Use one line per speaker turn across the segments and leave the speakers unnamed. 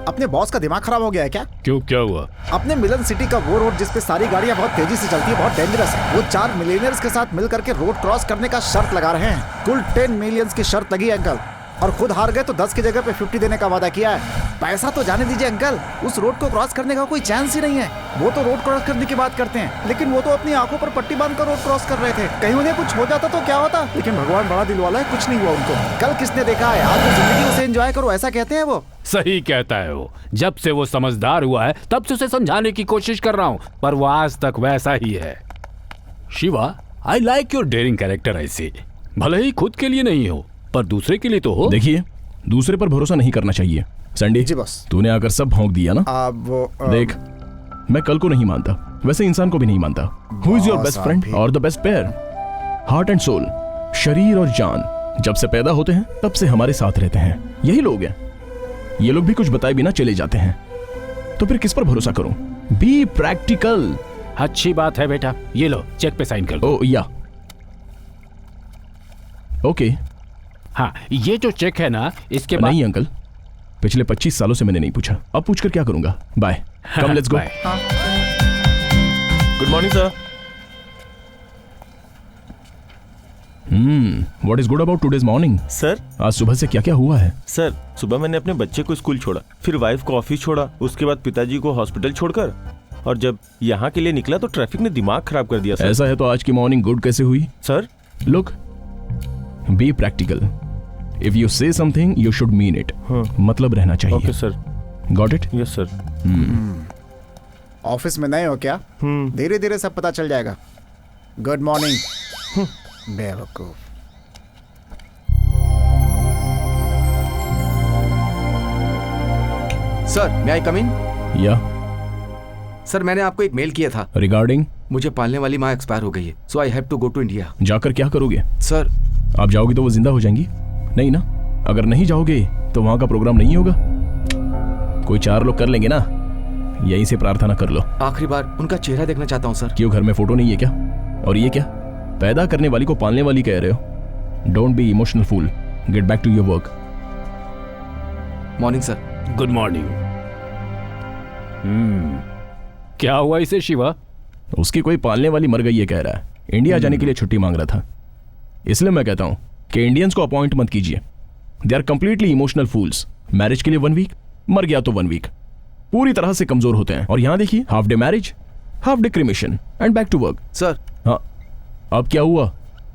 अपने बॉस का दिमाग खराब हो गया है क्या?
क्यों, क्या हुआ?
अपने मिलन सिटी का वो रोड जिसपे सारी गाड़ियां बहुत तेजी से चलती है बहुत डेंजरस है। वो 4 मिलियनर्स के साथ मिलकर के रोड क्रॉस करने का शर्त लगा रहे हैं। कुल 10 मिलियंस की शर्त लगी है अंकल, और खुद हार गए तो 10 की जगह पे 50 देने का वादा किया है। पैसा तो जाने दीजिए अंकल, उस रोड को क्रॉस करने का कोई चांस ही नहीं है। वो तो रोड क्रॉस करने की बात करते हैं, लेकिन वो तो अपनी आंखों पर पट्टी बांधकर रोड क्रॉस कर रहे थे। कहीं उन्हें कुछ हो जाता तो क्या होता? लेकिन भगवान बड़ा दिल वाला है, कुछ नहीं हुआ उनको। कल किसने देखा है, आज तो जिंदगी उसे एंजॉय करो, ऐसा कहते हैं वो।
सही कहता है वो। जब से वो समझदार हुआ है तब से उसे समझाने की कोशिश कर रहा हूँ, पर वो आज तक वैसा ही है। Shiva, I like your daring character. ऐसे भले ही खुद के लिए नहीं हो पर दूसरे के लिए तो हो।
देखिए, दूसरे पर भरोसा नहीं करना चाहिए। संडे
जी बॉस।
तूने आकर सब भौंक दिया ना। देख, मैं कल को नहीं मानता, वैसे इंसान को भी नहीं मानता। Who is your best friend और the best pair? Heart and soul, शरीर और जान जब से पैदा होते हैं तब से हमारे साथ रहते हैं। यही लोग हैं। ये लोग भी कुछ बताए बिना चले जाते हैं, तो फिर किस पर भरोसा करूं? Be practical.
अच्छी बात है बेटा, ये लो चेक पे साइन कर दो।
या ओके।
हाँ, ये जो चेक है ना, इसके बाद
नहीं अंकल, पिछले 25 सालों से मैंने नहीं पूछा, अब पूछकर क्या करूंगा। Bye, come let's go.
Good morning sir.
What is good about today's morning?
Sir,
आज सुबह से क्या क्या हुआ है?
सर सुबह मैंने अपने बच्चे को स्कूल छोड़ा, फिर वाइफ को ऑफिस छोड़ा, उसके बाद पिताजी को हॉस्पिटल छोड़कर, और जब यहाँ के लिए निकला तो ट्रैफिक ने दिमाग खराब कर दिया सर।
ऐसा है तो आज की मॉर्निंग गुड कैसे हुई?
Sir
look, be practical. If you से something you should mean it. मतलब रहना चाहिए।
Okay sir.
Got it?
Yes sir.
Office में नए हो क्या? धीरे धीरे सब पता चल जाएगा। गुड मॉर्निंग बेवकूफ।
Sir, may I come in?
या
सर, मैंने आपको एक मेल किया था।
रिगार्डिंग?
मुझे पालने वाली माँ एक्सपायर हो गई है, so I have to go to India.
जाकर क्या करोगे?
सर,
आप जाओगे तो वो जिंदा हो जाएंगी? नहीं ना? अगर नहीं जाओगे तो वहां का प्रोग्राम नहीं होगा। कोई 4 लोग कर लेंगे ना। यहीं से प्रार्थना कर लो।
आखिरी बार उनका चेहरा देखना चाहता हूँ सर।
क्यों, घर में फोटो नहीं है क्या? और ये क्या, पैदा करने वाली को पालने वाली कह रहे हो? Don't be emotional fool, get back to your work.
Morning sir.
Good morning. क्या हुआ इसे शिवा?
उसकी कोई पालने वाली मर गई है कह रहा है। इंडिया जाने के लिए छुट्टी मांग रहा था। इसलिए मैं कहता हूं कि इंडियंस को अपॉइंट मत कीजिए। They are completely emotional fools. Marriage के लिए 1 वीक, मर गया तो 1 वीक। पूरी तरह से कमजोर होते हैं। और यहां देखिए, half day marriage, half day cremation and back to work.
Sir,
हाँ, अब क्या हुआ?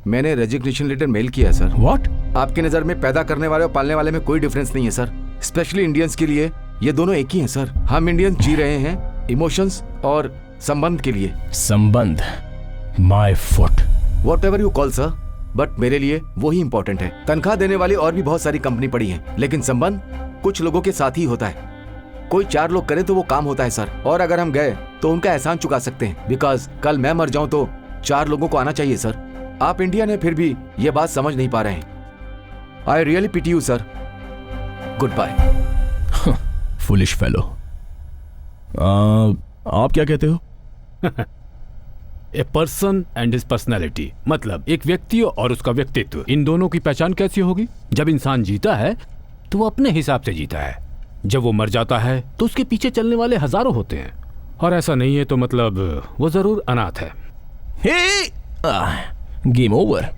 मैंने रेजिग्नेशन लेटर मेल किया है सर।
व्हाट?
आपकी नजर में पैदा करने वाले और पालने वाले में कोई डिफरेंस नहीं है सर। स्पेशली इंडियंस के लिए ये दोनों एक ही हैं सर। हम इंडियंस जी रहे हैं इमोशंस और संबंध के लिए।
संबंध? My foot.
Whatever you call sir, but मेरे लिए वो ही इंपॉर्टेंट है। तनख्वाह देने वाली और भी बहुत सारी कंपनी पड़ी है, लेकिन संबंध कुछ लोगों के साथ ही होता है। कोई 4 लोग करे तो वो काम होता है सर। और अगर हम गए तो उनका एहसान चुका सकते हैं। बिकॉज कल मैं मर जाऊं तो 4 लोगों को आना चाहिए सर। आप इंडियन है फिर भी ये बात समझ नहीं पा रहे हैं। I really pity you sir. Good bye.
Foolish fellow. आप क्या कहते हो?
A person and his personality, मतलब एक व्यक्ति और उसका व्यक्तित्व, इन दोनों की पहचान कैसी होगी? जब इंसान जीता है तो वो अपने हिसाब से जीता है। जब वो मर जाता है तो उसके पीछे चलने वाले हजारों होते हैं, और ऐसा नहीं है तो मतलब वो जरूर अनाथ है।
Game over.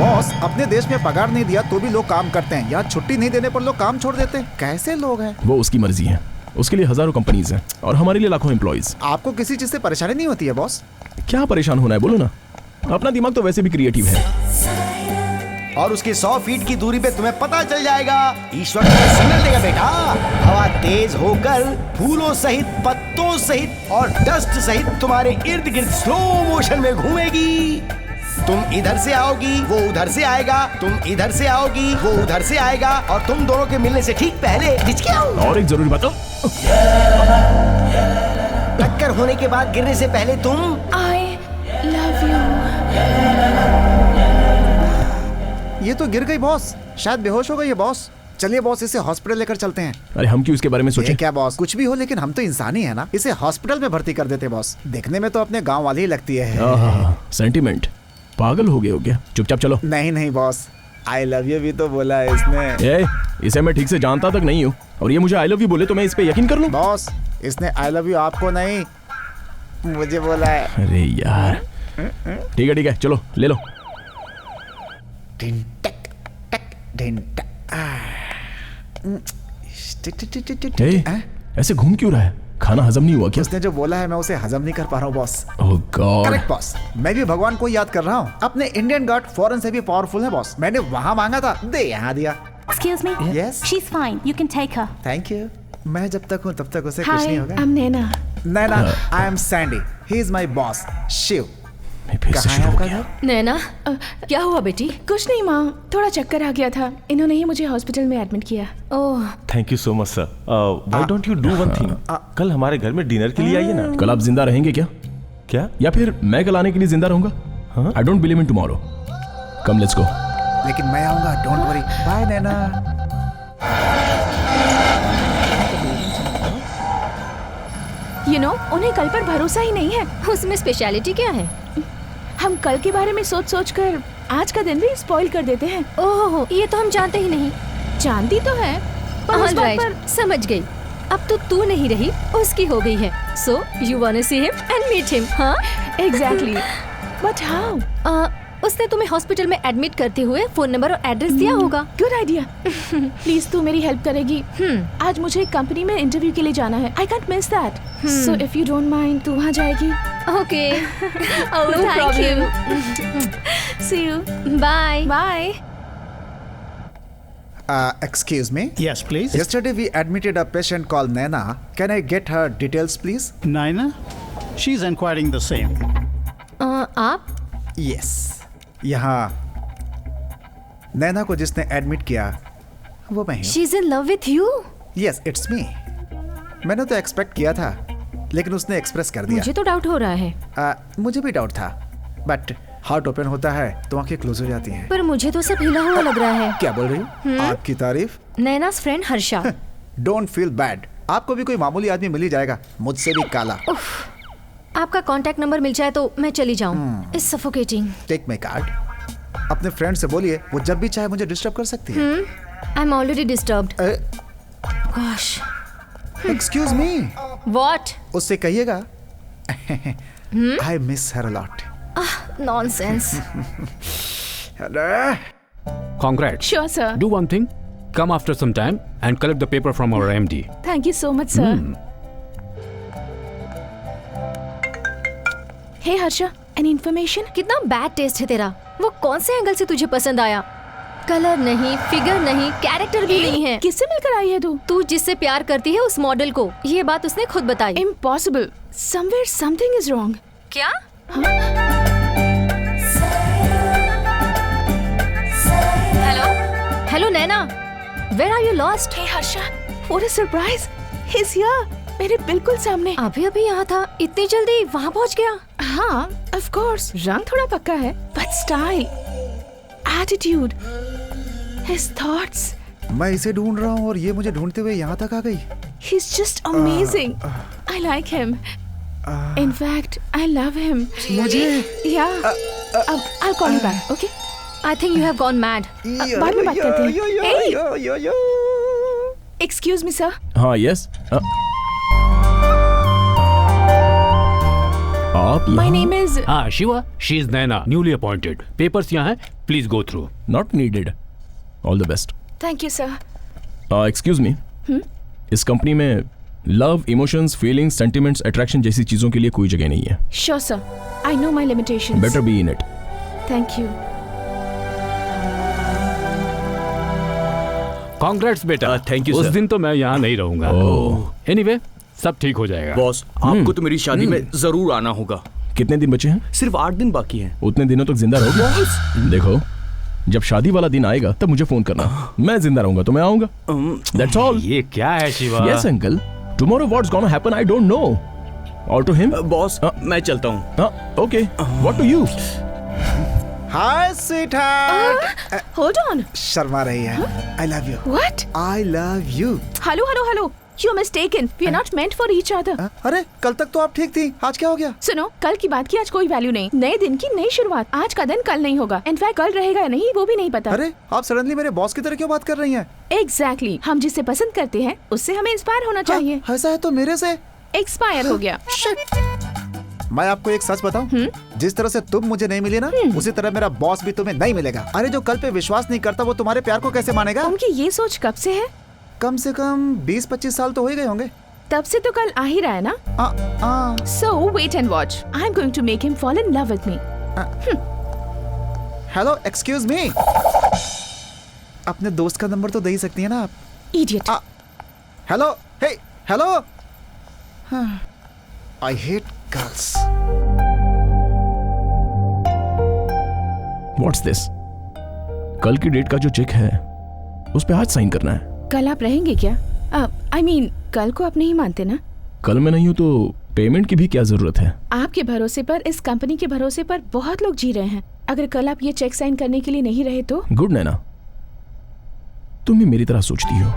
बॉस, अपने देश में पगार नहीं दिया तो भी लोग काम करते हैं। यहाँ छुट्टी नहीं देने पर लोग काम छोड़ देते हैं। कैसे लोग हैं?
वो उसकी मर्जी है। उसके लिए हजारों कंपनीज हैं और हमारे लिए लाखों एम्प्लॉइज।
आपको किसी चीज से परेशानी नहीं होती है बॉस?
क्या परेशान होना है, बोलो ना। अपना दिमाग तो वैसे भी क्रिएटिव है।
और उसकी 100 फीट की दूरी पे तुम्हें पता चल जाएगा। ईश्वर तुम्हें सिग्नल देगा बेटा। हवा तेज होकर फूलों सहित, पत्तों सहित और डस्ट सहित तुम्हारे इर्द गिर्द स्लो मोशन में घूमेगी। तुम इधर से आओगी, वो उधर से आएगा। तुम इधर से आओगी, वो उधर से आएगा। और तुम दोनों के मिलने से ठीक पहले
और एक जरूरी बात,
टक्कर होने के बाद गिरने से पहले तुम
I love you।
ये तो गिर गई बॉस, शायद बेहोश हो गई है बॉस। चलिए बॉस, इसे हॉस्पिटल लेकर चलते हैं।
अरे हम क्यों इसके बारे में सोचें?
क्या बॉस, कुछ भी हो लेकिन हम तो इंसान ही है ना। इसे हॉस्पिटल में भर्ती कर देते बॉस। देखने में तो अपने गांव वाली ही लगती है।
सेंटिमेंट। पागल हो गए हो क्या? चुपचाप चलो।
नहीं नहीं बॉस, आई लव यू भी तो बोला है इसने।
इसे मैं ठीक से जानता तक नहीं हूँ और ये मुझे आई लव यू बोले तो मैं इस पे यकीन कर लूं?
बॉस, इसने आई लव यू आपको नहीं मुझे बोला है।
अरे यार, ठीक है चलो ले लो।
टिन टक टक टिन टक।
ऐसे घूम क्यों रहा है? खाना हजम नहीं हुआ क्या?
उसने जो बोला है मैं उसे हजम नहीं कर पा रहा हूँ बॉस।
ओह गॉड।
करेक्ट बॉस, मैं भी भगवान को याद कर रहा हूँ। अपने इंडियन गॉड फॉरेन से भी पावरफुल है बॉस। मैंने वहाँ मांगा था, दे यहाँ दिया।
Excuse me?
Yes?
She's fine. You can take her.
Thank you. मैं जब तक हूँ तब तक उसे कुछ
Hi,
नहीं होगा।
I'm Naina.
Naina, I am Sandy, he is my boss Shiv.
फिर से
कहाँ है
शुरू हो
आपका
गया।
घर?
नैना, क्या हुआ बेटी?
कुछ नहीं माँ, थोड़ा चक्कर आ गया था। इन्होंने ही मुझे हॉस्पिटल में एडमिट किया।
Oh,
thank you so much sir. Why don't you do one thing? कल हमारे घर में डिनर के लिए आइए ना।
कल आप जिंदा रहेंगे क्या?
क्या?
या फिर मैं कल आने के लिए जिंदा रहूंगा? I don't believe in tomorrow. Come let's गो।
लेकिन मैं आऊंगा, डोंट वरी। बाय नैना।
उन्हें कल पर भरोसा ही नहीं है।
उसमें स्पेशलिटी क्या है?
हम कल के बारे में सोच सोच कर आज का दिन भी स्पॉइल कर देते हैं।
ओह, ये तो हम जानते ही नहीं।
जानती तो है पर उस बात पर
समझ गई। अब तो तू नहीं रही, उसकी हो गई है। So you want to see him and meet him? हाँ,
एग्जैक्टली। But how?
उसने तुम्हें हॉस्पिटल में एडमिट करते हुए फोन नंबर और एड्रेस दिया होगा।
Good idea. प्लीज तू मेरी हेल्प करेगी? आज मुझे कंपनी में इंटरव्यू के लिए जाना है। I can't miss that. So if you don't mind, तू वहाँ जाएगी?
Okay. Oh, thank you.
See you.
Bye
bye.
Excuse me?
Yes, please.
Yesterday we admitted a patient called Naina. Can I get her details, please?
Naina? She's inquiring the same.
आप?
Yes. यहाँ नैना को जिसने admit किया वो मैं हूँ।
She is in love with you?
Yes, it's me. मैंने तो एक्सपेक्ट किया था, लेकिन उसने एक्सप्रेस कर दिया।
मुझे तो डाउट हो रहा है।
मुझे भी डाउट था, बट हार्ट ओपन होता है तो आंखें क्लोज हो जाती हैं।
पर मुझे तो सब हिला हुआ लग रहा है।
क्या बोल रही हो? आपकी तारीफ?
Naina's friend Harsha.
Don't feel bad, आपको भी कोई मामूली आदमी मिल ही जाएगा, मुझसे भी काला।
आपका कांटेक्ट नंबर मिल जाए तो मैं चली जाऊं। It's suffocating.
Take my card. अपने फ्रेंड से बोलिए वो जब भी चाहे मुझे डिस्टर्ब कर सकती है।
I am already disturbed. Gosh.
Excuse me.
What?
उससे कहिएगा I miss her a lot.
Nonsense.
Congrats.
Sure, sir.
Do one thing. Come after some time and collect the paper from our MD.
Thank you so much, sir. Hey, Harsha. Any information?
कितना bad taste है तेरा। वो कौन से angle से तुझे पसंद आया? कलर नहीं, फिगर नहीं, कैरेक्टर भी नहीं है।
किससे मिलकर आई है तू?
तू जिससे प्यार करती है उस मॉडल को। ये बात उसने खुद बताई।
Impossible. Somewhere something is wrong.
क्या? Hello Naina, where are you lost?
Hey, Harsha. What a surprise. He's here. मेरे बिल्कुल सामने।
अभी अभी यहाँ था, इतनी जल्दी वहाँ पहुँच गया?
हाँ, of course. रंग थोड़ा पक्का है, but style, attitude, his thoughts.
मैं इसे ढूंढ रहा हूँ और ये मुझे ढूंढते हुए यहाँ तक आ गई।
He's just amazing. I like him. In fact, I love him.
मुझे?
Yeah. I'll call you back. Okay?
I think you have gone mad.
बाद में बात करते हैं. Hey! Excuse me, sir.
हाँ यस। आप
My name is.
Ah, Shiva. She is Naina, newly appointed. Papers यहाँ हैं. Please go through.
Not needed. All the best.
Thank you, sir.
Excuse me. इस कंपनी में love, emotions, feelings, sentiments, attraction जैसी चीजों के लिए कोई जगह नहीं है।
Sure, sir. I know my limitations.
Better be in it.
Thank you.
Congrats बेटा।
Thank you,
उस
sir.
दिन तो मैं यहाँ नहीं रहूंगा। Anyway, सब ठीक हो जाएगा।
बॉस, आपको तो मेरी शादी में जरूर आना होगा।
कितने दिन बचे हैं?
सिर्फ 8 दिन बाकी हैं।
उतने दिनों तक जिंदा रहोगे? देखो, जब शादी वाला दिन आएगा तब मुझे फोन करना। मैं जिंदा रहूंगा तो मैं आऊंगा। That's all.
ये क्या है Shiva?
Yes, uncle. Tomorrow what's gonna happen I don't know. Or to him?
Boss, मैं चलता हूँ।
Okay. What to you?
Hi, sweetheart.
Hold on.
Sharma रही है। I love you.
What?
I love you.
Hello, hello, hello. You're mistaken. We are not meant for each other.
अरे कल तक तो आप ठीक थी, आज क्या हो गया?
सुनो, कल की बात की आज कोई वैल्यू नहीं। नए दिन की नई शुरुआत। आज का दिन कल नहीं होगा। इनफैक्ट कल रहेगा या नहीं वो भी नहीं पता।
अरे आप सडनली मेरे बॉस की तरह क्यों बात कर रही हैं?
Exactly. हम जिसे पसंद करते हैं उससे हमें इंस्पायर होना चाहिए।
ऐसा है तो मेरे से
एक्सपायर हो गया।
मैं आपको एक सच बताऊं, जिस तरह से तुम मुझे नहीं मिले ना, उसी तरह मेरा बॉस भी तुम्हें नहीं मिलेगा। अरे जो कल पे विश्वास नहीं करता वो तुम्हारे प्यार को कैसे मानेगा?
उनकी ये सोच कब से है?
कम से कम 20-25 साल तो हो ही गए होंगे।
तब से तो कल आ ही रहा है ना। So wait and watch. I'm going to make him fall in love with me.
Hello, excuse मी। अपने दोस्त का नंबर तो दे ही सकती है ना आप?
Idiot.
Hello, hey, hello. I hate girls.
What's this? कल की डेट का जो चेक है उस पे आज साइन करना है।
कल आप रहेंगे क्या? I mean, कल को आप नहीं मानते ना?
कल मैं नहीं हूँ तो पेमेंट की भी क्या जरूरत है?
आपके भरोसे पर, इस कंपनी के भरोसे पर बहुत लोग जी रहे हैं। अगर कल आप ये चेक साइन करने के लिए नहीं रहे तो?
गुड नैना, तुम भी मेरी तरह सोचती हो।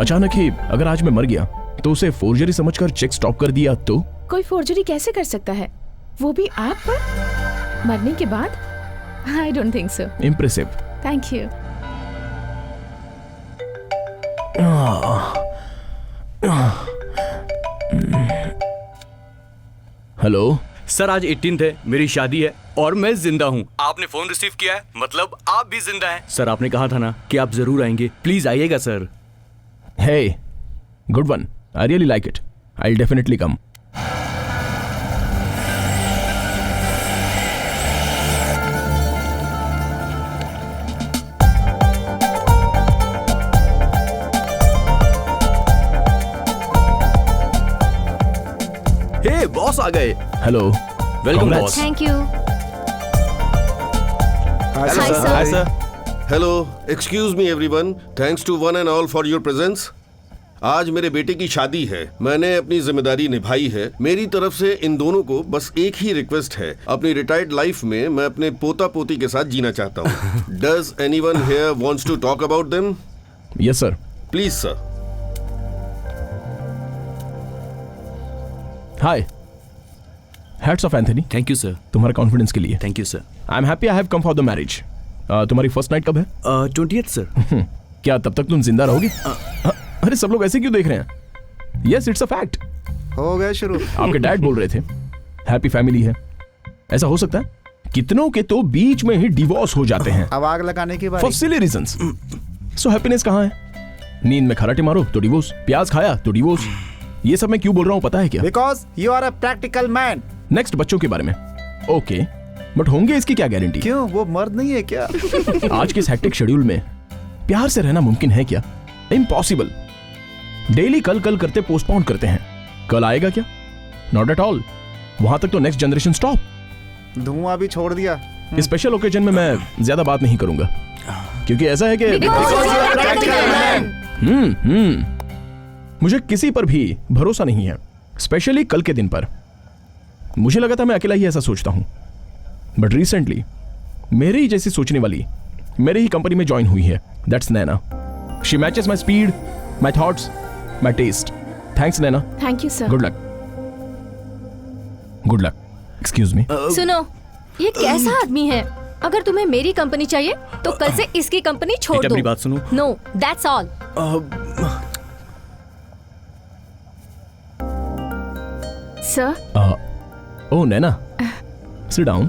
अचानक ही अगर आज मैं मर गया तो उसे फोर्जरी समझकर चेक स्टॉप कर दिया तो?
कोई फोर्जरी कैसे कर सकता है, वो भी आप पर मरने के बाद? I don't think so.
Impressive.
Thank you.
Hello
sir, आज 18th है, मेरी शादी है और मैं जिंदा हूँ। आपने फोन रिसीव किया है, मतलब आप भी जिंदा हैं। सर आपने कहा था ना कि आप जरूर आएंगे, प्लीज आइएगा sir.
Hey, good one. I really like it. I'll definitely come.
Hey boss आ गए।
Hello,
welcome boss.
Thank you.
Hi,
Hi, sir.
Hi sir.
Hello, excuse me everyone, thanks to one and all for your presence. आज मेरे बेटे की शादी है, मैंने अपनी जिम्मेदारी निभाई है। मेरी तरफ से इन दोनों को बस एक ही रिक्वेस्ट है, अपनी रिटायर्ड लाइफ में मैं अपने पोता पोती के साथ जीना चाहता हूँ। Does anyone here wants to talk about them?
Yes sir.
Please sir.
Hi, hats off Anthony.
Thank you sir.
तुम्हारे कॉन्फिडेंस के लिए।
Thank you sir.
I am happy I have come for the marriage. तुम्हारी first night कब है?
20th sir.
क्या तब तक तुम जिंदा रहोगे? अरे सब लोग ऐसे क्यों देख रहे हैं? Yes, it's a fact.
हो गए शुरू।
आपके डैड बोल रहे थे हैप्पी फैमिली है। ऐसा हो सकता है? कितनों के तो बीच में ही डिवोर्स हो जाते हैं
अब आग लगाने की बारी।
For silly reasons. So happiness कहाँ है? नींद में खराटे मारो तो डिवोर्स, प्याज खाया तो डिवोर्स। ये सब मैं क्यों बोल रहा हूँ पता है क्या?
Because you are a practical man.
Next बच्चों के बारे में ओके, बट होंगे इसकी क्या गारंटी?
क्यों, वो मर्द नहीं है क्या?
आज के इस हेक्टिक शेड्यूल में प्यार से रहना मुमकिन है क्या? इम्पॉसिबल। डेली कल कल करते पोस्टपोन करते हैं। कल आएगा क्या? Not at all. वहां तक तो नेक्स्ट जनरेशन स्टॉप।
धुआं भी छोड़ दिया।
स्पेशल ओकेजन में मैं ज्यादा बात नहीं करूंगा क्योंकि ऐसा है कि मुझे किसी पर भी भरोसा नहीं है, स्पेशली कल के दिन पर। मुझे लगा था मैं अकेला ही ऐसा सोचता हूं, बट रिसेंटली मेरे ही जैसी सोचने वाली मेरे ही कंपनी में ज्वाइन हुई है। That's Naina. She matches my speed, my thoughts, my taste. Thanks Naina.
Thank you sir.
Good luck. Good luck. Excuse me.
सुनो, ये कैसा आदमी है? अगर तुम्हें मेरी कंपनी चाहिए तो कल से इसकी कंपनी छोड़ दो।
मेरी बात सुनो।
No, that's all.
Sir.
Oh Naina, sit down.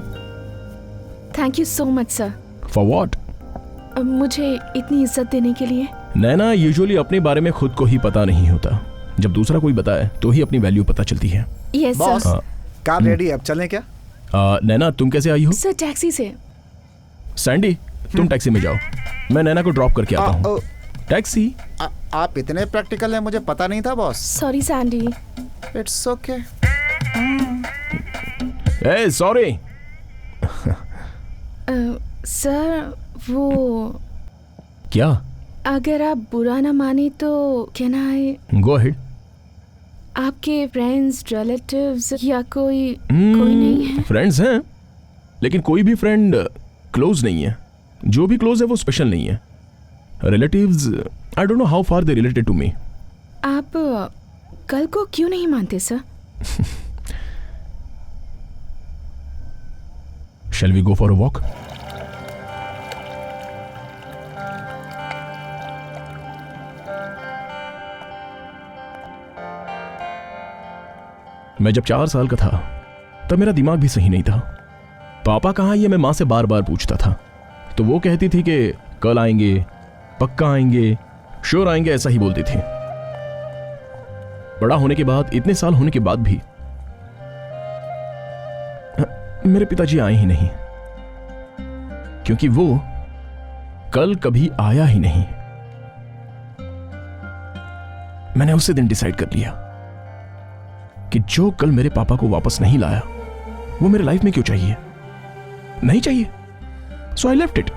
Thank you so much sir.
For what?
मुझे इतनी इज्जत देने के लिए।
नैना, यूजुअली अपने बारे में खुद को ही पता नहीं होता, जब दूसरा कोई बताए तो ही अपनी वैल्यू पता चलती है।
Yes sir.
कार रेडी है, अब चलें क्या?
नैना, तुम कैसे आई हो?
सर टैक्सी से।
सैंडी, तुम टैक्सी में जाओ, मैं नैना को ड्रॉप करके आता हूँ। टैक्सी?
आप इतने प्रैक्टिकल हैं, मुझे पता नहीं था boss.
Sorry Sandy.
It's okay.
A sorry.
Sir वो
क्या?
अगर आप बुरा ना माने तो कैन आई?
Go ahead.
आपके फ्रेंड्स, रिलेटिव्स या कोई नहीं है?
फ्रेंड्स हैं, लेकिन कोई भी फ्रेंड क्लोज नहीं है। जो भी क्लोज है वो स्पेशल नहीं है। Relatives, I don't know how far they related to me.
आप कल को क्यों नहीं मानते sir?
Shall we go for a walk? मैं जब 4 साल का था तब मेरा दिमाग भी सही नहीं था। पापा कहाँ ये मैं माँ से बार बार पूछता था, तो वो कहती थी कि कल आएंगे, पक्का आएंगे, श्योर आएंगे, ऐसा ही बोलती थी। बड़ा होने के बाद, इतने साल होने के बाद भी मेरे पिताजी आए ही नहीं, क्योंकि वो कल कभी आया ही नहीं। मैंने उसी दिन डिसाइड कर लिया कि जो कल मेरे पापा को वापस नहीं लाया वो मेरे लाइफ में क्यों चाहिए, नहीं चाहिए। सो आई लेफ्ट इट।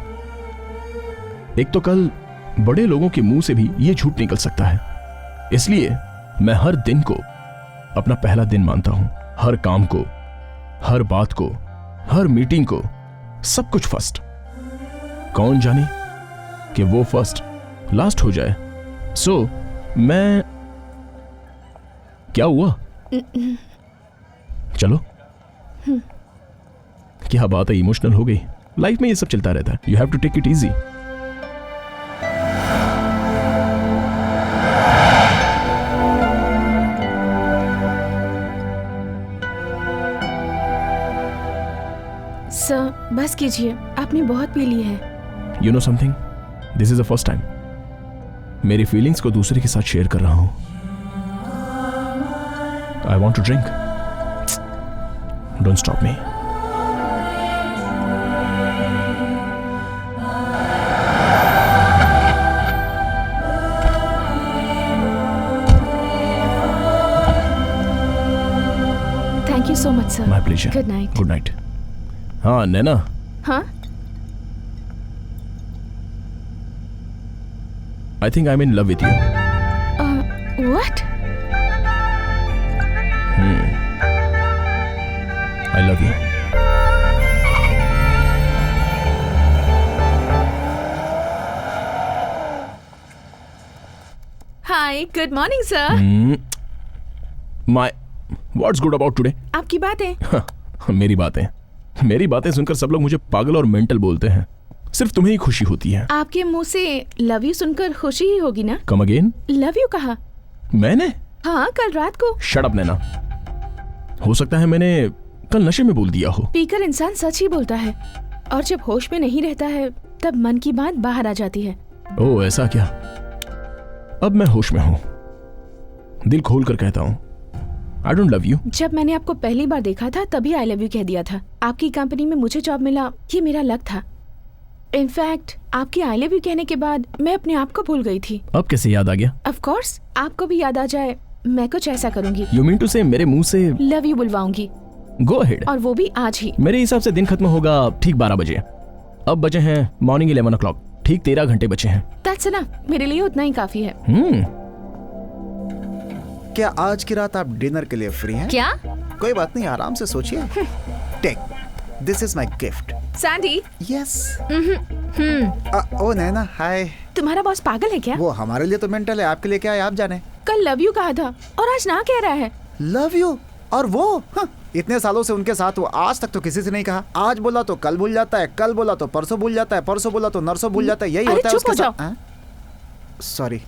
एक तो कल बड़े लोगों के मुंह से भी ये झूठ निकल सकता है, इसलिए मैं हर दिन को अपना पहला दिन मानता हूं। हर काम को, हर बात को, हर मीटिंग को, सब कुछ फर्स्ट। कौन जाने कि वो फर्स्ट लास्ट हो जाए। सो मैं, क्या हुआ? चलो, क्या बात है, इमोशनल हो गई। लाइफ में ये सब चलता रहता है। You have to take it easy.
Sir बस कीजिए, आपने बहुत पी ली है।
You know something, this is the first time मेरी फीलिंग्स को दूसरे के साथ शेयर कर रहा हूं। I want to drink, don't stop me.
Thank you so much sir.
My pleasure.
Good night.
Good night. हाँ नैना,
हाँ,
I think I'm in love with you.
what?
I love you.
Hi, good morning sir.
What's good about today?
आपकी बातें।
मेरी बातें सुनकर सब लोग मुझे पागल और मेंटल बोलते हैं। सिर्फ तुम्हें ही खुशी होती है।
आपके मुंह से लव यू सुनकर खुशी ही होगी ना?
Come again.
लव यू कहा
मैंने?
हाँ, कल रात को।
शट अप नैना, हो सकता है मैंने कल नशे में बोल दिया हो।
पीकर इंसान सच ही बोलता है, और जब होश में नहीं रहता है तब मन की बात बाहर आ जाती है।
ओह ऐसा क्या? अब मैं होश में हूँ, दिल खोल कर कहता हूँ I don't love you.
जब मैंने आपको पहली बार देखा था तभी आई लव यू कह दिया था। आपकी कंपनी में मुझे जॉब मिला, ये मेरा लक था। इनफैक्ट आपकी आई लव यू कहने के बाद मैं अपने आप को भूल गई थी।
अब कैसे याद आ गया?
ऑफ कोर्स, आपको भी याद आ जाए, मैं कुछ ऐसा करूंगी।
You mean to say मेरे मुंह से
लव यू बुलवाऊंगी।
Go ahead.
और वो भी आज ही।
मेरे हिसाब से दिन खत्म होगा ठीक 12 बजे। अब बजे हैं मॉर्निंग 11 o'clock, ठीक 13 घंटे बचे हैं।
That's enough, मेरे लिए उतना ही काफी है।
क्या आज की रात आप डिनर के लिए फ्री हैं?
क्या?
कोई बात नहीं, आराम से सोचिए। Take, this is my gift.
Sandy.
Yes. Oh Naina, hi.
तुम्हारा बॉस पागल है क्या?
वो हमारे लिए तो मेंटल है, आपके लिए क्या है आप जाने।
कल लव यू कहा था और आज ना कह रहा है।
Love you? और वो इतने सालों से उनके साथ, वो आज तक तो किसी से नहीं कहा। आज बोला तो कल भूल जाता है, कल बोला तो परसों भूल जाता है, परसों बोला तो नरसों भूल जाता है। यही होता है उसके साथ। सॉरी।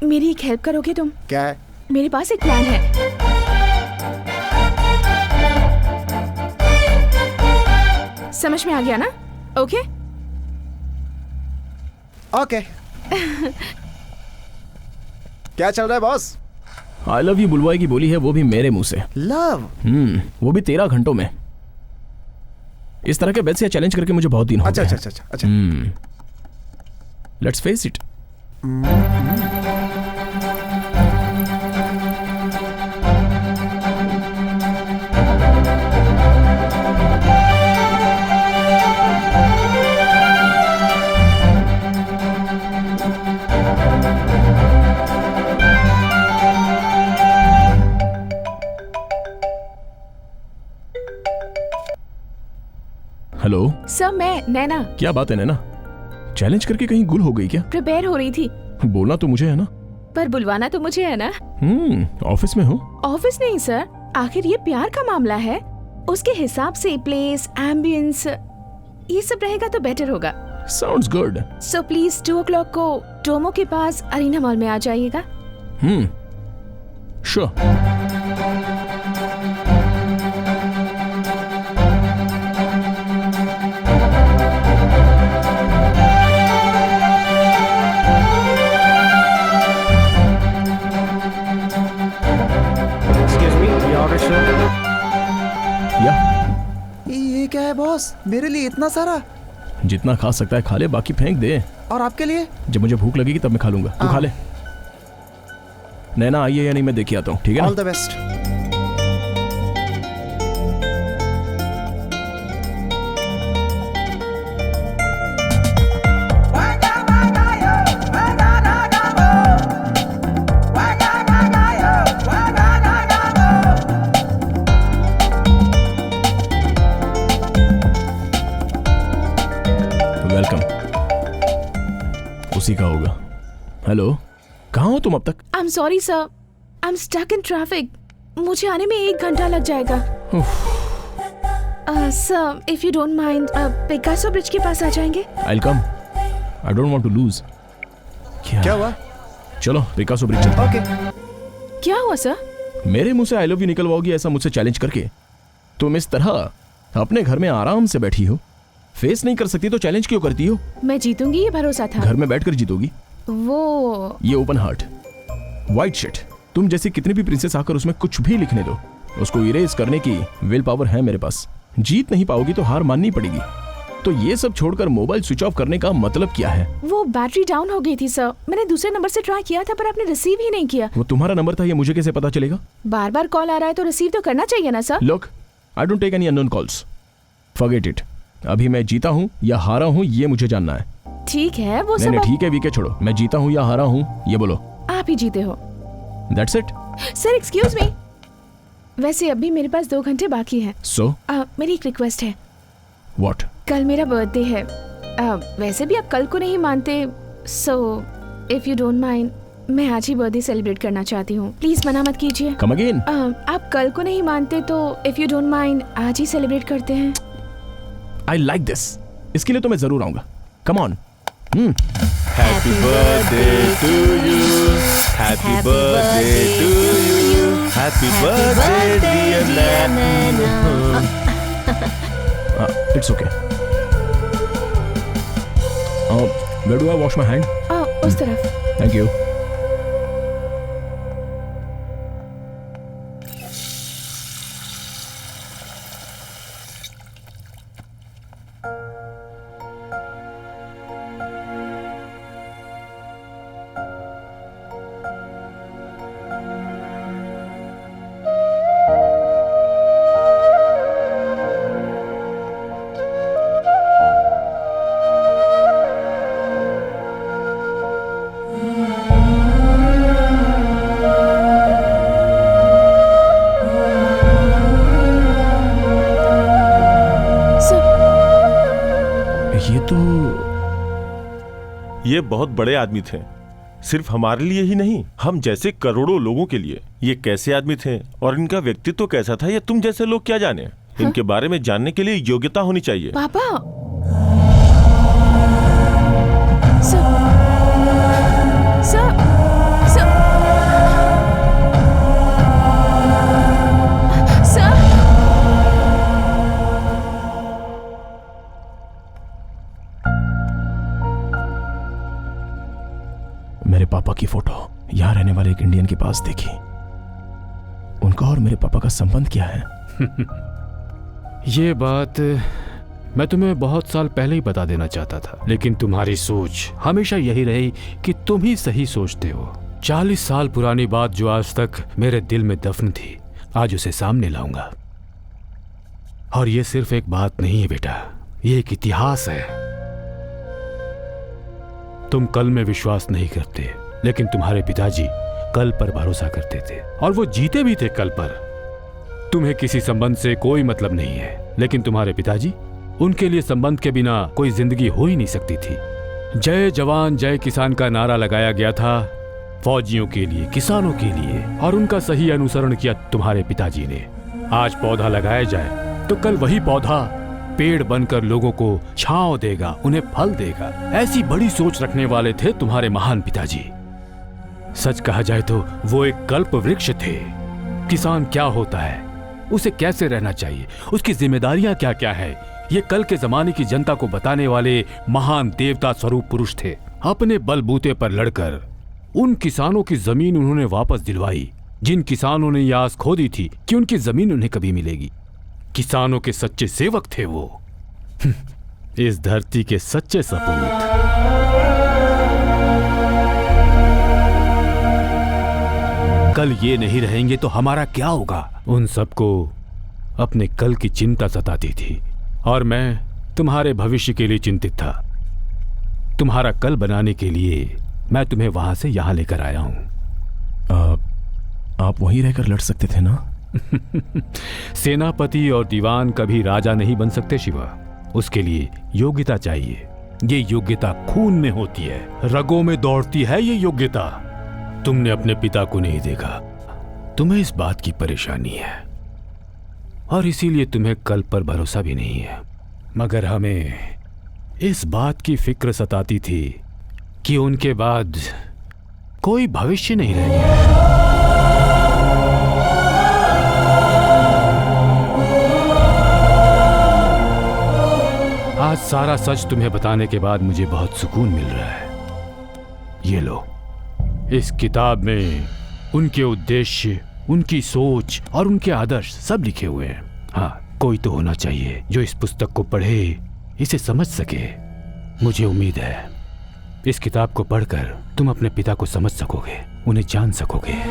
मेरी एक हेल्प करोगे तुम?
क्या है?
मेरे पास एक प्लान है। समझ में आ गया ना? Okay
okay. क्या चल रहा है बॉस?
आई लव यू बुलवाएगी बोली है, वो भी मेरे मुंह से।
लव?
वो भी 13 घंटों में। इस तरह के बेद से चैलेंज करके मुझे बहुत दिन हो गए।
अच्छा।
Let's face it. Hello
sir, मैं नैना।
क्या बात है नैना, चैलेंज करके कहीं गुल हो गई क्या?
प्रिपेयर हो रही थी।
बोलना तो मुझे है ना।
पर बुलवाना तो मुझे है ना।
ऑफिस में हूँ।
ऑफिस नहीं सर, आखिर ये प्यार का मामला है, उसके हिसाब से प्लेस, एम्बियंस ये सब रहेगा तो बेटर होगा।
Sounds good.
So please 2 o'clock को टोमो के पास अरीना मॉल में आ जाइएगा।
Sure.
Excuse me, ये ऑर्डर शो।
या
ये क्या है बॉस, मेरे लिए इतना सारा?
जितना खा सकता है खा ले, बाकी फेंक दे।
और आपके लिए?
जब मुझे भूख लगेगी तब मैं खा लूंगा, तू खा ले। नैना आई है या नहीं मैं देख के आता हूँ, ठीक है ना?
All the best.
वेलकम। उसी का होगा। हेलो, कहाँ हो तुम अब तक?
I am sorry sir, I am stuck in traffic. मुझे आने में 1 घंटा लग जाएगा। Sir, if you don't mind, Picasso bridge के पास आ जाएंगे?
I'll come. I don't want to lose.
क्या हुआ?
चलो पिकासो ब्रिज चलते हैं।
ओके।
क्या हुआ सर?
मेरे मुंह से आई लव यू निकलवाओगी ऐसा मुझसे चैलेंज करके? तुम इस तरह अपने घर में आराम से बैठी हो, फेस नहीं कर सकती तो चैलेंज क्यों करती हो?
मैं जीतूंगी ये भरोसा था।
घर में बैठकर जीतोगी?
वो
ये ओपन हार्ट, वाइट शिट, तुम जैसी कितनी भी प्रिंसेस आकर उसमें कुछ भी लिखने दो, उसको इरेज करने की विल पावर है मेरे पास। जीत नहीं पाओगी तो हार माननी पड़ेगी। तो ये सब छोड़कर मोबाइल स्विच ऑफ करने का मतलब क्या है?
वो बैटरी डाउन हो गई थी सर, मैंने दूसरे नंबर से ट्राई किया था पर आपने रिसीव ही नहीं किया।
वो तुम्हारा नंबर था, ये मुझे कैसे पता चलेगा?
बार बार कॉल आ रहा है तो रिसीव तो करना चाहिए ना sir.
Look, I don't take any unknown calls, forget it. अभी मैं जीता हूँ या हारा हूँ ये मुझे जानना है।
ठीक है वो
नहीं,
सब।
ठीक है वीके छोड़ो, मैं जीता हूँ या हारा हूँ ये बोलो।
आप ही जीते हो।
That's it.
Sir excuse me, वैसे अभी मेरे पास 2 घंटे बाकी हैं।
सो
मेरी एक रिक्वेस्ट है।
व्हाट?
कल मेरा बर्थडे है। वैसे भी आप कल को नहीं मानते, सो इफ यू डोंट माइंड मैं आज ही बर्थडे सेलिब्रेट करना चाहती हूँ। प्लीज मना मत कीजिए।
Come again.
आप कल को नहीं मानते तो इफ यू डोंट माइंड आज ही सेलिब्रेट करते हैं।
आई लाइक दिस, इसके लिए तो मैं जरूर आऊंगा। Come on.
Happy birthday to you, happy birthday to you, happy birthday dear Naina.
It's okay. Where do I wash my hand?
उस तरफ।
Thank you.
ये बहुत बड़े आदमी थे, सिर्फ हमारे लिए ही नहीं, हम जैसे करोड़ों लोगों के लिए। ये कैसे आदमी थे और इनका व्यक्तित्व कैसा था ये तुम जैसे लोग क्या जाने। इनके बारे में जानने के लिए योग्यता होनी चाहिए।
पापा।
मेरे पापा की फोटो यहाँ रहने वाले एक इंडियन के पास देखी। उनका और मेरे पापा का संबंध क्या है?
ये बात मैं तुम्हें बहुत साल पहले ही बता देना चाहता था, लेकिन तुम्हारी सोच हमेशा यही रही कि तुम ही सही सोचते हो। 40 साल पुरानी बात जो आज तक मेरे दिल में दफन थी, आज उसे सामने लाऊंगा। और ये सिर्फ एक बात नहीं है बेटा, ये एक इतिहास है। तुम कल में विश्वास नहीं करते, लेकिन तुम्हारे पिताजी कल पर भरोसा करते थे और वो जीते भी थे कल पर। तुम्हें किसी संबंध से कोई मतलब नहीं है, लेकिन तुम्हारे पिताजी, उनके लिए संबंध के बिना कोई जिंदगी हो ही नहीं सकती थी। जय जवान जय किसान का नारा लगाया गया था, फौजियों के लिए, किसानों के लिए, और उनका सही अनुसरण किया तुम्हारे पिताजी ने। आज पौधा लगाया जाए तो कल वही पौधा पेड़ बनकर लोगों को छांव देगा, उन्हें फल देगा। ऐसी बड़ी सोच रखने वाले थे तुम्हारे महान पिताजी। सच कहा जाए तो वो एक कल्प वृक्ष थे। किसान क्या होता है, उसे कैसे रहना चाहिए, उसकी जिम्मेदारियां क्या क्या है, ये कल के जमाने की जनता को बताने वाले महान देवता स्वरूप पुरुष थे। अपने बलबूते पर लड़कर उन किसानों की जमीन उन्होंने वापस दिलवाई, जिन किसानों ने यह आस खो दी थी कि उनकी जमीन उन्हें कभी मिलेगी। किसानों के सच्चे सेवक थे वो, इस धरती के सच्चे सपूत। कल ये नहीं रहेंगे तो हमारा क्या होगा? उन सबको अपने कल की चिंता सताती थी, और मैं तुम्हारे भविष्य के लिए चिंतित था। तुम्हारा कल बनाने के लिए मैं तुम्हें वहां से यहां लेकर आया हूं।
आप वहीं रहकर लड़ सकते थे ना?
सेनापति और दीवान कभी राजा नहीं बन सकते शिवा। उसके लिए योग्यता चाहिए। ये योग्यता खून में होती है, रगों में दौड़ती है ये योग्यता। तुमने अपने पिता को नहीं देखा, तुम्हें इस बात की परेशानी है, और इसीलिए तुम्हें कल पर भरोसा भी नहीं है। मगर हमें इस बात की फिक्र सताती थी कि उनके बाद कोई भविष्य नहीं रहेगा। आज सारा सच तुम्हें बताने के बाद मुझे बहुत सुकून मिल रहा है। ये लो, इस किताब में उनके उद्देश्य, उनकी सोच और उनके आदर्श सब लिखे हुए हैं। हाँ, कोई तो होना चाहिए जो इस पुस्तक को पढ़े, इसे समझ सके। मुझे उम्मीद है इस किताब को पढ़कर तुम अपने पिता को समझ सकोगे, उन्हें जान सकोगे।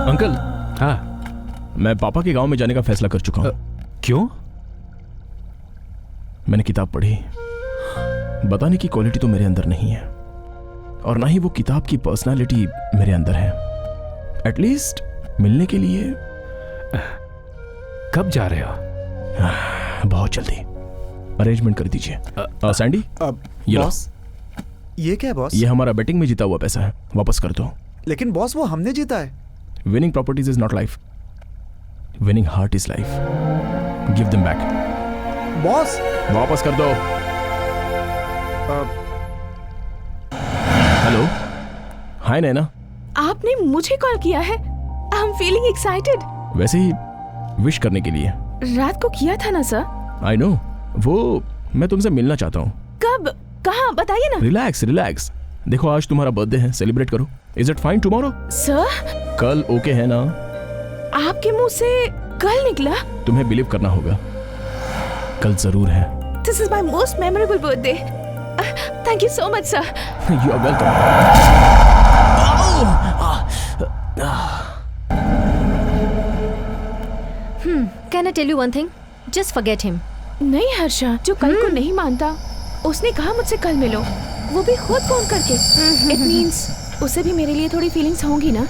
अंकल,
हाँ,
मैं पापा के गांव में जाने का फैसला कर चुका हूं।
क्यों?
मैंने किताब पढ़ी, बताने की क्वालिटी तो मेरे अंदर नहीं है, और ना ही वो किताब की पर्सनालिटी मेरे अंदर है। एटलीस्ट मिलने के लिए।
कब जा रहे हो?
बहुत जल्दी। अरेंजमेंट कर दीजिए। सैंडी, ये लो।
बॉस, ये क्या है बॉस?
ये हमारा बेटिंग में जीता हुआ पैसा है, वापस कर दो।
लेकिन बॉस, वो हमने जीता है।
Winning properties is not life. Winning heart is life. Give them back.
Boss,
वापस कर दो। हेलो, हाय नैना।
आपने मुझे कॉल किया है? I am feeling excited.
वैसे ही विश करने के लिए।
रात को किया था ना सर?
आई नो, वो मैं तुमसे मिलना चाहता हूँ।
कब? कहाँ? बताइए ना।
Relax relax. देखो, आज तुम्हारा बर्थडे है, सेलिब्रेट करो। Is it fine tomorrow?
Sir,
कल ओके है ना?
आपके मुंह से कल निकला?
तुम्हें बिलीव करना होगा, कल जरूर है।
This is my most memorable birthday. Thank you so much sir.
You are welcome.
Can I tell you one thing? Just forget him.
नहीं हर्षा, जो कल को नहीं मानता, उसने कहा मुझसे कल मिलो, वो भी खुद फोन करके। इट मींस उसे भी मेरे लिए थोड़ी फीलिंग्स होंगी ना?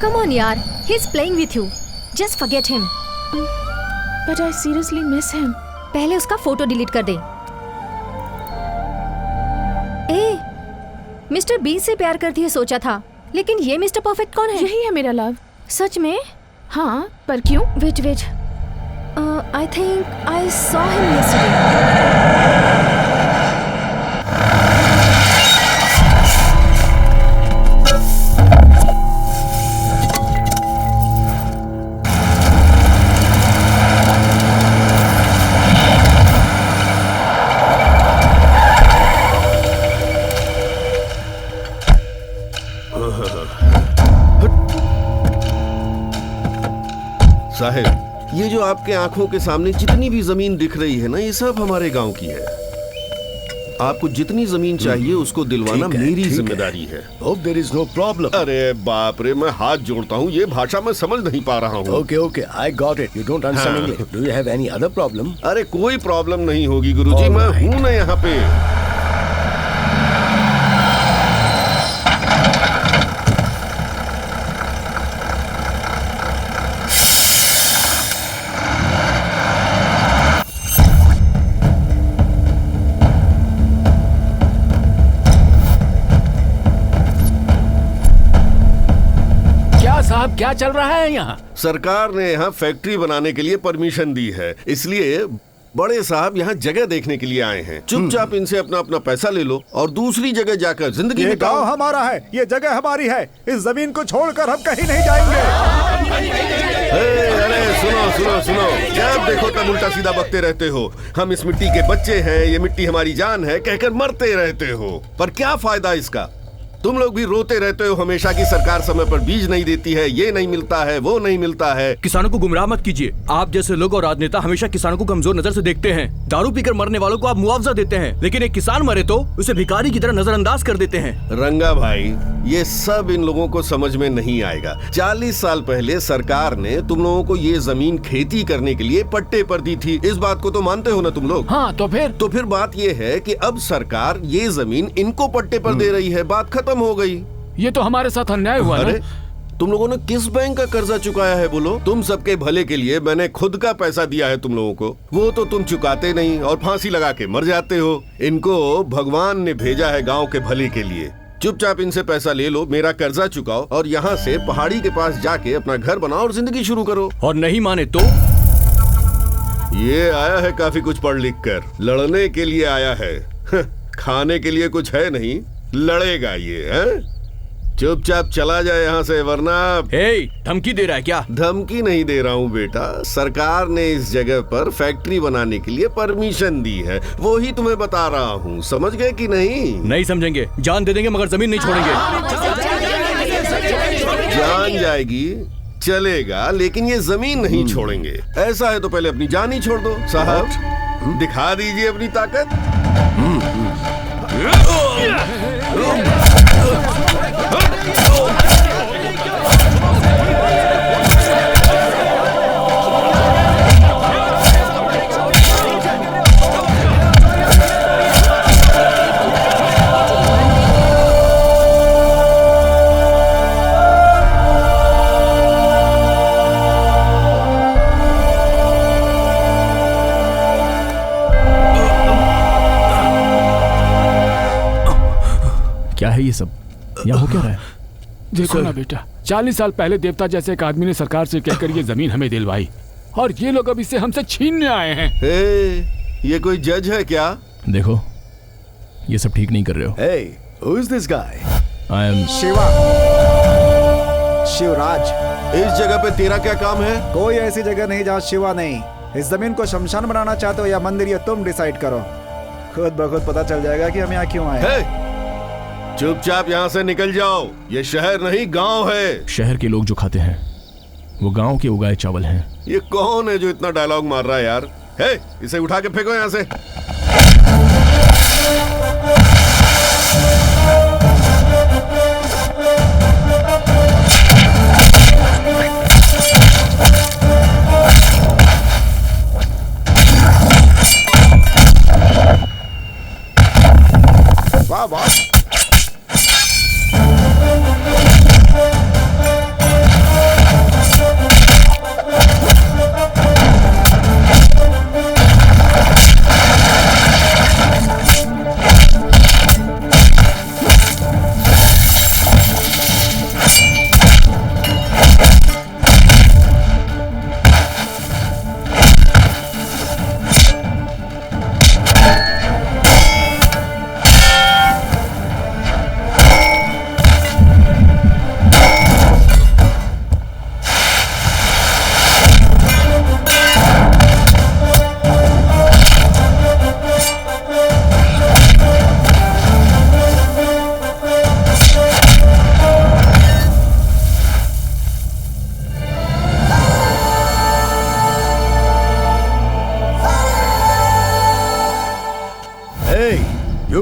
कम ऑन यार, he is playing with you, just forget him.
But I seriously miss him.
पहले उसका फोटो डिलीट कर दे। ए, मिस्टर बी से प्यार करती है सोचा था, लेकिन ये मिस्टर परफेक्ट कौन है?
यही है मेरा लव।
सच में?
हाँ, पर क्यों?
Wait wait, I think I saw him yesterday.
साहिब, ये जो आपके आंखों के सामने जितनी भी जमीन दिख रही है ना, ये सब हमारे गांव की है। आपको जितनी जमीन चाहिए उसको दिलवाना मेरी जिम्मेदारी है।
Hope there is no problem.
अरे बाप रे, मैं हाथ जोड़ता हूँ, ये भाषा मैं समझ नहीं पा रहा हूँ।
Okay, I got it. You don't understand English. Do you have any other problem?
अरे कोई प्रॉब्लम नहीं होगी गुरुजी, मैं हूँ ना यहाँ पे।
साहब क्या चल रहा है यहाँ?
सरकार ने यहाँ फैक्ट्री बनाने के लिए परमिशन दी है, इसलिए बड़े साहब यहाँ जगह देखने के लिए आए हैं। चुपचाप इनसे अपना अपना पैसा ले लो और दूसरी जगह जाकर जिंदगी
ये गांव हमारा है, ये जगह हमारी है, इस जमीन को छोड़कर हम कहीं नहीं जाएंगे।
अरे सुनो सुनो सुनो, जब देखो तब उल्टा सीधा बकते रहते हो। हम इस मिट्टी के बच्चे हैं, ये मिट्टी हमारी जान है कहकर मरते रहते हो, पर क्या फायदा इसका? तुम लोग भी रोते रहते हो हमेशा कि सरकार समय पर बीज नहीं देती है, ये नहीं मिलता है, वो नहीं मिलता है।
किसानों को गुमराह मत कीजिए। आप जैसे लोग और राजनेता हमेशा किसानों को कमजोर नजर से देखते हैं। दारू पीकर मरने वालों को आप मुआवजा देते हैं, लेकिन एक किसान मरे तो उसे भिखारी की तरह नजरअंदाज कर देते हैं।
रंगा भाई, ये सब इन लोगों को समझ में नहीं आएगा। 40 साल पहले सरकार ने तुम लोगों को ये जमीन खेती करने के लिए पट्टे पर दी थी, इस बात को तो मानते हो ना तुम लोग?
हाँ, तो
फिर बात ये है कि अब सरकार ये जमीन इनको पट्टे पर दे रही है, बात खत्म हो गई।
ये तो हमारे साथ अन्याय हुआ।
अरे तुम लोगों ने किस बैंक का कर्जा चुकाया है बोलो? तुम सबके भले के लिए मैंने खुद का पैसा दिया है तुम लोगों को, वो तो तुम चुकाते नहीं और फांसी लगा के मर जाते हो। इनको भगवान ने भेजा है गांव के भले के लिए। चुपचाप इनसे पैसा ले लो, मेरा कर्जा चुकाओ और यहाँ से पहाड़ी के पास जाके अपना घर बनाओ और जिंदगी शुरू करो।
और नहीं माने तो?
ये आया है काफी कुछ पढ़ लिख कर, लड़ने के लिए आया है। खाने के लिए कुछ है नहीं, लड़ेगा ये है? चुपचाप चला जाए यहाँ से, वरना
धमकी दे रहा है क्या?
धमकी नहीं दे रहा हूँ बेटा, सरकार ने इस जगह पर फैक्ट्री बनाने के लिए परमिशन दी है, वो ही तुम्हें बता रहा हूँ। समझ गए कि नहीं?
नहीं समझेंगे, जान दे देंगे मगर जमीन नहीं छोड़ेंगे।
जान जाएगी चलेगा, लेकिन ये जमीन नहीं छोड़ेंगे। ऐसा है तो पहले अपनी जान ही छोड़ दो। साहब दिखा दीजिए अपनी ताकत।
क्या है ये सब? यहाँ हो क्या रहा है?
देखो ना बेटा, 40 साल पहले देवता जैसे एक आदमी ने सरकार से कहकर ये जमीन हमें दिलवाई और ये लोग अब इसे हमसे छीनने आए हैं।
ये कोई जज है क्या?
देखो ये सब ठीक नहीं कर रहे हो।
Hey, who is this guy?
I am
Shiva, Shivraj.
इस जगह पे तेरा क्या काम है?
कोई ऐसी जगह नहीं जहाँ शिवा नहीं। इस जमीन को शमशान बनाना चाहते हो या मंदिर, ये तुम डिसाइड करो। खुद ब खुद पता चल जाएगा कि हम यहाँ क्यों आए हैं।
चुपचाप यहाँ से निकल जाओ, ये शहर नहीं गांव है।
शहर के लोग जो खाते हैं वो गांव के उगाए चावल हैं।
ये कौन है जो इतना डायलॉग मार रहा है यार? इसे उठा के फेंको यहाँ से।
वाह वाह।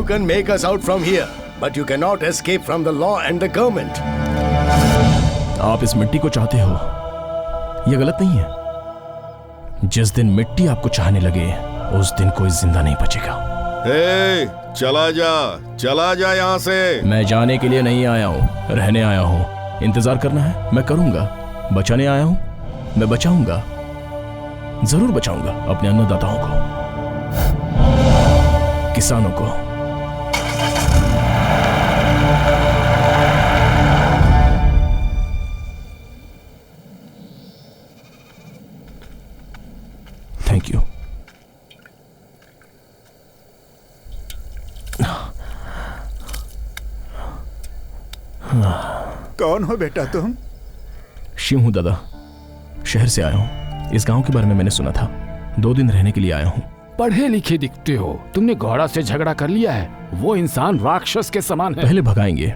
You can make us out from here, but you cannot escape from the law and the government.
आप इस मिट्टी को चाहते हो, यह गलत नहीं है। जिस दिन मिट्टी आपको चाहने लगे, उस दिन कोई जिंदा नहीं बचेगा।
चला जा यहाँ से।
मैं जाने के लिए नहीं आया हूँ, रहने आया हूँ। इंतजार करना है, मैं करूंगा। बचाने आया हूँ, मैं बचाऊंगा, जरूर बचाऊंगा अपने अन्नदाताओं को, किसानों को। Thank you.
कौन हो बेटा तुम?
शिव हूं दादा, शहर से आया हूं। इस गांव के बारे में मैंने सुना था, 2 दिन रहने के लिए आया हूं।
पढ़े लिखे दिखते हो, तुमने घोड़ा से झगड़ा कर लिया है। वो इंसान राक्षस के समान है।
पहले भगाएंगे,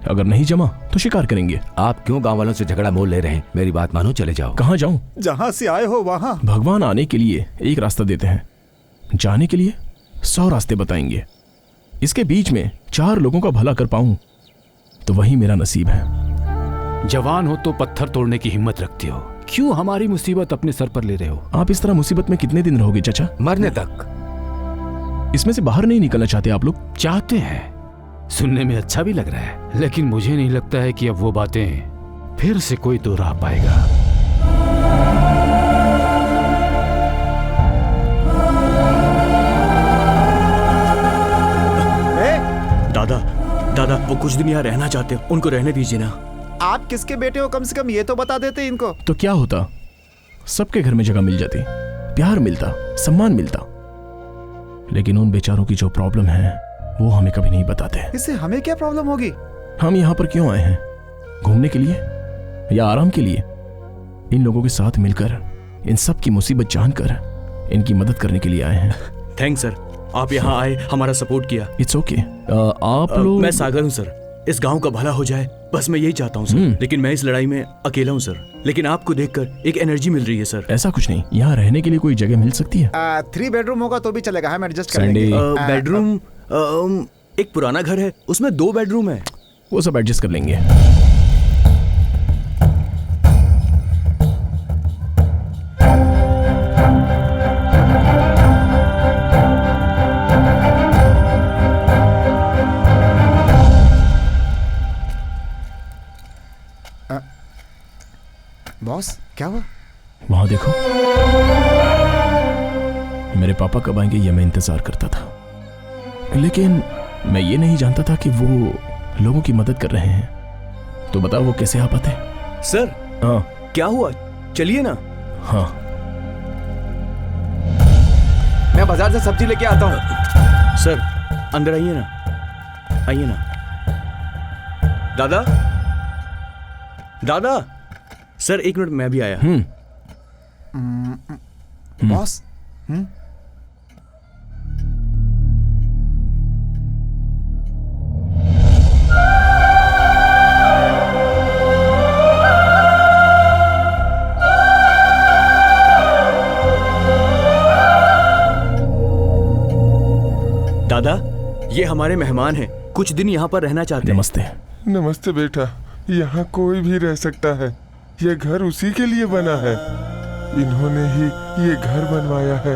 अगर नहीं जमा तो शिकार करेंगे।
आप क्यों गांव वालों से झगड़ा मोल ले रहे हैं? मेरी बात मानो, चले जाओ।
कहाँ जाऊं?
जहाँ से आए हो वहाँ।
भगवान आने के लिए एक रास्ता देते हैं, जाने के लिए 100 रास्ते बताएंगे। इसके बीच में 4 लोगों का भला कर पाऊं तो वही मेरा नसीब है।
जवान हो तो पत्थर तोड़ने की हिम्मत रखते हो, क्यों हमारी मुसीबत अपने सर पर ले रहे हो?
आप इस तरह मुसीबत में कितने दिन रहोगे चाचा?
मरने तक।
इसमें से बाहर नहीं निकलना चाहते आप लोग?
चाहते हैं, सुनने में अच्छा भी लग रहा है, लेकिन मुझे नहीं लगता है कि अब वो बातें फिर से कोई दोहरा पाएगा।
दादा वो कुछ दिन यहाँ रहना चाहते हैं, उनको रहने दीजिए ना।
आप किसके बेटे हो? कम से कम ये तो बता देते इनको।
तो क्या होता, सबके घर में जगह मिल जाती, प्यार मिलता, सम्मान मिलता। लेकिन उन बेचारों की जो प्रॉब्लम है वो हमें कभी नहीं बताते।
इससे हमें क्या प्रॉब्लम होगी?
हम यहाँ पर क्यों आए हैं? घूमने के लिए या आराम के लिए? इन लोगों के साथ मिलकर, इन सब की मुसीबत जानकर इनकी मदद करने के लिए आए हैं।
थैंक्स सर, आप यहाँ आए, हमारा सपोर्ट किया।
It's okay. आप लोग?
मैं सागर हूँ सर, इस गांव का भला हो जाए, बस मैं यही चाहता हूँ सर। लेकिन मैं इस लड़ाई में अकेला हूँ सर, लेकिन आपको देखकर एक एनर्जी मिल रही है सर।
ऐसा कुछ नहीं, यहाँ रहने के लिए कोई जगह मिल सकती है?
3 बेडरूम होगा तो भी चलेगा, हम एडजस्ट कर लेंगे।
बेडरूम, एक पुराना घर है, उसमें 2 बेडरूम है।
वो सब एडजस्ट कर लेंगे।
बॉस, क्या हुआ?
वहां देखो, मेरे पापा कब आएंगे ये मैं इंतजार करता था, लेकिन मैं ये नहीं जानता था कि वो लोगों की मदद कर रहे हैं। तो बताओ वो कैसे आ पाते?
सर,
हाँ
क्या हुआ? चलिए ना।
हाँ,
मैं बाजार से सब्जी लेके आता हूँ।
सर अंदर आइए ना, आइए ना। दादा, दादा। सर 1 मिनट, मैं भी आया।
बॉस,
दादा, ये हमारे मेहमान हैं, कुछ दिन यहाँ पर रहना चाहते हैं।
नमस्ते।
नमस्ते बेटा, यहाँ कोई भी रह सकता है, ये घर उसी के लिए बना है। इन्होंने ही ये घर बनवाया है।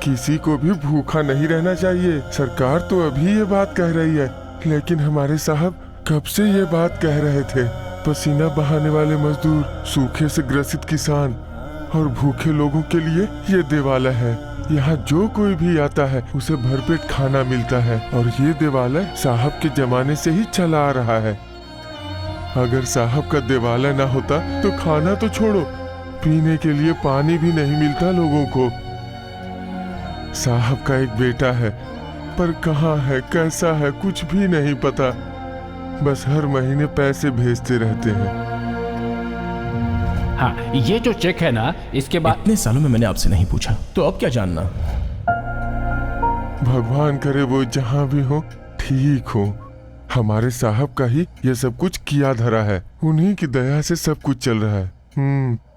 किसी को भी भूखा नहीं रहना चाहिए। सरकार तो अभी ये बात कह रही है, लेकिन हमारे साहब कब से ये बात कह रहे थे। पसीना बहाने वाले मजदूर, सूखे से ग्रसित किसान और भूखे लोगों के लिए ये देवालय है। यहाँ जो कोई भी आता है उसे भरपेट खाना मिलता है, और ये देवालय साहब के जमाने से ही चला आ रहा है। अगर साहब का देवालय ना होता तो खाना तो छोड़ो, पीने के लिए पानी भी नहीं मिलता लोगों को। साहब का एक बेटा है, पर कहाँ है, कैसा है, कुछ भी नहीं पता। बस हर महीने पैसे भेजते रहते हैं।
हाँ, ये जो चेक है ना, इसके बाद
इतने सालों में मैंने आपसे नहीं पूछा, तो अब क्या जानना?
भगवान करे वो जहाँ भी हो ठीक हो। हमारे साहब का ही ये सब कुछ किया धरा है, उन्हीं की दया से सब कुछ चल रहा है।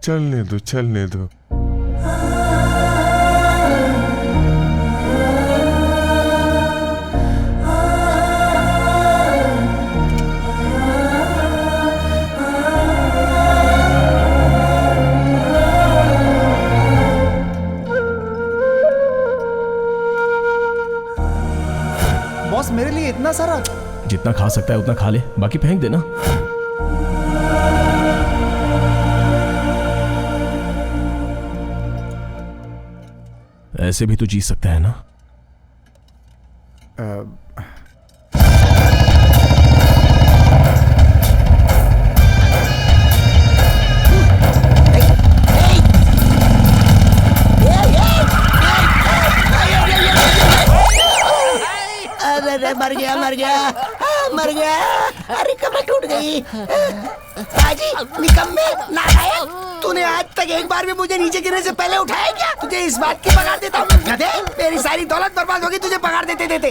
चलने दो, चलने दो।
इतना सारा?
जितना खा सकता है उतना खा ले, बाकी फेंक देना। ऐसे भी तो जी सकता है ना?
अरे मर गया मर गया मर गया। अरे कमर टूट गई। बाजी निकम्मे नालायक, तूने आज तक एक बार भी मुझे नीचे गिरने से पहले उठाया क्या? तुझे इस बात की पगार देता हूँ। गधे, मेरी सारी दौलत बर्बाद होगी तुझे पगार देते देते।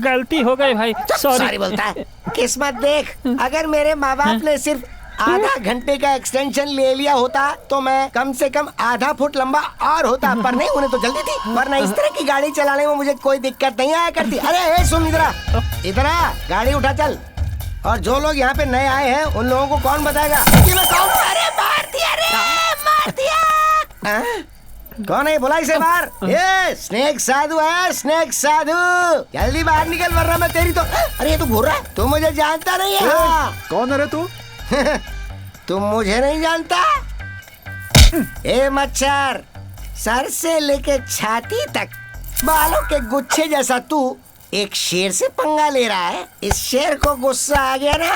गलती हो गई भाई,
सॉरी बोलता है। किस्मत देख, अगर मेरे माँ बाप ने सिर्फ आधा घंटे का एक्सटेंशन ले लिया होता तो मैं कम से कम आधा फुट लंबा और होता, पर नहीं, उन्हें तो जल्दी थी। वरना इस तरह की गाड़ी चलाने में मुझे कोई दिक्कत नहीं आया करती। अरे सुन, इधर आ, गाड़ी उठा चल। और जो लोग यहाँ पे नए आए हैं उन लोगों को कौन बताएगा कि मैं कौन? अरे मार दिया रे, मार दिया। कौन है? बुला इसे बाहर। ये स्नेक साधु है, स्नेक साधु, जल्दी बाहर निकल वरना मैं तेरी तो। अरे ये तू घूर रहा है, तू मुझे जानता नहीं है।
कौन है रे तू?
तुम मुझे नहीं जानता? ए मच्छर, सर से लेके छाती तक बालों के गुच्छे जैसा तू एक शेर से पंगा ले रहा है। इस शेर को गुस्सा आ गया ना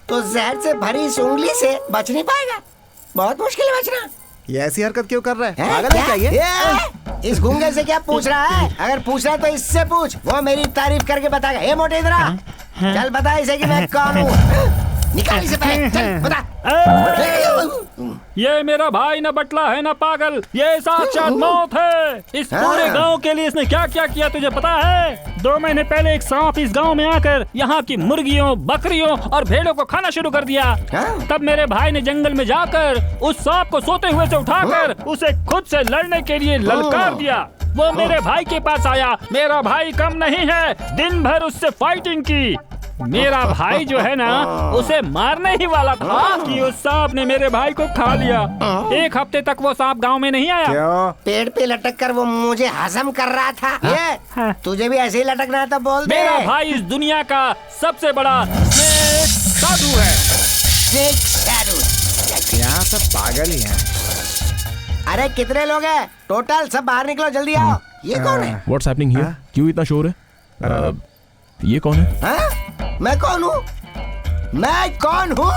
तो जहर से भरी इस उंगली से बच नहीं पाएगा। बहुत मुश्किल है बचना।
ये ऐसी हरकत क्यों कर रहा है? पागल है क्या ये?
इस गूंगे से क्या पूछ रहा है? अगर पूछ रहा है तो इससे पूछ, वो मेरी तारीफ करके बताएगा। ए मोटे इधर आ, चल बता इसे कि मैं कौन हूँ। निकाल इसे पहले, चल बता।
ये मेरा भाई न बटला है न पागल, ये साक्षात मौत है। इस पूरे गांव के लिए इसने क्या क्या किया तुझे पता है? 2 महीने पहले एक सांप इस गांव में आकर यहाँ की मुर्गियों, बकरियों और भेड़ों को खाना शुरू कर दिया। तब मेरे भाई ने जंगल में जाकर उस सांप को सोते हुए से उठाकर उसे खुद से लड़ने के लिए ललकार दिया। वो मेरे भाई के पास आया। मेरा भाई कम नहीं है, दिन भर उससे फाइटिंग की। मेरा भाई जो है ना, उसे मारने ही वाला था कि उस सांप ने मेरे भाई को खा लिया। 1 हफ्ते तक वो सांप गांव में नहीं आया।
क्यों? पेड़ पे लटक कर वो मुझे हजम कर रहा था। ये तुझे भी ऐसे ही लटकना है तो बोल दे।
मेरा भाई इस दुनिया का सबसे बड़ा स्नेक साधु है।
स्नेक साधु?
यहाँ सब पागल ही हैं।
अरे कितने लोग हैं टोटल? सब बाहर निकलो, जल्दी आओ। ये कौन है?
What's happening here? क्यों इतना शोर है? ये कौन है?
मैं कौन हूँ? मैं कौन हूँ?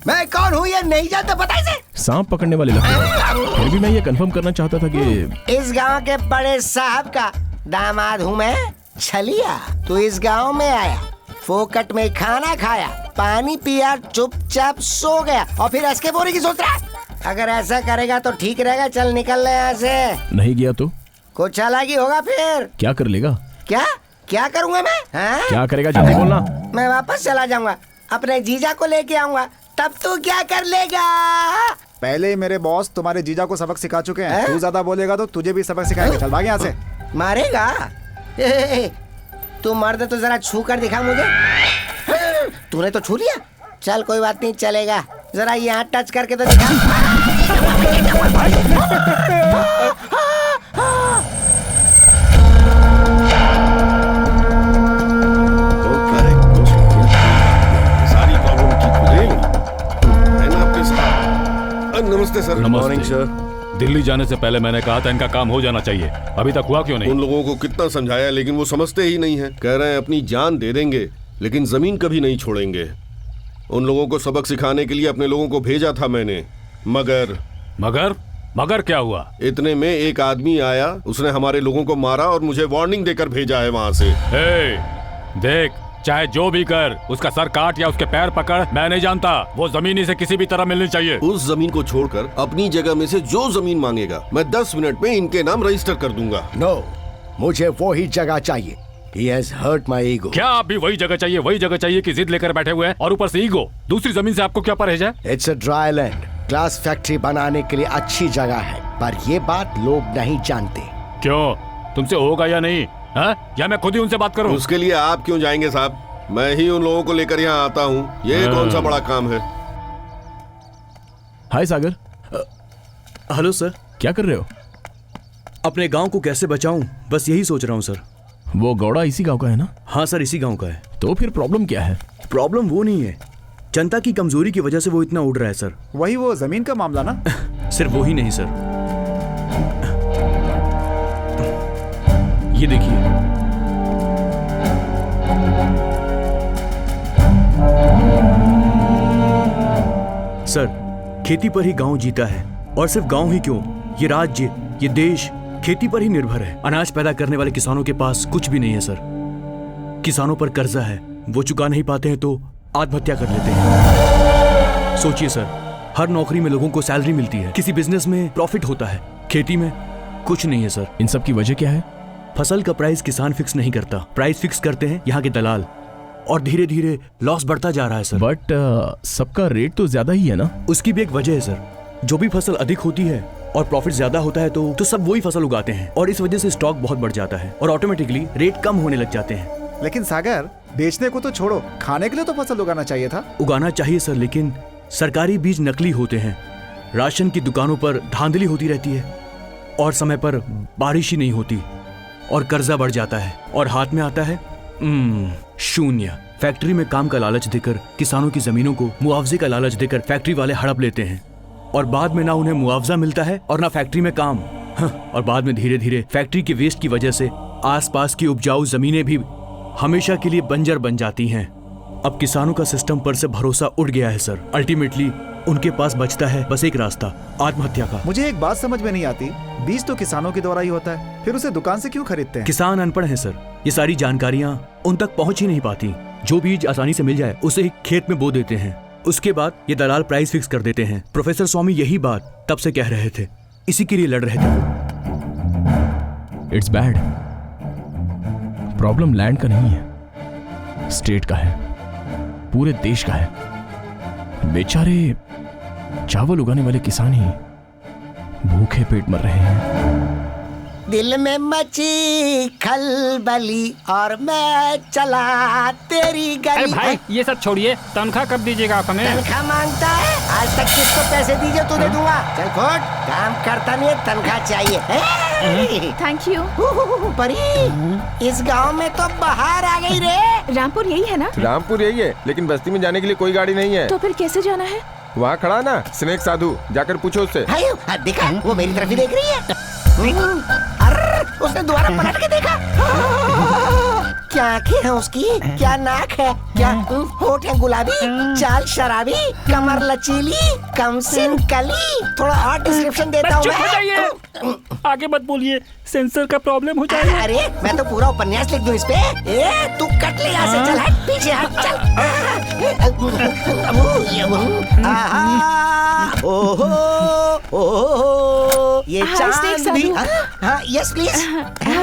मैं कौन हूँ ये नहीं जानता, पता इसे?
सांप पकड़ने वाले लगते हैं। फिर भी मैं ये कंफर्म करना चाहता था कि
इस गांव के बड़े साहब का दामाद हूँ मैं, छलिया। तू इस गांव में आया, फोकट में खाना खाया, पानी पिया, चुपचाप सो गया और फिर ऐसे बोलने की सोच रहा है? अगर ऐसा करेगा तो ठीक रहेगा। चल निकल ले यहाँ से।
नहीं गया तो
कुछ चालाकी होगा फिर।
क्या कर लेगा?
क्या क्या करूँगा मैं?
क्या करेगा जल्दी बोलना।
मैं वापस चला जाऊंगा, अपने जीजा को लेके आऊंगा, तब तू क्या कर लेगा?
पहले ही मेरे बॉस तुम्हारे जीजा को सबक सिखा चुके हैं। तू ज्यादा बोलेगा तो तुझे भी सबक सिखाएंगे। चल भाग यहाँ से।
मारेगा? तू मर्द तो जरा छू कर दिखा मुझे। तूने तो छू लिया, चल कोई बात नहीं, चलेगा। जरा यहाँ टच करके तो दिखा।
नमस्ते सर।
Morning sir. दिल्ली जाने से पहले मैंने कहा था इनका काम हो जाना चाहिए, अभी तक हुआ क्यों नहीं?
उन लोगों को कितना समझाया लेकिन वो समझते ही नहीं है। कह रहे हैं अपनी जान दे देंगे लेकिन जमीन कभी नहीं छोड़ेंगे। उन लोगों को सबक सिखाने के लिए अपने लोगों को भेजा था मैंने, मगर
मगर क्या हुआ?
इतने में एक आदमी आया, उसने हमारे लोगों को मारा और मुझे वार्निंग देकर भेजा है वहाँ से।
देख, चाहे जो भी कर, उसका सर काट या उसके पैर पकड़, मैं नहीं जानता। वो जमीन से किसी भी तरह मिलनी चाहिए।
उस जमीन को छोड़कर अपनी जगह में से जो जमीन मांगेगा मैं 10 मिनट में इनके नाम रजिस्टर कर दूंगा।
नो, मुझे वो ही जगह चाहिए। He has hurt my ego.
क्या आप भी वही जगह चाहिए कि जिद लेकर बैठे हुए हैं और ऊपर से ईगो? दूसरी जमीन से आपको क्या परहेज है?
It's a dry land. Glass factory बनाने के लिए अच्छी जगह है, पर ये बात लोग नहीं जानते।
क्यों? तुमसे होगा या नहीं? या मैं खुद ही उनसे बात करूं?
उसके लिए आप क्यों जाएंगे साहब? मैं ही उन लोगों को लेकर यहाँ आता हूँ। ये कौन सा बड़ा काम है?
हाय सागर।
Hello sir.
क्या कर रहे हो?
अपने गांव को कैसे बचाऊं, बस यही सोच रहा हूं सर।
वो गौड़ा इसी गांव का है ना?
हाँ सर, इसी गांव का है।
तो फिर प्रॉब्लम क्या है?
प्रॉब्लम वो नहीं है, जनता की कमजोरी की वजह से वो इतना उड़ रहा है सर।
वही वो जमीन का मामला ना?
सिर्फ वो ही नहीं सर, ये देखिए, सर खेती पर ही गांव जीता है। और सिर्फ गांव ही क्यों, ये राज्य, ये देश खेती पर ही निर्भर है। अनाज पैदा करने वाले किसानों के पास कुछ भी नहीं है सर। किसानों पर कर्जा है, वो चुका नहीं पाते हैं तो आत्महत्या कर लेते हैं। सोचिए सर, हर नौकरी में लोगों को सैलरी मिलती है, किसी बिजनेस में प्रॉफिट होता है, खेती में कुछ नहीं है सर।
इन सब की वजह क्या है?
फसल का प्राइस किसान फिक्स नहीं करता, प्राइस फिक्स करते हैं यहाँ के दलाल, और धीरे धीरे लॉस बढ़ता जा रहा है सर।
बट सबका रेट तो ज्यादा ही है ना?
उसकी भी एक वजह है सर, जो भी फसल अधिक होती है और प्रॉफिट ज्यादा होता है तो सब वही फसल उगाते हैं, और इस वजह से स्टॉक बहुत बढ़ जाता है और ऑटोमेटिकली रेट कम होने लग जाते हैं।
लेकिन सागर, बेचने को तो छोड़ो, खाने के लिए तो फसल उगाना चाहिए था।
उगाना चाहिए सर, लेकिन सरकारी बीज नकली होते हैं, राशन की दुकानों पर धांधली होती रहती है, और समय पर बारिश ही नहीं होती, और कर्जा बढ़ जाता है, और हाथ में आता है शून्य। फैक्ट्री में काम का लालच देकर किसानों की जमीनों को मुआवजे का लालच देकर फैक्ट्री वाले हड़प लेते हैं, और बाद में ना उन्हें मुआवजा मिलता है और ना फैक्ट्री में काम। और बाद में धीरे धीरे फैक्ट्री के वेस्ट की वजह से आसपास की उपजाऊ जमीनें भी हमेशा के लिए बंजर बन जाती हैं। अब किसानों का सिस्टम पर से भरोसा उठ गया है सर। अल्टीमेटली उनके पास बचता है बस एक रास्ता, आत्महत्या का।
मुझे एक बात समझ में नहीं आती, बीज तो किसानों के द्वारा ही होता है, फिर उसे दुकान से क्यों खरीदते हैं?
किसान अनपढ़ हैं सर, ये सारी जानकारियां उन तक पहुंच ही नहीं पाती। जो बीज आसानी से मिल जाए उसे ही खेत में बो देते हैं, उसके बाद ये दलाल प्राइस फिक्स कर देते हैं। प्रोफेसर स्वामी यही बात तब से कह रहे थे, इसी के लिए लड़ रहे थे।
It's bad. प्रॉब्लम लैंड का नहीं है, स्टेट का है, पूरे देश का है। बेचारे चावल उगाने वाले किसान ही भूखे पेट मर रहे हैं।
दिल में मची खलबली और मैं चला तेरी गली।
अरे भाई ये सब छोड़िए, तनख्वाह कब दीजिएगा आप हमें?
तनख्वाह मांगता है? आज तक किसको पैसे दीजिए तो दे दूंगा। चल फुट, काम करता नहीं है, तनख्वाह चाहिए।
Thank you.
परी, इस गांव में तो बाहर आ गई रे।
रामपुर यही है ना?
रामपुर यही है, लेकिन बस्ती में जाने के लिए कोई गाड़ी नहीं है।
तो फिर कैसे जाना है?
वहाँ खड़ा ना स्नेक साधु, जाकर पूछो उससे।
देखा, वो मेरी तरफ ही देख रही है। अरे उसने दोबारा पलट के देखा। क्या आंखें हैं उसकी, क्या नाक है, क्या होठ है गुलाबी, चाल शराबी, कमर लचीली, कमसिन कली। थोड़ा और डिस्क्रिप्शन देता हूँ मैं।
आगे मत बोलिए, सेंसर का प्रॉब्लम हो जाएगा।
अरे मैं तो पूरा उपन्यास लिख दूं इस पे। तू कट ले यहाँ से, चल हट पीछे हट, चल। ओहो, ये चांद भी। हाँ, yes please.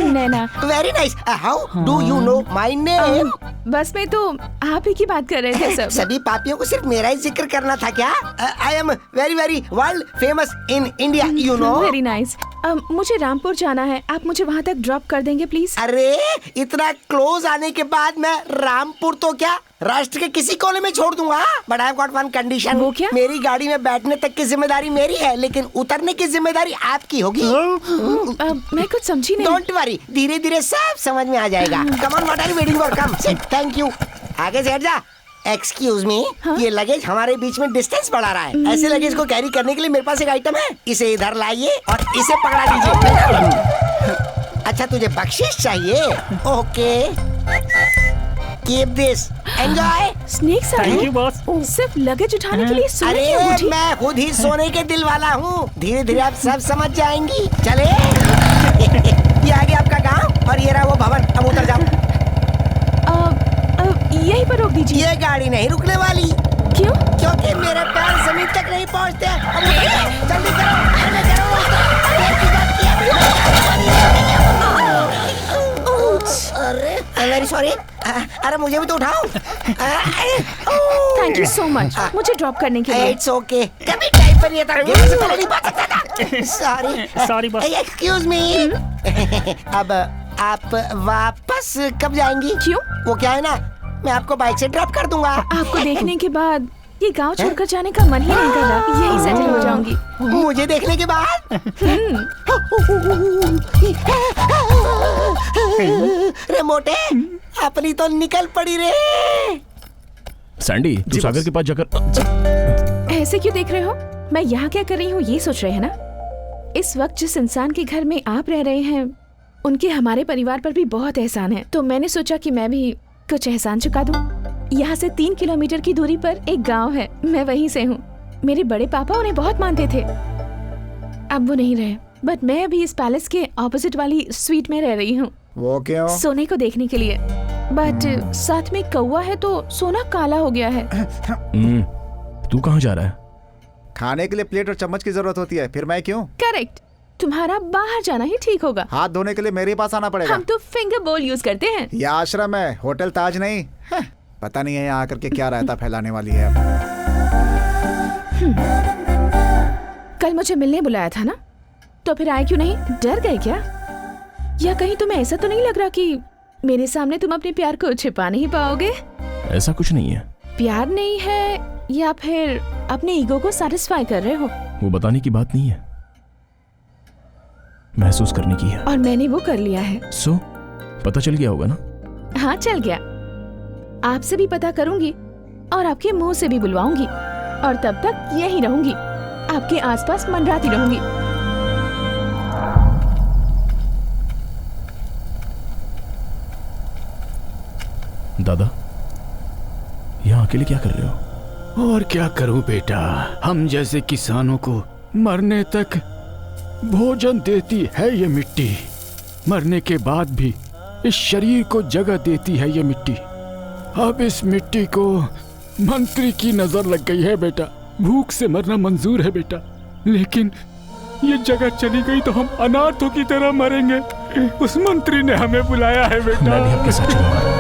Naina.
Very nice. How do you know my name?
बस में तो आप ही की बात कर रहे थे सब।
सभी पापियों को सिर्फ मेरा ही जिक्र करना था क्या? I am very very world famous in India, you know.
Very nice. मुझे रामपुर जाना है, आप मुझे वहाँ तक ड्रॉप कर देंगे प्लीज?
अरे इतना क्लोज आने के बाद मैं रामपुर तो क्या, राष्ट्र के किसी कोने में छोड़ दूंगा। But I have got one condition.
वो क्या?
मेरी गाड़ी में बैठने तक की जिम्मेदारी मेरी है, लेकिन उतरने की जिम्मेदारी आपकी होगी।
मैं कुछ समझी नहीं।
डोंट वरी, धीरे धीरे सब समझ में आ जाएगा। Come on, what are you waiting for? Come sit, thank you. आगे से हट जा। एक्सक्यूज मी, ये लगेज हमारे बीच में डिस्टेंस बढ़ा रहा है। ऐसे लगेज को कैरी करने के लिए मेरे पास एक आइटम है, इसे इधर लाइए और इसे पकड़ा दीजिए। अच्छा, तुझे बख्शिश चाहिए? Okay, keep this, enjoy.
Snake साहब,
थैंक यू बॉस।
सिर्फ लगेज उठाने के लिए सोने
अरे
क्यों उठी?
मैं खुद ही सोने के दिल वाला हूँ, धीरे धीरे आप सब समझ जाएंगी। चले। ये आ गया आपका गांव और ये रहा वो भवन, अब उतर जाओ।
यहीं पर रोक दीजिए।
ये गाड़ी नहीं रुकने वाली।
क्यों?
क्योंकि मेरे पैर जमीन तक नहीं पहुंचते। जल्दी करो, अरे वेरी सॉरी। अरे मुझे भी तो उठाओ।
थैंक यू सो मच मुझे ड्रॉप करने के लिए।
It's okay. कभी टाइम पर ये था, गिरने से पहले नहीं बात सकता था।
Sorry boss.
एक्सक्यूज मी। अब आप वापस कब जाएंगी?
क्यों?
वो क्या है ना, मैं आपको बाइक से ड्रॉप कर दूंगा।
आपको देखने के बाद ये गांव छोड़कर जाने का मन ही नहीं कर रहा, यही सेटल हो जाऊंगी।
मुझे देखने के बाद?
रे मोटे, अपनी तो निकल पड़ी रे।
सैंडी, तू सागर के पास जाकर
ऐसे क्यों देख रहे हो? मैं यहाँ क्या कर रही हूँ ये सोच रहे हैं ना? इस वक्त जिस इंसान के घर में आप रह रहे हैं उनके हमारे परिवार पर भी बहुत एहसान है, तो मैंने सोचा कि मैं भी कुछ एहसान चुका दूं। यहाँ से 3 किलोमीटर की दूरी पर एक गांव है, मैं वहीं से हूँ। मेरे बड़े पापा उन्हें बहुत मानते थे, अब वो नहीं रहे, बट मैं अभी इस पैलेस के ऑपोजिट वाली स्वीट में रह रही हूँ।
वो क्यों?
सोने को देखने के लिए, बट साथ में कौवा है तो सोना काला हो गया है।
तू कहाँ जा रहा है?
खाने के लिए प्लेट और चम्मच की जरूरत होती है, फिर मैं क्यों?
करेक्ट, तुम्हारा बाहर जाना ही ठीक होगा।
हाथ धोने के लिए मेरे पास आना पड़ेगा।
हम तो फिंगर बोल यूज करते हैं।
ये आश्रम है, होटल ताज नहीं। पता नहीं है यहाँ आकर के क्या रायता फैलाने वाली है।
कल मुझे मिलने बुलाया था ना, तो फिर आए क्यों नहीं? डर गए क्या? या कहीं तुम्हें ऐसा तो नहीं लग रहा कि मेरे सामने तुम अपने प्यार को छिपा नहीं पाओगे?
ऐसा कुछ नहीं है।
प्यार नहीं है या फिर अपने ईगो को सैटिस्फाई कर रहे हो?
वो बताने की बात नहीं है, महसूस करने की है।
और मैंने वो कर लिया है।
सो पता चल गया होगा ना?
हाँ चल गया। आपसे भी पता करूंगी और आपके मुंह से भी बुलवाऊंगी, और तब तक यहीं रहूंगी, आपके आसपास मंडराती रहूंगी।
दादा, यहाँ अकेले क्या कर रहे हो?
और क्या करूं बेटा, हम जैसे किसानों को मरने तक भोजन देती है ये मिट्टी, मरने के बाद भी इस शरीर को जगह देती है ये मिट्टी। अब इस मिट्टी को मंत्री की नजर लग गई है बेटा, भूख से मरना मंजूर है बेटा, लेकिन ये जगह चली गई तो हम अनाथों की तरह मरेंगे। उस मंत्री ने हमें बुलाया है बेटा।
मैं भी आपके साथ चलूंगा।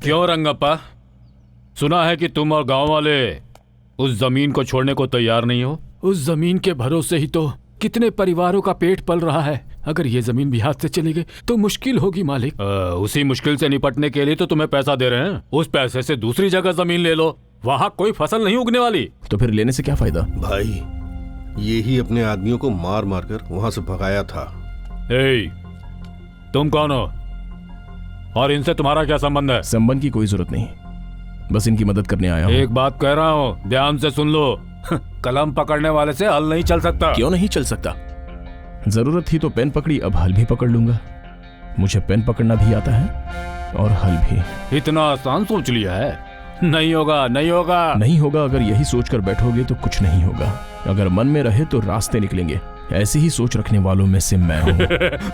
क्यों रंगप्पा, सुना है कि तुम और गांव वाले उस जमीन को छोड़ने को तैयार नहीं हो? उस जमीन के भरोसे ही तो कितने परिवारों का पेट पल रहा है। अगर ये जमीन भी हाथ से चली गई तो मुश्किल होगी मालिक। उसी मुश्किल से निपटने के लिए तो तुम्हें पैसा दे रहे हैं। उस पैसे से दूसरी जगह जमीन ले लो, वहाँ कोई फसल नहीं उगने वाली।
तो फिर लेने से क्या फायदा?
भाई, ये ही अपने आदमियों को मार मार कर वहाँ से भगाया था।
तुम कौन हो और इनसे तुम्हारा क्या संबंध है?
संबंध की कोई जरूरत नहीं, बस इनकी मदद करने आया हूँ।
एक बात कह रहा हूँ, ध्यान से सुन लो। कलम पकड़ने वाले से हल नहीं चल सकता।
क्यों नहीं चल सकता? जरूरत थी तो पेन पकड़ी, अब हल भी पकड़ लूंगा। मुझे पेन पकड़ना भी आता है और हल भी।
इतना आसान सोच लिया है? नहीं होगा, नहीं होगा,
नहीं होगा। अगर यही सोचकर बैठोगे तो कुछ नहीं होगा। अगर मन में रहे तो रास्ते निकलेंगे। ऐसी ही सोच रखने वालों में से मैं हूँ।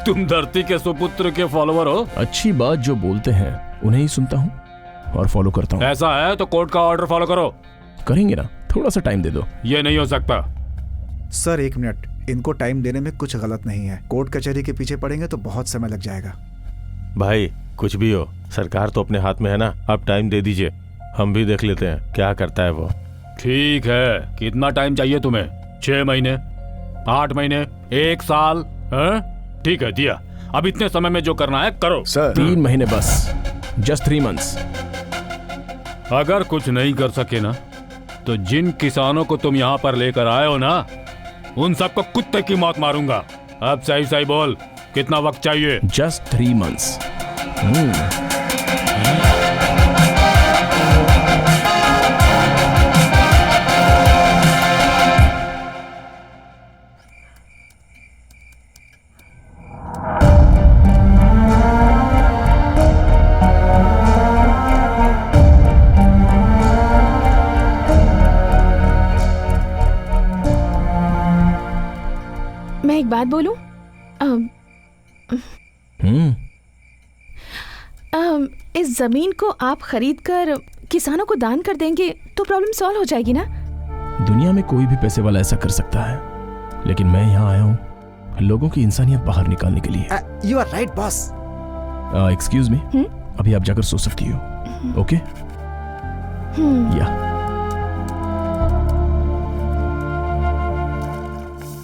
तुम धरती के सुपुत्र के फॉलोवर हो।
अच्छी बात जो बोलते हैं उन्हें ही सुनता हूँ और फॉलो करता हूँ।
ऐसा है तो कोर्ट का ऑर्डर फॉलो करो।
करेंगे ना, थोड़ा सा टाइम दे दो।
ये नहीं हो सकता।
सर 1 मिनट, इनको टाइम देने में कुछ गलत नहीं है। कोर्ट कचहरी के पीछे पड़ेंगे तो बहुत समय लग जाएगा।
भाई कुछ भी हो, सरकार तो अपने हाथ में है ना। अब टाइम दे दीजिए, हम भी देख लेते हैं क्या करता है वो।
ठीक है, कितना टाइम चाहिए तुम्हें? 6 महीने, 8 महीने, 1 साल? ठीक है, दिया। अब इतने समय में जो करना है करो।
सर 3 महीने बस, जस्ट 3 मंथ्स।
अगर कुछ नहीं कर सके ना, तो जिन किसानों को तुम यहाँ पर लेकर आए हो ना, उन सबको कुत्ते की मौत मारूंगा। अब सही सही बोल, कितना वक्त चाहिए?
Just 3 months.
मैं एक बात बोलूं? इस जमीन को आप खरीद कर किसानों को दान कर देंगे तो प्रॉब्लम सॉल्व हो जाएगी ना?
दुनिया में कोई भी पैसे वाला ऐसा कर सकता है, लेकिन मैं यहाँ आया हूँ लोगों की इंसानियत बाहर निकालने के लिए।
You are right boss.
Excuse me, अभी आप जाकर सो सकती हो। ओके? या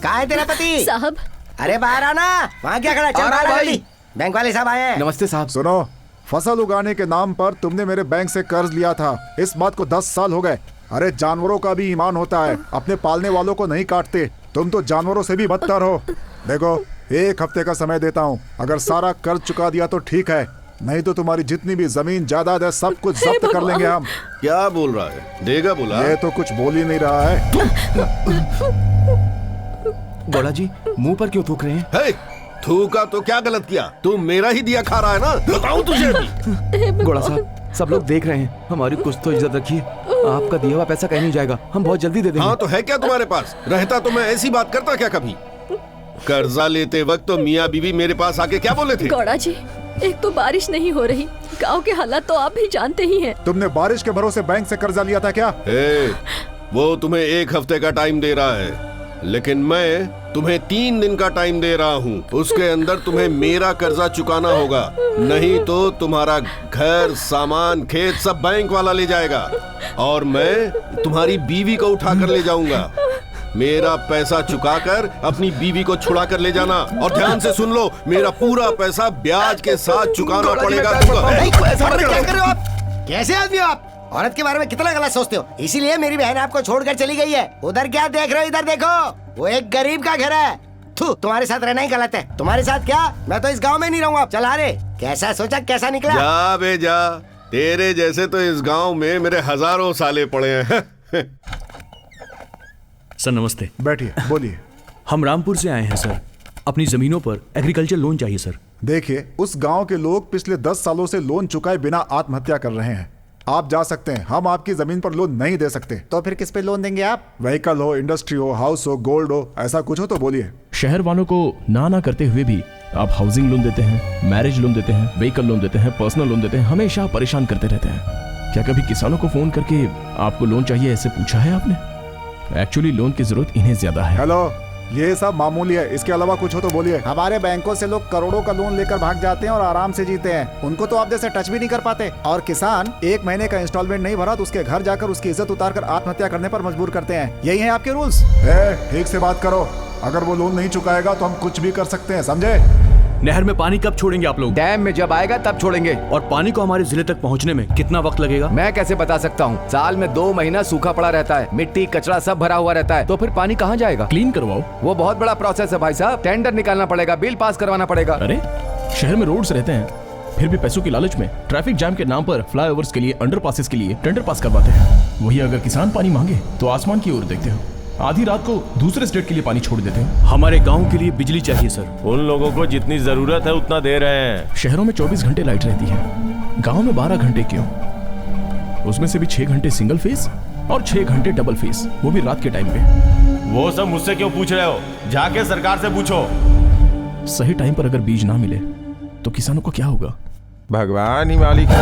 कहाँ है तेरा पति?
साहब,
अरे बाहर आना। वहाँ क्या खड़ा? चल बाहर आ जल्दी। बैंक वाले साहब आए हैं।
नमस्ते साहब।
सुनो, फसल उगाने के नाम पर तुमने मेरे बैंक से कर्ज लिया था। इस बात को 10 साल हो गए। अरे जानवरों का भी ईमान होता है, अपने पालने वालों को नहीं काटते। तुम तो जानवरों से भी बदतर हो। देखो, 1 हफ्ते का समय देता हूँ। अगर सारा कर्ज चुका दिया तो ठीक है, नहीं तो तुम्हारी जितनी भी जमीन जायदाद है सब कुछ जब्त कर लेंगे हम।
क्या बोल रहा है? देगा बोला?
ये तो कुछ बोल ही नहीं रहा है।
गौड़ा जी मुंह पर क्यों थूक रहे हैं?
हे, थूका तो क्या गलत किया? तू मेरा ही दिया खा रहा है ना? बताऊं तुझे अभी।
गौड़ा साहब, सब लोग देख रहे हैं, हमारी कुछ तो इज्जत रखिए। आपका दिया हुआ पैसा कहीं नहीं जाएगा, हम बहुत जल्दी दे देंगे।
हाँ तो है क्या तुम्हारे पास? रहता तो मैं ऐसी बात करता क्या कभी? कर्जा लेते वक्त तो मियाँ बीवी मेरे पास आके क्या बोले थे?
गौड़ा जी, एक तो बारिश नहीं हो रही, गांव के हालात तो आप भी जानते ही हैं।
तुमने बारिश के भरोसे बैंक से कर्जा लिया था क्या?
वो तुम्हें 1 हफ्ते का टाइम दे रहा है, लेकिन मैं तुम्हें 3 दिन का टाइम दे रहा हूँ। उसके अंदर तुम्हें मेरा कर्जा चुकाना होगा, नहीं तो तुम्हारा घर, सामान, खेत सब बैंक वाला ले जाएगा और मैं तुम्हारी बीवी को उठा कर ले जाऊंगा। मेरा पैसा चुकाकर अपनी बीवी को छुड़ा कर ले जाना, और ध्यान से सुन लो, मेरा पूरा पैसा ब्याज के साथ चुकाना पड़ेगा।
क्या कर रहे हो आप? कैसे आदमी हो आप? औरत के बारे में कितना गलत सोचते हो, इसीलिए मेरी बहन आपको छोड़कर चली गई है। उधर क्या देख रहे हो? इधर देखो, वो एक गरीब का घर है। तुम्हारे साथ रहना ही गलत है। तुम्हारे साथ क्या, मैं तो इस गांव में नहीं रहूंगा। चला रे, कैसा सोचा कैसा निकला?
जा बे जा, तेरे जैसे तो इस गांव में मेरे हजारों साले पड़े हैं।
सर नमस्ते।
बैठिए, बोलिए।
हम रामपुर से आए हैं सर, अपनी जमीनों पर एग्रीकल्चर लोन चाहिए सर।
देखिए, उस गांव के लोग पिछले 10 सालों से लोन चुकाए बिना आत्महत्या कर रहे हैं। आप जा सकते हैं, हम आपकी जमीन पर लोन नहीं दे सकते।
तो फिर किस पे लोन देंगे आप?
व्हीकल हो, इंडस्ट्री हो, हाउस हो, गोल्ड हो, ऐसा कुछ हो तो बोलिए।
शहर वालों को ना करते हुए भी आप हाउसिंग लोन देते हैं, मैरिज लोन देते हैं, व्हीकल लोन देते हैं, पर्सनल लोन देते हैं, हमेशा परेशान करते रहते हैं। क्या कभी किसानों को फोन करके आपको लोन चाहिए ऐसे पूछा है आपने? एक्चुअली लोन की जरूरत इन्हें ज्यादा है।
हेलो, ये सब मामूली है, इसके अलावा कुछ हो तो बोलिए। हमारे बैंकों से लोग करोड़ों का लोन लेकर भाग जाते हैं और आराम से जीते हैं। उनको तो आप जैसे टच भी नहीं कर पाते। और किसान 1 महीने का इंस्टॉलमेंट नहीं भरा तो उसके घर जाकर उसकी इज्जत उतारकर आत्महत्या करने पर मजबूर करते हैं। यही है आपके रूल्स। ठीक से बात करो, अगर वो लोन नहीं चुकाएगा तो हम कुछ भी कर सकते हैं, समझे?
नहर में पानी कब छोड़ेंगे आप लोग?
डैम में जब आएगा तब छोड़ेंगे।
और पानी को हमारे जिले तक पहुंचने में कितना वक्त लगेगा?
मैं कैसे बता सकता हूँ? साल में 2 महीना सूखा पड़ा रहता है, मिट्टी कचरा सब भरा हुआ रहता है, तो फिर पानी कहाँ जाएगा?
क्लीन करवाओ।
वो बहुत बड़ा प्रोसेस है भाई साहब, टेंडर निकालना पड़ेगा, बिल पास करवाना पड़ेगा।
अरे शहर में रोड्स रहते हैं, फिर भी पैसों की लालच में ट्रैफिक जाम के नाम पर फ्लाईओवर्स के लिए, अंडरपासेस के लिए टेंडर पास करवाते हैं। वही अगर किसान पानी मांगे तो आसमान की ओर देखते हो, आधी रात को दूसरे स्टेट के लिए पानी छोड़ देते हैं।
हमारे गांव के लिए बिजली चाहिए सर।
उन लोगों को जितनी जरूरत है उतना दे रहे हैं।
शहरों में 24 घंटे लाइट रहती है, गांव में 12 घंटे क्यों? उसमें से भी 6 घंटे सिंगल फेस और 6 घंटे डबल फेस, वो भी रात के टाइम पे।
वो सब मुझसे क्यों पूछ रहे हो? जाके सरकार से पूछो।
सही टाइम पर अगर बीज ना मिले तो किसानों को क्या होगा?
भगवान ही मालिक है।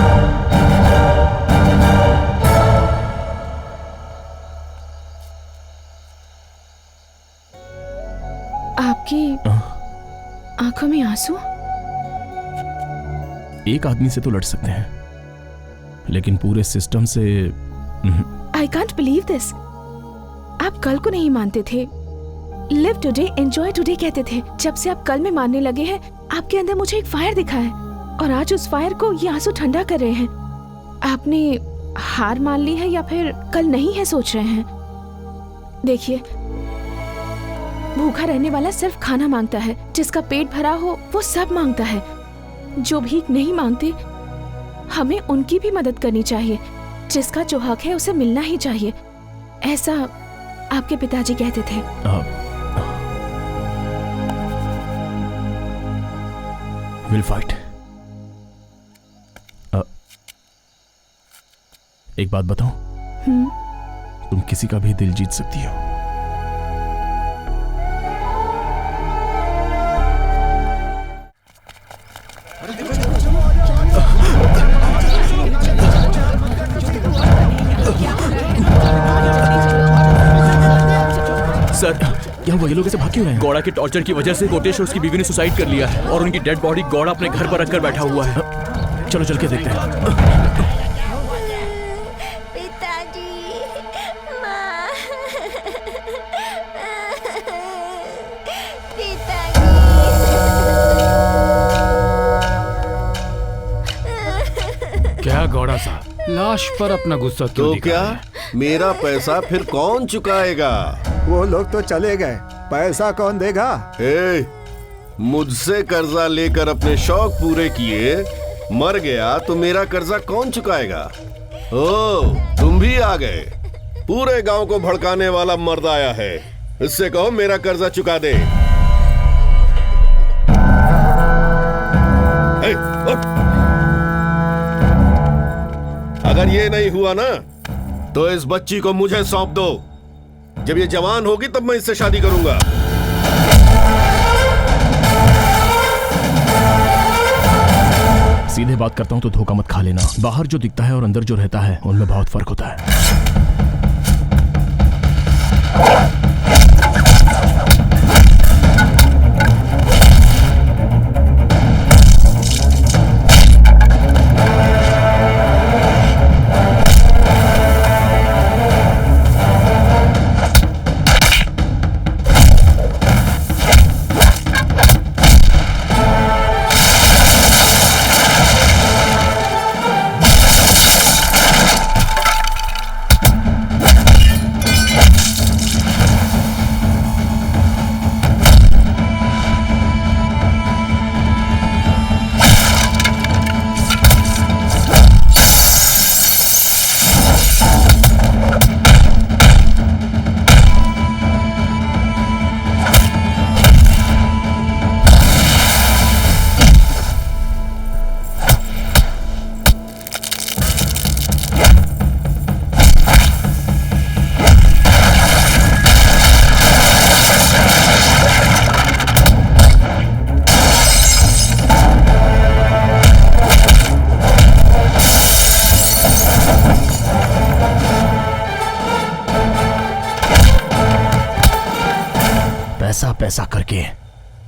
आपकी आंखों में आंसू?
एक आदमी से तो लड़ सकते हैं, लेकिन पूरे सिस्टम से
आई कांट बिलीव दिस। आप कल को नहीं मानते थे, लिव टुडे एंजॉय टुडे कहते थे। जब से आप कल में मानने लगे हैं, आपके अंदर मुझे एक फायर दिखा है और आज उस फायर को ये आंसू ठंडा कर रहे हैं। आपने हार मान ली है या फिर कल नहीं है सोच रहे हैं? देखिए, भूखा रहने वाला सिर्फ खाना मांगता है, जिसका पेट भरा हो वो सब मांगता है। जो भीख नहीं मांगते, हमें उनकी भी मदद करनी चाहिए। जिसका जो हक है उसे मिलना ही चाहिए, ऐसा आपके पिताजी कहते थे।
Will fight. एक बात बताओ, तुम किसी का भी दिल जीत सकती हो।
सर,
क्या हुआ? ये लोग ऐसे भाग क्यों रहे हैं?
गौड़ा के टॉर्चर की वजह से कोटेश और उसकी बीवी ने सुसाइड कर लिया है और उनकी डेड बॉडी गौड़ा अपने घर पर रखकर बैठा हुआ है।
चलो चल के देखते हैं।
पिताजी, माँ,
क्या गौड़ा साहब, लाश पर अपना गुस्सा क्यों
तो
दिखा
क्या
रहे हैं?
मेरा पैसा फिर कौन चुकाएगा?
वो लोग तो चले गए, पैसा कौन देगा?
मुझसे कर्जा लेकर अपने शौक पूरे किए, मर गया तो मेरा कर्जा कौन चुकाएगा? ओ, तुम भी आ गए। पूरे गांव को भड़काने वाला मर्द आया है, इससे कहो मेरा कर्जा चुका दे। अगर ये नहीं हुआ ना तो इस बच्ची को मुझे सौंप दो। जब ये जवान होगी तब मैं इससे शादी करूंगा।
सीधे बात करता हूं तो धोखा मत खा लेना। बाहर जो दिखता है और अंदर जो रहता है उनमें बहुत फर्क होता है। पैसा करके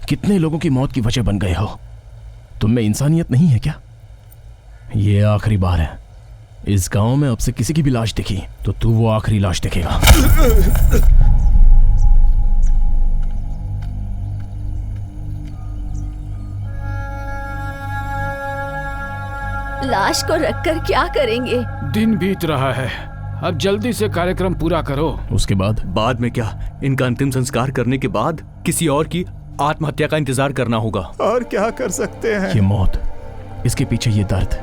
कितने लोगों की मौत की वजह बन गए हो। तुम में इंसानियत नहीं है क्या? ये आखिरी बार है। इस गांव में अब से किसी की भी लाश दिखी तो तू वो आखिरी लाश देखेगा।
लाश को रखकर क्या करेंगे?
दिन बीत रहा है, अब जल्दी से कार्यक्रम पूरा करो।
उसके बाद
में क्या? इनका अंतिम संस्कार करने के बाद किसी और की आत्महत्या का इंतजार करना होगा।
और क्या कर सकते हैं?
ये मौत, इसके पीछे ये दर्द,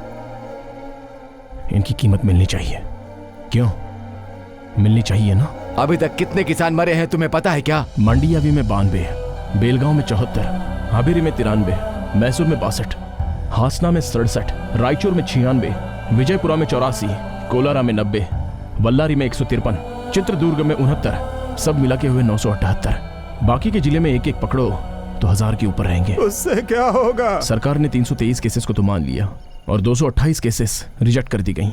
इनकी कीमत मिलनी चाहिए। क्यों मिलनी चाहिए ना?
अभी तक कितने किसान मरे हैं तुम्हें पता है क्या?
मंडियावी में 92, बेलगांव में 74, हाबेरी में 93, मैसूर में 62, हासना में 67, रायचूर में 96, विजयपुरा में 84, कोलारा में 90, बल्लारी में 153, चित्रदुर्ग में 69, सब मिला के हुए 978। बाकी के जिले में एक एक पकड़ो तो 1000 के ऊपर रहेंगे।
उससे क्या होगा?
सरकार ने 323 केसेस को तो मान लिया और 228 केसेस रिजेक्ट कर दी गई।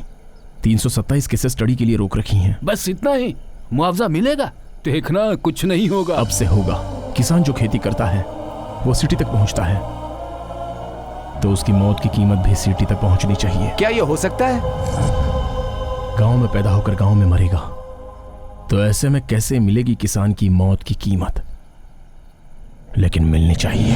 327 केसेस स्टडी के लिए रोक रखी हैं।
बस इतना ही? मुआवजा मिलेगा? देखना कुछ नहीं होगा।
अब से होगा। किसान जो खेती करता है वो सिटी तक पहुंचता है तो उसकी मौत की कीमत भी सिटी तक पहुंचनी चाहिए।
क्या ये हो सकता है?
गांव में पैदा होकर गांव में मरेगा तो ऐसे में कैसे मिलेगी किसान की मौत की कीमत? लेकिन मिलनी चाहिए।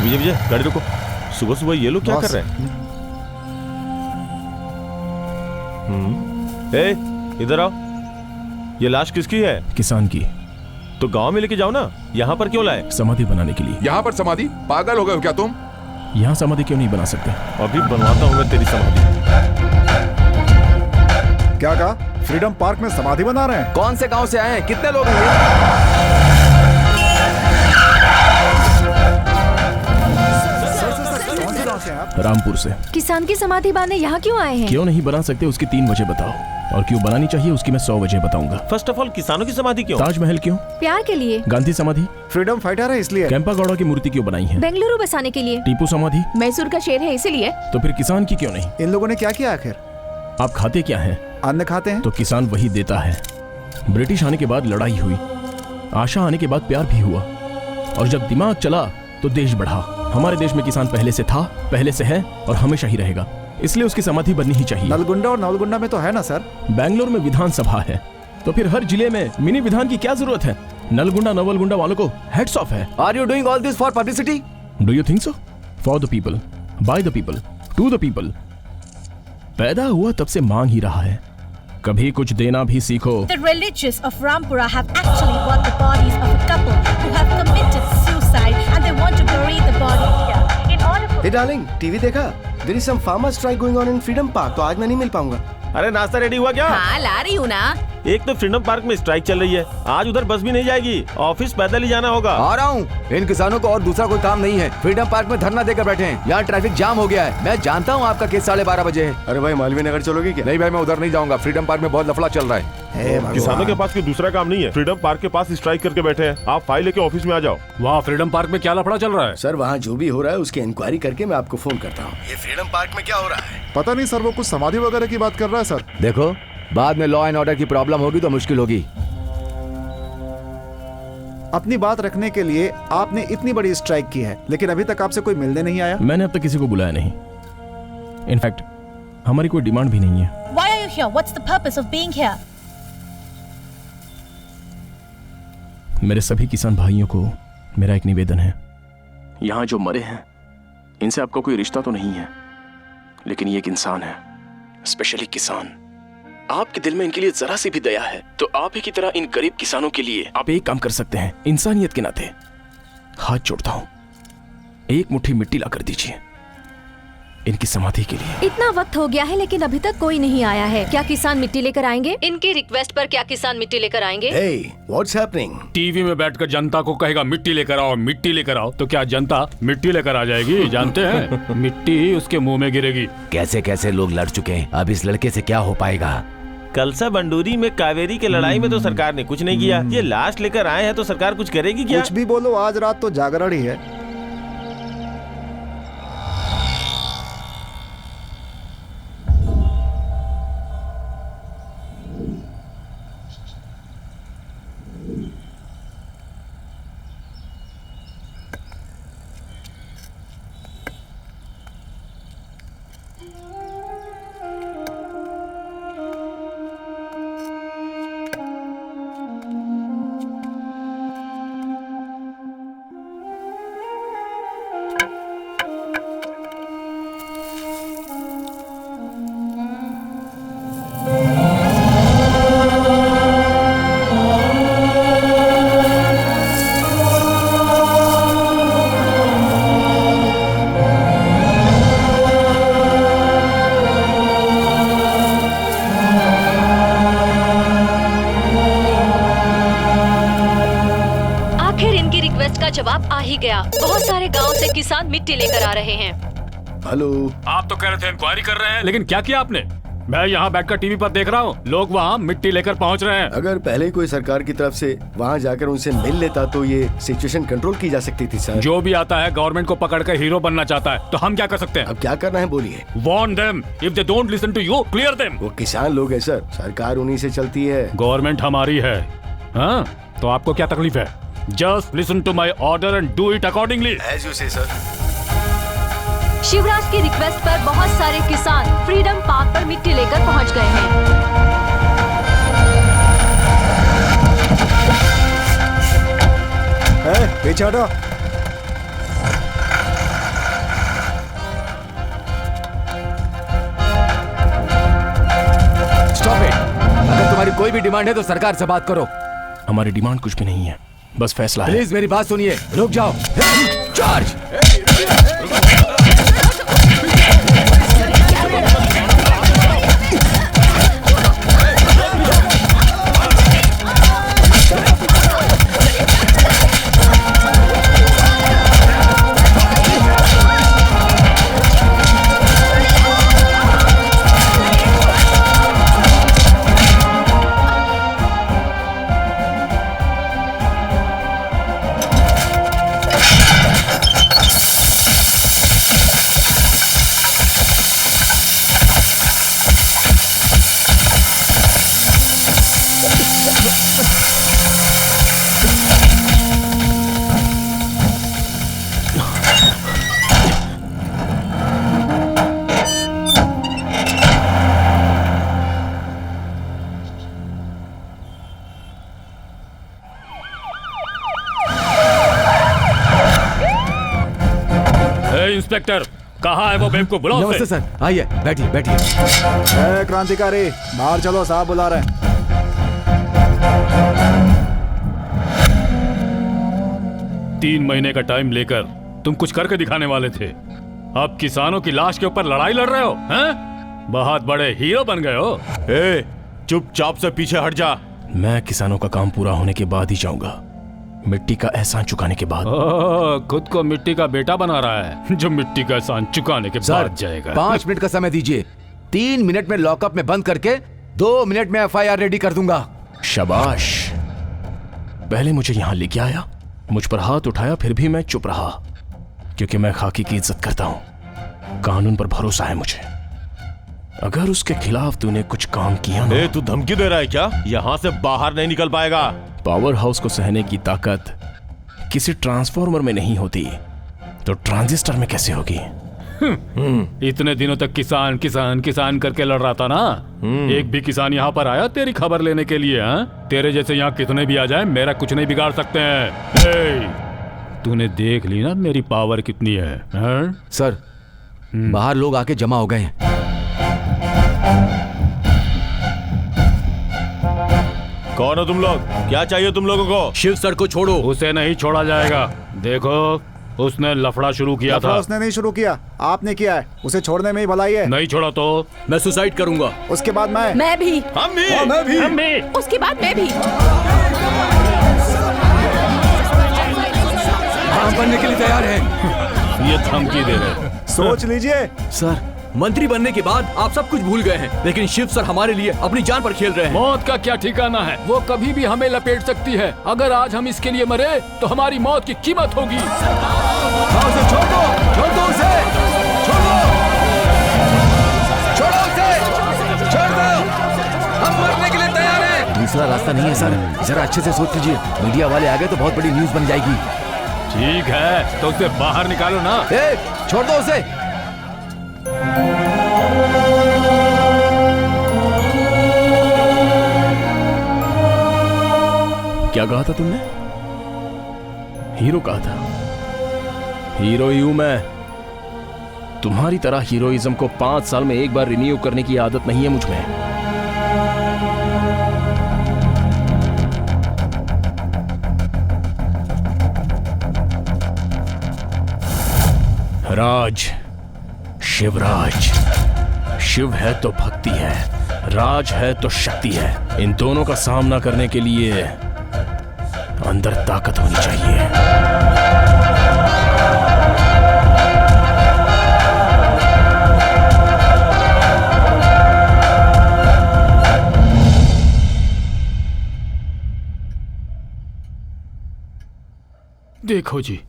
विजय गाड़ी रोको। सुबह सुबह ये लोग क्या कर रहे हैं? ए, इधर आओ। ये लाश किसकी है?
किसान की।
तो गांव में लेके जाओ ना, यहाँ पर क्यों लाए?
समाधि बनाने के लिए।
यहाँ पर समाधि? पागल हो गए हो क्या तुम?
यहाँ समाधि क्यों नहीं बना सकते?
अभी बनवाता हूँ मैं तेरी समाधि।
क्या कहा? फ्रीडम पार्क में समाधि बना रहे हैं?
कौन से गांव से आए हैं? कितने लोग हैं ये?
रामपुर से।
किसान की समाधि बांधने यहाँ क्यों आए हैं?
क्यों नहीं बना सकते उसकी 3 वजह बताओ, और क्यों बनानी चाहिए उसकी मैं 100 वजह बताऊंगा।
फर्स्ट ऑफ ऑल किसानों की समाधि क्यों?
ताजमहल क्यों?
प्यार के लिए।
गांधी समाधि?
फ्रीडम फाइटर है इसलिए।
कैंपा गौड़ा की मूर्ति क्यों बनाई है?
बेंगलुरु बसाने के लिए।
टीपू समाधि?
मैसूर का शेर है इसीलिए।
तो फिर किसान की क्यों नहीं?
इन लोगों ने क्या किया आखिर?
आप खाते क्या हैं?
अन्न खाते हैं।
तो किसान वही देता है। ब्रिटिश आने के बाद लड़ाई हुई, आशा आने के बाद प्यार भी हुआ, और जब दिमाग चला तो देश बढ़ा। हमारे देश में किसान पहले से था, पहले से है और हमेशा ही रहेगा, इसलिए उसकी समाधि बननी ही चाहिए।
नलगुंडा और नवलगुंडा में तो है ना सर?
बैंगलोर में विधानसभा है, तो फिर हर जिले में मिनी विधान की क्या जरूरत है? नलगुंडा नवलगुंडा वालों को हेड्स ऑफ है।
Are you doing all this for publicity?
Do you think so? For the people, by the people, to the people. पैदा हुआ तब से मांग ही रहा है, कभी कुछ देना भी सीखो।
The religious of Rampura have actually brought the bodies of a couple who have committed suicide and they want to bury the body here. In order for...
Hey darling, TV देखा? There is some farmer strike going on in Freedom Park, तो आज मैं नहीं मिल पाऊंगा।
अरे नाश्ता ready हुआ क्या?
हाँ ला रही हूँ ना।
एक तो फ्रीडम पार्क में स्ट्राइक चल रही है, आज उधर बस भी नहीं जाएगी, ऑफिस पैदल ही जाना होगा।
आ रहा हूँ। इन किसानों को और दूसरा कोई काम नहीं है, फ्रीडम पार्क में धरना देकर बैठे हैं। यहाँ ट्रैफिक जाम हो गया है। मैं जानता हूँ आपका केस 12:30 बजे है।
अरे भाई मालवीय नगर चलोगे क्या?
नहीं भाई, मैं उधर नहीं जाऊंगा। फ्रीडम पार्क में बहुत लफड़ा चल रहा है।
किसानों के पास कोई दूसरा काम नहीं है, फ्रीडम पार्क के पास स्ट्राइक करके बैठे हैं। आप फाइल लेके ऑफिस में आ जाओ।
वहाँ फ्रीडम पार्क में क्या लफड़ा चल रहा है?
सर वहाँ जो भी हो रहा है उसकी इंक्वायरी करके मैं आपको फोन करता हूँ। ये फ्रीडम पार्क में क्या हो रहा है?
पता नहीं सर, वो कुछ समाधि वगैरह की बात कर रहा है सर।
देखो, बाद में लॉ एंड ऑर्डर की प्रॉब्लम होगी तो मुश्किल होगी।
अपनी बात रखने के लिए आपने इतनी बड़ी स्ट्राइक की है, लेकिन अभी तक आपसे कोई मिलने नहीं आया।
मैंने अब तक किसी को बुलाया नहीं। इनफैक्ट हमारी कोई डिमांड भी नहीं है।
Why are you here? What's the purpose of being here?
मेरे सभी किसान भाइयों को मेरा एक निवेदन है। यहाँ जो मरे हैं इनसे आपका कोई रिश्ता तो नहीं है, लेकिन ये एक इंसान है, स्पेशली किसान। आपके दिल में इनके लिए जरा सी भी दया है तो आप ही की तरह इन गरीब किसानों के लिए आप एक काम कर सकते हैं। इंसानियत के नाते हाथ जोड़ता हूं, एक मुट्ठी मिट्टी ला कर दीजिए इनकी समाधि के लिए।
इतना वक्त हो गया है लेकिन अभी तक कोई नहीं आया है। क्या किसान मिट्टी लेकर आएंगे? इनकी रिक्वेस्ट पर क्या किसान मिट्टी लेकर आएंगे?
Hey, what's happening?
टीवी में बैठकर जनता को कहेगा मिट्टी लेकर आओ, मिट्टी लेकर आओ, तो क्या जनता मिट्टी लेकर आ जाएगी? जानते हैं मिट्टी ही उसके मुंह में गिरेगी।
कैसे कैसे लोग लड़ चुके हैं, अब इस लड़के से क्या हो पाएगा?
कलसा बंडूरी में कावेरी के लड़ाई में तो सरकार ने कुछ नहीं किया, ये लाश लेकर आए हैं तो सरकार कुछ करेगी क्या?
कुछ भी बोलो, आज रात तो जागरण ही है।
जवाब आ ही गया। बहुत सारे गांव से किसान मिट्टी लेकर आ रहे हैं।
हेलो,
आप तो कह रहे थे इंक्वायरी कर रहे हैं, लेकिन क्या किया आपने? मैं यहाँ बैठकर टीवी पर देख रहा हूँ, लोग वहाँ मिट्टी लेकर पहुँच रहे हैं।
अगर पहले कोई सरकार की तरफ से वहाँ जाकर उनसे मिल लेता तो ये सिचुएशन कंट्रोल की जा सकती थी सर।
जो भी आता है गवर्नमेंट को पकड़कर हीरो बनना चाहता है, तो हम क्या कर सकते हैं?
अब क्या करना है बोलिए।
Warn them, if they don't listen to you, clear them.
वो किसान लोग हैं सर, सरकार उन्हीं से चलती है।
गवर्नमेंट हमारी है, हाँ? तो आपको क्या तकलीफ है? Just listen to my order and do it accordingly.
As you say sir.
Shivraj की रिक्वेस्ट पर बहुत सारे किसान फ्रीडम पार्क पर मिट्टी लेकर पहुंच गए हैं।
पीछे हटो।
Stop it. अगर तुम्हारी कोई भी डिमांड है तो सरकार से बात करो।
हमारी डिमांड कुछ भी नहीं है, बस फैसला है।
प्लीज मेरी बात सुनिए, रुक जाओ। चार्ज।
इंस्पेक्टर, कहाँ है वो बेवकूफ? बुलाओ।
नमस्ते सर, आइए बैठिए बैठिए।
क्रांतिकारी, बाहर चलो, साहब बुला रहे हैं।
3 महीने का टाइम लेकर तुम कुछ करके दिखाने वाले थे, अब किसानों की लाश के ऊपर लड़ाई लड़ रहे हो हैं? बहुत बड़े हीरो बन गए हो।
चुपचाप से पीछे हट जा।
मैं किसानों का काम पूरा होने के बाद ही जाऊंगा, मिट्टी का एहसान चुकाने के बाद।
खुद को मिट्टी का बेटा बना रहा है, जो मिट्टी का एहसान चुकाने के बाद जाएगा।
5 मिनट का समय दीजिए, 3 मिनट में लॉकअप में बंद करके 2 मिनट में FIR रेडी कर दूंगा।
शाबाश। पहले मुझे यहाँ लेके आया, मुझ पर हाथ उठाया, फिर भी मैं चुप रहा, क्योंकि मैं खाकी की इज्जत करता हूँ। कानून पर भरोसा है मुझे। अगर उसके खिलाफ तूने कुछ काम किया ना।
तू धमकी दे रहा है क्या? यहाँ से बाहर नहीं निकल पाएगा।
पावर हाउस को सहने की ताकत किसी ट्रांसफॉर्मर में नहीं होती, तो ट्रांजिस्टर में कैसे होगी?
इतने दिनों तक किसान किसान किसान करके लड़ रहा था ना, एक भी किसान यहाँ पर आया तेरी खबर लेने के लिए? तेरे जैसे यहाँ कितने भी आ जाएं, मेरा कुछ नहीं बिगाड़ सकते हैं। तूने देख ली ना मेरी पावर कितनी है?
सर, बाहर लोग आके जमा हो गए हैं।
कौन हो तुम लोग? क्या चाहिए तुम लोगों को?
शिव सर को छोड़ो।
उसे नहीं छोड़ा जाएगा। देखो, उसने लफड़ा शुरू किया था।
उसने नहीं शुरू किया, आपने किया है। उसे छोड़ने में ही भलाई है।
नहीं छोड़ा तो
मैं सुसाइड करूंगा।
उसके बाद मैं
भी।
हम भी।
हम भी।
उसके बाद मैं भी।
हम बनने के लिए तैयार हैं।
ये धमकी दे रहे।
सोच लीजिए
सर, मंत्री बनने के बाद आप सब कुछ भूल गए हैं, लेकिन शिव सर हमारे लिए अपनी जान पर खेल रहे हैं।
मौत का क्या ठिकाना है, वो कभी भी हमें लपेट सकती है। अगर आज हम इसके लिए मरे तो हमारी मौत की कीमत होगी।
उसे छोड़ दो, छोड़ दो उसे, छोड़ दो, छोड़ो उसे, छोड़ दो, हम मरने के लिए तैयार हैं। दूसरा रास्ता नहीं है सर, जरा अच्छे से सोच लीजिए। मीडिया वाले आ गए तो बहुत बड़ी न्यूज बन जाएगी।
ठीक है, तो उसे बाहर निकालो ना।
छोड़ दो उसे।
क्या कहा था तुमने? हीरो कहा था। हीरो ही हूं मैं। तुम्हारी तरह हीरोइज्म को 5 साल में एक बार रिन्यू करने की आदत नहीं है मुझ में। राज, शिवराज। शिव है तो भक्ति है, राज है तो शक्ति है। इन दोनों का सामना करने के लिए अंदर ताकत होनी चाहिए।
देखो जी,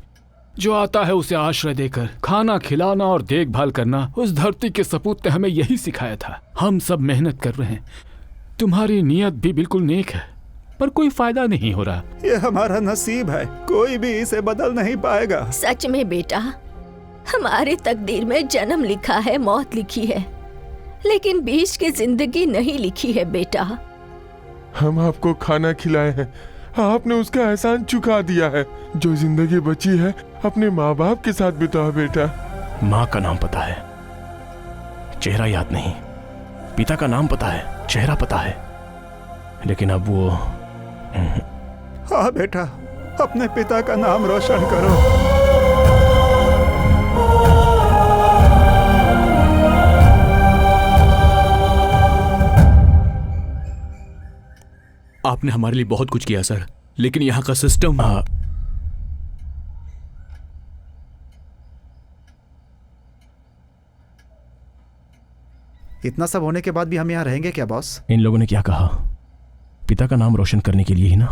जो आता है उसे आश्रय देकर खाना खिलाना और देखभाल करना, उस धरती के सपूत ने हमें यही सिखाया था। हम सब मेहनत कर रहे हैं, तुम्हारी नीयत भी बिल्कुल नेक है, पर कोई फायदा नहीं हो रहा।
ये हमारा नसीब है, कोई भी इसे बदल नहीं पाएगा।
सच में बेटा, हमारे तकदीर में जन्म लिखा है, मौत लिखी है, लेकिन बीच की जिंदगी नहीं लिखी है बेटा।
हम आपको खाना खिलाए हैं, आपने उसका एहसान चुका दिया है। जो जिंदगी बची है अपने माँ बाप के साथ बिताओ बेटा।
माँ का नाम पता है, चेहरा याद नहीं। पिता का नाम पता है, चेहरा पता है। लेकिन अब वो
हाँ बेटा, अपने पिता का नाम रोशन करो।
आपने हमारे लिए बहुत कुछ किया सर, लेकिन यहाँ का सिस्टम।
इतना सब होने के बाद भी हम यहाँ रहेंगे क्या बॉस?
इन लोगों ने क्या कहा? पिता का नाम रोशन करने के लिए ही ना।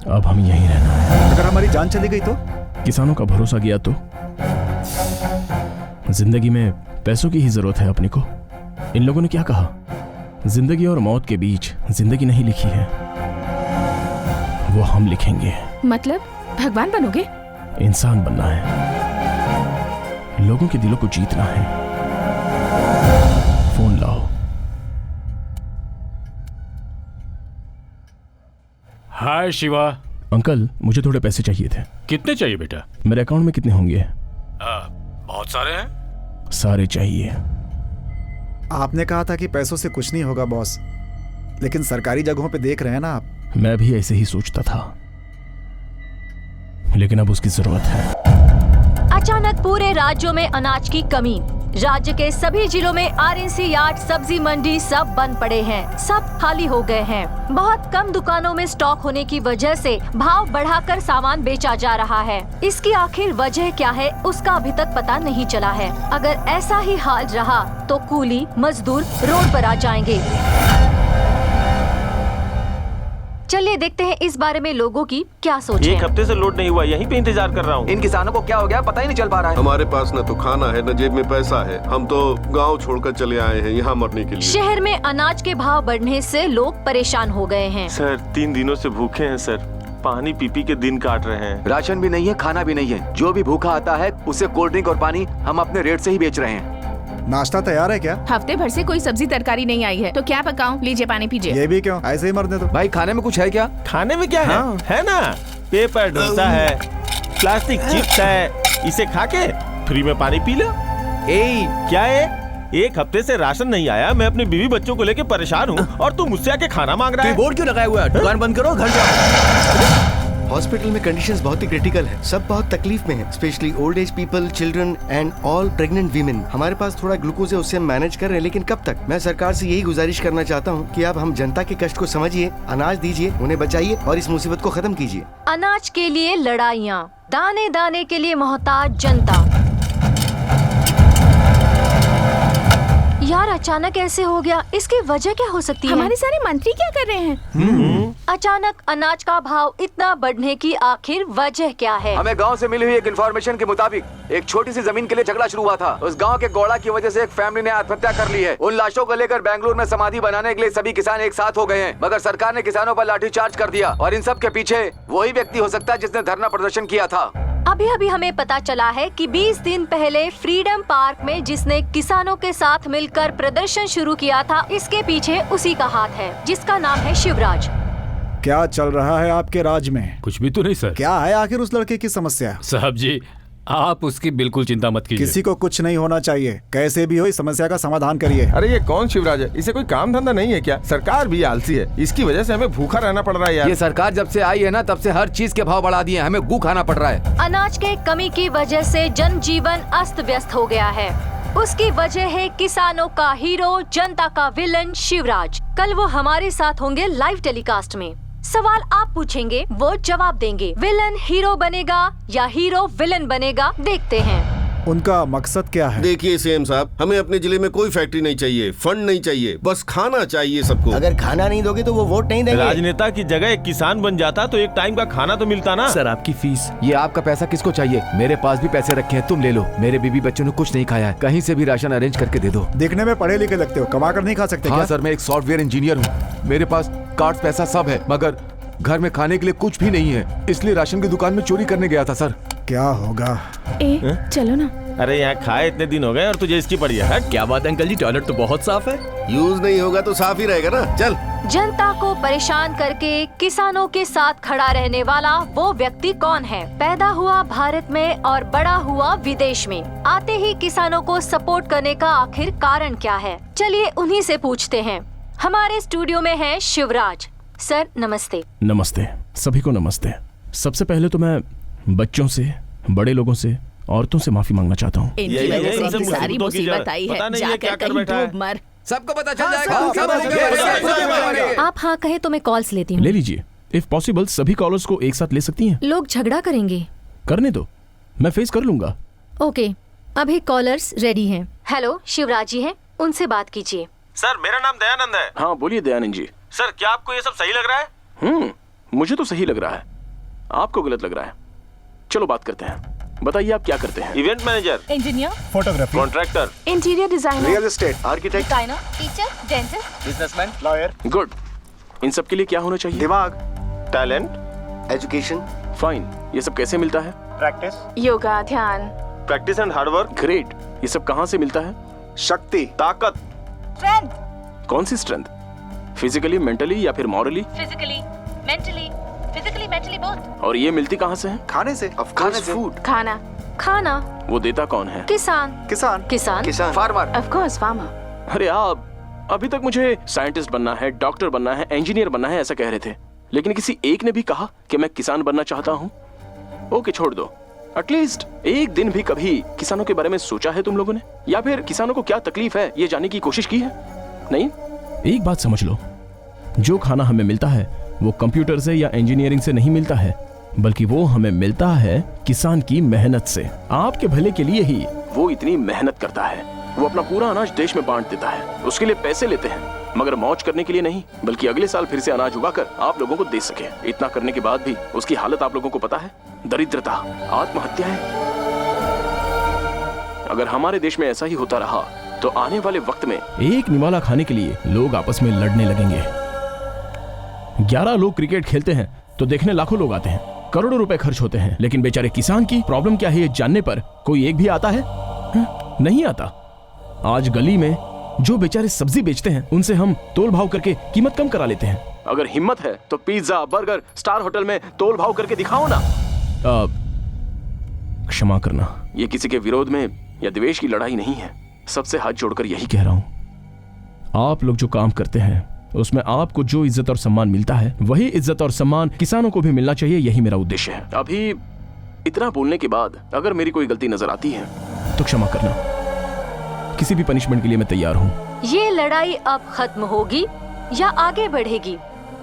अब हमें यहीं रहना है।
अगर हमारी जान चली गई तो?
किसानों का भरोसा गया तो? जिंदगी में पैसों की ही जरूरत है अपने को। इन लोगों ने क्या कहा? जिंदगी और मौत के बीच जिंदगी नहीं लिखी है, वो हम लिखेंगे।
मतलब भगवान बनोगे?
इंसान बनना है, लोगों के दिलों को जीतना है। फोन लाओ।
हाय शिवा।
अंकल, मुझे थोड़े पैसे चाहिए थे।
कितने चाहिए बेटा?
मेरे अकाउंट में कितने होंगे?
बहुत सारे हैं।
सारे चाहिए।
आपने कहा था कि पैसों से कुछ नहीं होगा बॉस, लेकिन सरकारी जगहों पे देख रहे हैं ना आप।
मैं भी ऐसे ही सोचता था, लेकिन अब उसकी जरूरत है।
अचानक पूरे राज्यों में अनाज की कमी। राज्य के सभी जिलों में आरएनसी यार्ड, सब्जी मंडी सब बंद पड़े हैं, सब खाली हो गए हैं। बहुत कम दुकानों में स्टॉक होने की वजह से भाव बढ़ाकर सामान बेचा जा रहा है। इसकी आखिर वजह क्या है, उसका अभी तक पता नहीं चला है। अगर ऐसा ही हाल रहा तो कूली मजदूर रोड पर आ जाएंगे। चलिए देखते हैं इस बारे में लोगों की क्या सोच है।
एक हफ्ते से लोड नहीं हुआ, यहीं पे इंतजार कर रहा हूँ।
इन किसानों को क्या हो गया पता ही नहीं चल पा रहा है।
हमारे पास न तो खाना है न जेब में पैसा है। हम तो गांव छोड़कर चले आए हैं यहाँ मरने के लिए।
शहर में अनाज के भाव बढ़ने से लोग परेशान हो गए हैं।
सर 3 दिनों से भूखे हैं सर, पानी पी पी के दिन काट रहे हैं।
राशन भी नहीं है, खाना भी नहीं है। जो भी भूखा आता है उसे कोल्ड ड्रिंक और पानी हम अपने रेट से ही बेच रहे हैं।
नाश्ता तैयार है क्या?
हफ्ते भर से कोई सब्जी तरकारी नहीं आई है, तो क्या पकाऊं? लीजिए पानी पीजिए।
ये भी क्यों? ऐसे ही मरने दो।
भाई खाने में कुछ है क्या?
खाने में क्या है? है ना, पेपर डोसा है, प्लास्टिक चिप्स है, इसे खा के फ्री में पानी पी लो। क्या है? एक हफ्ते से राशन नहीं आया, मैं अपने बीवी बच्चों को लेके परेशान हूँ और तू मुझसे आके खाना मांग रहा है।
बोर्ड क्यों लगाया हुआ है? दुकान बंद करो, घर जाओ।
हॉस्पिटल में कंडीशंस बहुत ही क्रिटिकल है, सब बहुत तकलीफ में हैं, specially old age people, children and all pregnant women. हमारे पास थोड़ा ग्लूकोज है, उससे हम मैनेज कर रहे हैं, लेकिन कब तक? मैं सरकार से यही गुजारिश करना चाहता हूँ कि आप हम जनता के कष्ट को समझिए, अनाज दीजिए, उन्हें बचाइए और इस मुसीबत को खत्म कीजिए।
अनाज के लिए लड़ाइयाँ, दाने दाने के लिए मोहताज जनता। यार अचानक ऐसे हो गया, इसकी वजह क्या हो सकती है?
हमारे सारे मंत्री क्या कर रहे हैं?
अचानक अनाज का भाव इतना बढ़ने की आखिर वजह क्या है?
हमें गांव से मिली हुई एक इन्फॉर्मेशन के मुताबिक एक छोटी सी जमीन के लिए झगड़ा शुरू हुआ था। उस गांव के गौड़ा की वजह से एक फैमिली ने आत्महत्या कर ली है। उन लाशों को लेकर बेंगलुरु में समाधि बनाने के लिए सभी किसान एक साथ हो गए हैं, मगर सरकार ने किसानों पर लाठीचार्ज कर दिया और इन सब के पीछे वही व्यक्ति हो सकता है जिसने धरना प्रदर्शन किया था।
अभी अभी हमें पता चला है कि 20 दिन पहले फ्रीडम पार्क में जिसने किसानों के साथ मिलकर प्रदर्शन शुरू किया था, इसके पीछे उसी का हाथ है, जिसका नाम है शिवराज।
क्या चल रहा है आपके राज में?
कुछ भी तो नहीं सर।
क्या है आखिर उस लड़के की समस्या?
साहब जी, आप उसकी बिल्कुल चिंता मत कीजिए।
किसी को कुछ नहीं होना चाहिए, कैसे भी हो इस समस्या का समाधान करिए।
अरे ये कौन शिवराज है? इसे कोई काम धंधा नहीं है क्या? सरकार भी आलसी है, इसकी वजह से हमें भूखा रहना पड़ रहा है यार।
ये सरकार जब से आई है ना, तब से हर चीज के भाव बढ़ा दिए, हमें गू खाना पड़ रहा है।
अनाज के कमी की वजह से जनजीवन अस्त व्यस्त हो गया है। उसकी वजह है किसानों का हीरो, जनता का विलन शिवराज। कल वो हमारे साथ होंगे लाइव टेलीकास्ट में। सवाल आप पूछेंगे, वो जवाब देंगे। विलन हीरो बनेगा या हीरो विलन बनेगा, देखते हैं।
उनका मकसद क्या है?
देखिए सीएम साहब, हमें अपने जिले में कोई फैक्ट्री नहीं चाहिए, फंड नहीं चाहिए, बस खाना चाहिए सबको।
अगर खाना नहीं दोगे तो वो वोट नहीं देंगे।
राजनेता की जगह एक किसान बन जाता तो एक टाइम का खाना तो मिलता ना।
सर आपकी फीस।
ये आपका पैसा किसको चाहिए? मेरे पास भी पैसे रखे हैं, तुम ले लो। मेरे बीबी बच्चों ने कुछ नहीं खाया है, कहीं से भी राशन अरेंज करके दे दो।
देखने में पढ़े लिखे लगते हो, कमा कर नहीं खा सकते?
हाँ
क्या?
सर, मैं एक सॉफ्टवेयर इंजीनियर हूँ, मेरे पास कार्ड पैसा सब है, मगर घर में खाने के लिए कुछ भी नहीं है, इसलिए राशन की दुकान में चोरी करने गया था सर।
क्या होगा?
चलो ना।
अरे यहाँ खाए इतने दिन हो गए और तुझे इसकी पड़ी है।
क्या बात है अंकल जी, टॉयलेट तो बहुत साफ है।
यूज नहीं होगा तो साफ ही रहेगा ना। चल।
जनता को परेशान करके किसानों के साथ खड़ा रहने वाला वो व्यक्ति कौन है? पैदा हुआ भारत में और बड़ा हुआ विदेश में, आते ही किसानों को सपोर्ट करने का आखिर कारण क्या है? चलिए उन्हीं से पूछते हैं। हमारे स्टूडियो में है शिवराज सर। नमस्ते।
नमस्ते, सभी को नमस्ते। सबसे पहले तो मैं बच्चों से, बड़े लोगों से, औरतों से माफी मांगना चाहता हूँ।
इनकी वजह से इनकी सारी मुसीबत आई है। जाकर कहीं डूब मर।
सबको पता चल जाएगा।
आप हाँ कहे तो मैं कॉल्स लेती हूँ।
ले लीजिए। इफ पॉसिबल सभी कॉलर्स को एक साथ ले सकती हैं।
लोग झगड़ा करेंगे।
करने दो, मैं फेस कर लूंगा।
ओके, अभी कॉलर्स रेडी हैं। हेलो, शिवराज जी हैं, उनसे बात कीजिए।
सर मेरा नाम दयानंद है।
हाँ बोलिए दयानंद जी।
सर क्या आपको ये सब सही लग रहा है?
मुझे तो सही लग रहा है, आपको गलत लग रहा है। चलो बात करते हैं। बताइए आप क्या करते हैं?
Event manager,
engineer,
photography,
contractor,
interior designer,
real estate,
architect,
designer, teacher, dentist,
businessman,
lawyer.
Good. इन सब के लिए क्या होना चाहिए?
दिमाग,
टैलेंट,
एजुकेशन,
फाइन। ये सब कैसे मिलता है?
प्रैक्टिस,
योगा, ध्यान,
प्रैक्टिस एंड हार्डवर्क।
ग्रेट। ये सब कहाँ से मिलता है?
शक्ति,
ताकत।
स्ट्रेंथ,
कौन सी स्ट्रेंथ? फिजिकली, मेंटली या फिर मॉरली?
Physically, mentally both.
और ये मिलती कहाँ से है?
खाने से,
खाने से, फूड,
खाना,
खाना।
वो देता कौन है?
किसान।
किसान,
किसान,
किसान,
फार्मर।
Of course farmer.
अरे आप अभी तक मुझे साइंटिस्ट बनना है, डॉक्टर बनना है, इंजीनियर बनना है ऐसा कह रहे थे, लेकिन किसी एक ने भी कहा कि मैं किसान बनना चाहता हूँ। ओके छोड़ दो। एटलीस्ट एक दिन भी कभी किसानों के बारे में सोचा है तुम लोगों ने? या फिर किसानों को क्या तकलीफ है ये जानने की कोशिश की है? नहीं। एक बात समझ लो, जो खाना हमें मिलता है वो कंप्यूटर से या इंजीनियरिंग से नहीं मिलता है, बल्कि वो हमें मिलता है किसान की मेहनत से। आपके भले के लिए ही वो इतनी मेहनत करता है। वो अपना पूरा अनाज देश में बांट देता है, उसके लिए पैसे लेते हैं, मगर मौज करने के लिए नहीं, बल्कि अगले साल फिर से अनाज उगाकर आप लोगों को दे सके। इतना करने के बाद भी उसकी हालत आप लोगों को पता है? दरिद्रता, आत्महत्या है। अगर हमारे देश में ऐसा ही होता रहा तो आने वाले वक्त में एक निवाला खाने के लिए लोग आपस में लड़ने लगेंगे। 11 लोग क्रिकेट खेलते हैं तो देखने लाखों लोग आते हैं, करोड़ों रुपए खर्च होते हैं, लेकिन बेचारे किसान की प्रॉब्लम क्या है ये जानने पर कोई एक भी आता है? नहीं आता। आज गली में जो बेचारे सब्जी बेचते हैं उनसे हम तोल भाव करके कीमत कम करा लेते हैं। अगर हिम्मत है तो पिज्जा, बर्गर, स्टार होटल में तोल भाव करके दिखाओ ना। क्षमा करना, ये किसी के विरोध में या द्वेष की लड़ाई नहीं है। सबसे हाथ जोड़कर यही कह रहा हूं, आप लोग जो काम करते हैं उसमें आपको जो इज्जत और सम्मान मिलता है वही इज्जत और सम्मान किसानों को भी मिलना चाहिए। यही मेरा उद्देश्य है। अभी इतना बोलने के बाद अगर मेरी कोई गलती नजर आती है तो क्षमा करना। किसी भी पनिशमेंट के लिए मैं तैयार हूँ।
ये लड़ाई अब खत्म होगी या आगे बढ़ेगी?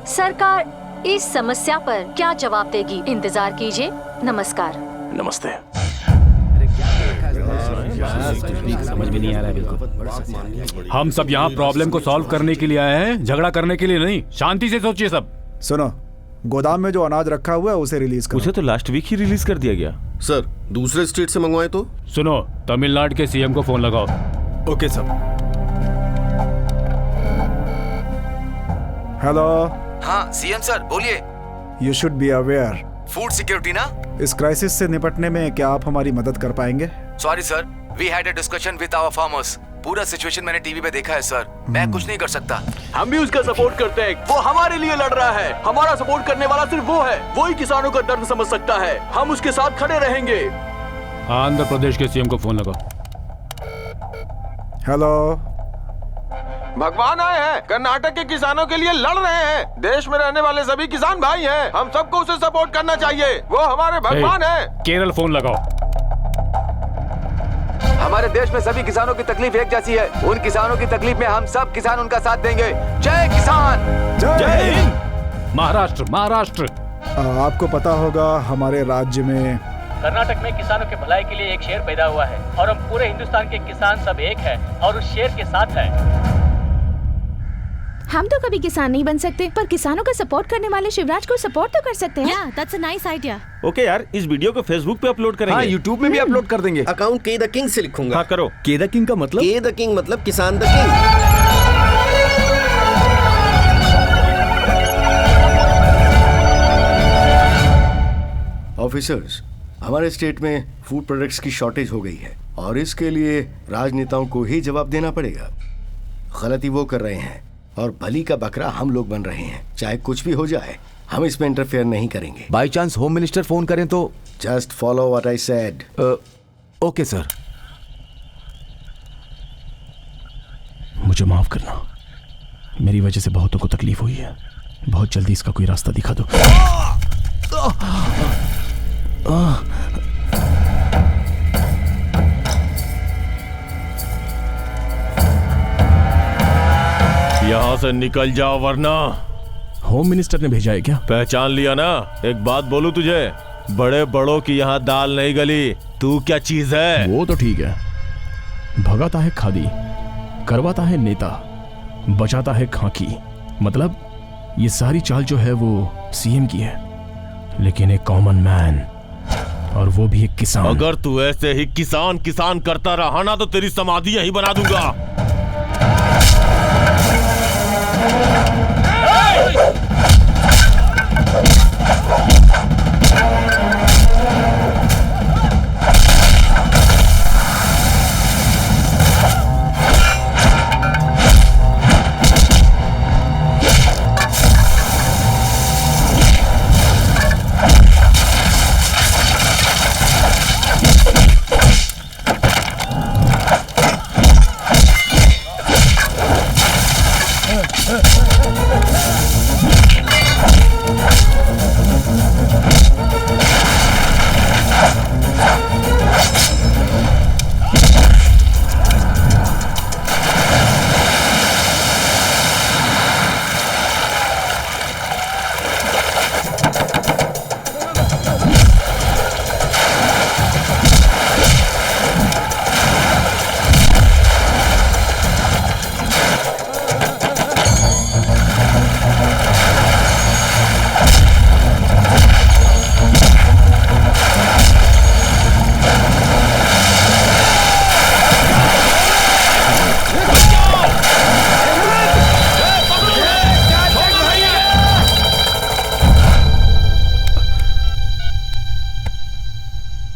सरकार इस समस्या पर क्या जवाब देगी? इंतजार कीजिए। नमस्कार।
नमस्ते।
समझ में नहीं आ रहा है बिल्कुल। हम सब यहाँ प्रॉब्लम को सॉल्व करने के लिए आए हैं, झगड़ा करने के लिए नहीं। शांति से सोचिए सब।
सुनो, गोदाम में जो अनाज रखा हुआ है उसे रिलीज करो।
उसे तो लास्ट वीक ही रिलीज कर दिया गया।
सर दूसरे स्टेट से मंगवाए तो?
सुनो, तमिलनाडु के सीएम को फोन लगाओ।
Okay sir.
हेलो।
हाँ सीएम सर बोलिए।
You should be aware.
Food security ना?
इस क्राइसिस से निपटने में क्या आप हमारी मदद कर पाएंगे?
Sorry sir, we had a discussion with our farmers. पूरा सिचुएशन मैंने टीवी पे देखा है सर, मैं कुछ नहीं कर सकता।
हम भी उसका सपोर्ट करते हैं, वो हमारे लिए लड़ रहा है। हमारा सपोर्ट करने वाला सिर्फ वो है, वो ही किसानों का दर्द समझ सकता है। हम उसके साथ खड़े रहेंगे।
आंध्र प्रदेश के सीएम को फोन लगाओ।
हेलो।
भगवान आए हैं, कर्नाटक के किसानों के लिए लड़ रहे हैं। देश में रहने वाले सभी किसान भाई हैं, हम सबको उसे सपोर्ट करना चाहिए। वो हमारे भगवान हैं।
केरल फोन लगाओ।
हमारे देश में सभी किसानों की तकलीफ एक जैसी है। उन किसानों की तकलीफ में हम सब किसान उनका साथ देंगे। जय किसान।
जय हिंद।
महाराष्ट्र। महाराष्ट्र।
आपको पता होगा हमारे राज्य में
कर्नाटक में किसानों के भलाई के लिए एक शेर पैदा हुआ है और हम पूरे हिंदुस्तान के किसान सब एक हैं और उस शेर के साथ हैं।
हम तो कभी किसान नहीं बन सकते, पर किसानों का सपोर्ट करने वाले शिवराज को सपोर्ट तो कर सकते हैं।
Yeah, that's a nice idea.
Okay यार, इस वीडियो को फेसबुक पे अपलोड करेंगे।
हाँ, यूट्यूब में भी अपलोड कर देंगे।
अकाउंट के द किंग से लिखूंगा।
हाँ करो।
के द किंग का मतलब?
के द किंग मतलब किसान द किंग। ऑफिसर्स, हमारे स्टेट में फूड प्रोडक्ट्स की शॉर्टेज हो गई है और इसके लिए राजनेताओं को ही जवाब देना पड़ेगा। गलती वो कर रहे हैं और बलि का बकरा हम लोग बन रहे हैं। चाहे कुछ भी हो जाए, हम इसमें इंटरफेयर नहीं करेंगे।
By chance home minister phone करें तो?
Just follow what I said.
Okay sir.
मुझे माफ करना, मेरी वजह से बहुतों को तकलीफ हुई है। बहुत जल्दी इसका कोई रास्ता दिखा दो।
यहाँ से निकल जाओ वरना।
होम मिनिस्टर ने भेजा है क्या?
पहचान लिया ना? एक बात बोलूं तुझे, बड़े बड़ों की यहाँ दाल नहीं गली। तू क्या चीज है?
वो तो ठीक है, भगाता है खादी, करवाता है नेता, बचाता है खाकी। मतलब ये सारी चाल जो है वो सीएम की है, लेकिन एक कॉमन मैन, और वो भी एक किसान।
अगर तू ऐसे ही किसान किसान करता रहा ना तो तेरी समाधि यहीं बना दूंगा।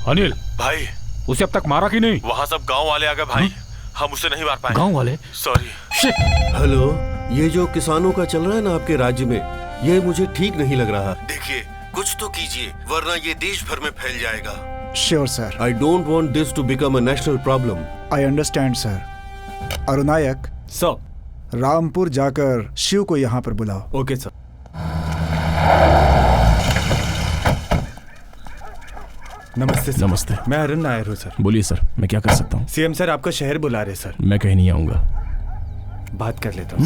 अनिल
भाई,
उसे अब तक मारा कि नहीं?
वहाँ सब गांव वाले आ गए भाई। हम उसे नहीं मार पाए।
गांव वाले?
सॉरी।
हेलो, ये जो किसानों का चल रहा है ना आपके राज्य में, ये मुझे ठीक नहीं लग रहा। देखिए, कुछ तो कीजिए वरना ये देश भर में फैल जाएगा।
Sure sir.
I don't want this to become a national problem.
I understand sir. Arunayak
sir,
Rampur जाकर शिव को यहाँ पर बुलाओ।
Okay sir. नमस्ते सर।
नमस्ते।
मैं अरुण नायर हूँ सर।
बोलिए सर, मैं क्या कर सकता हूँ?
सीएम सर आपका शहर बुला रहे सर।
मैं कहीं नहीं आऊंगा।
बात कर लेता हूँ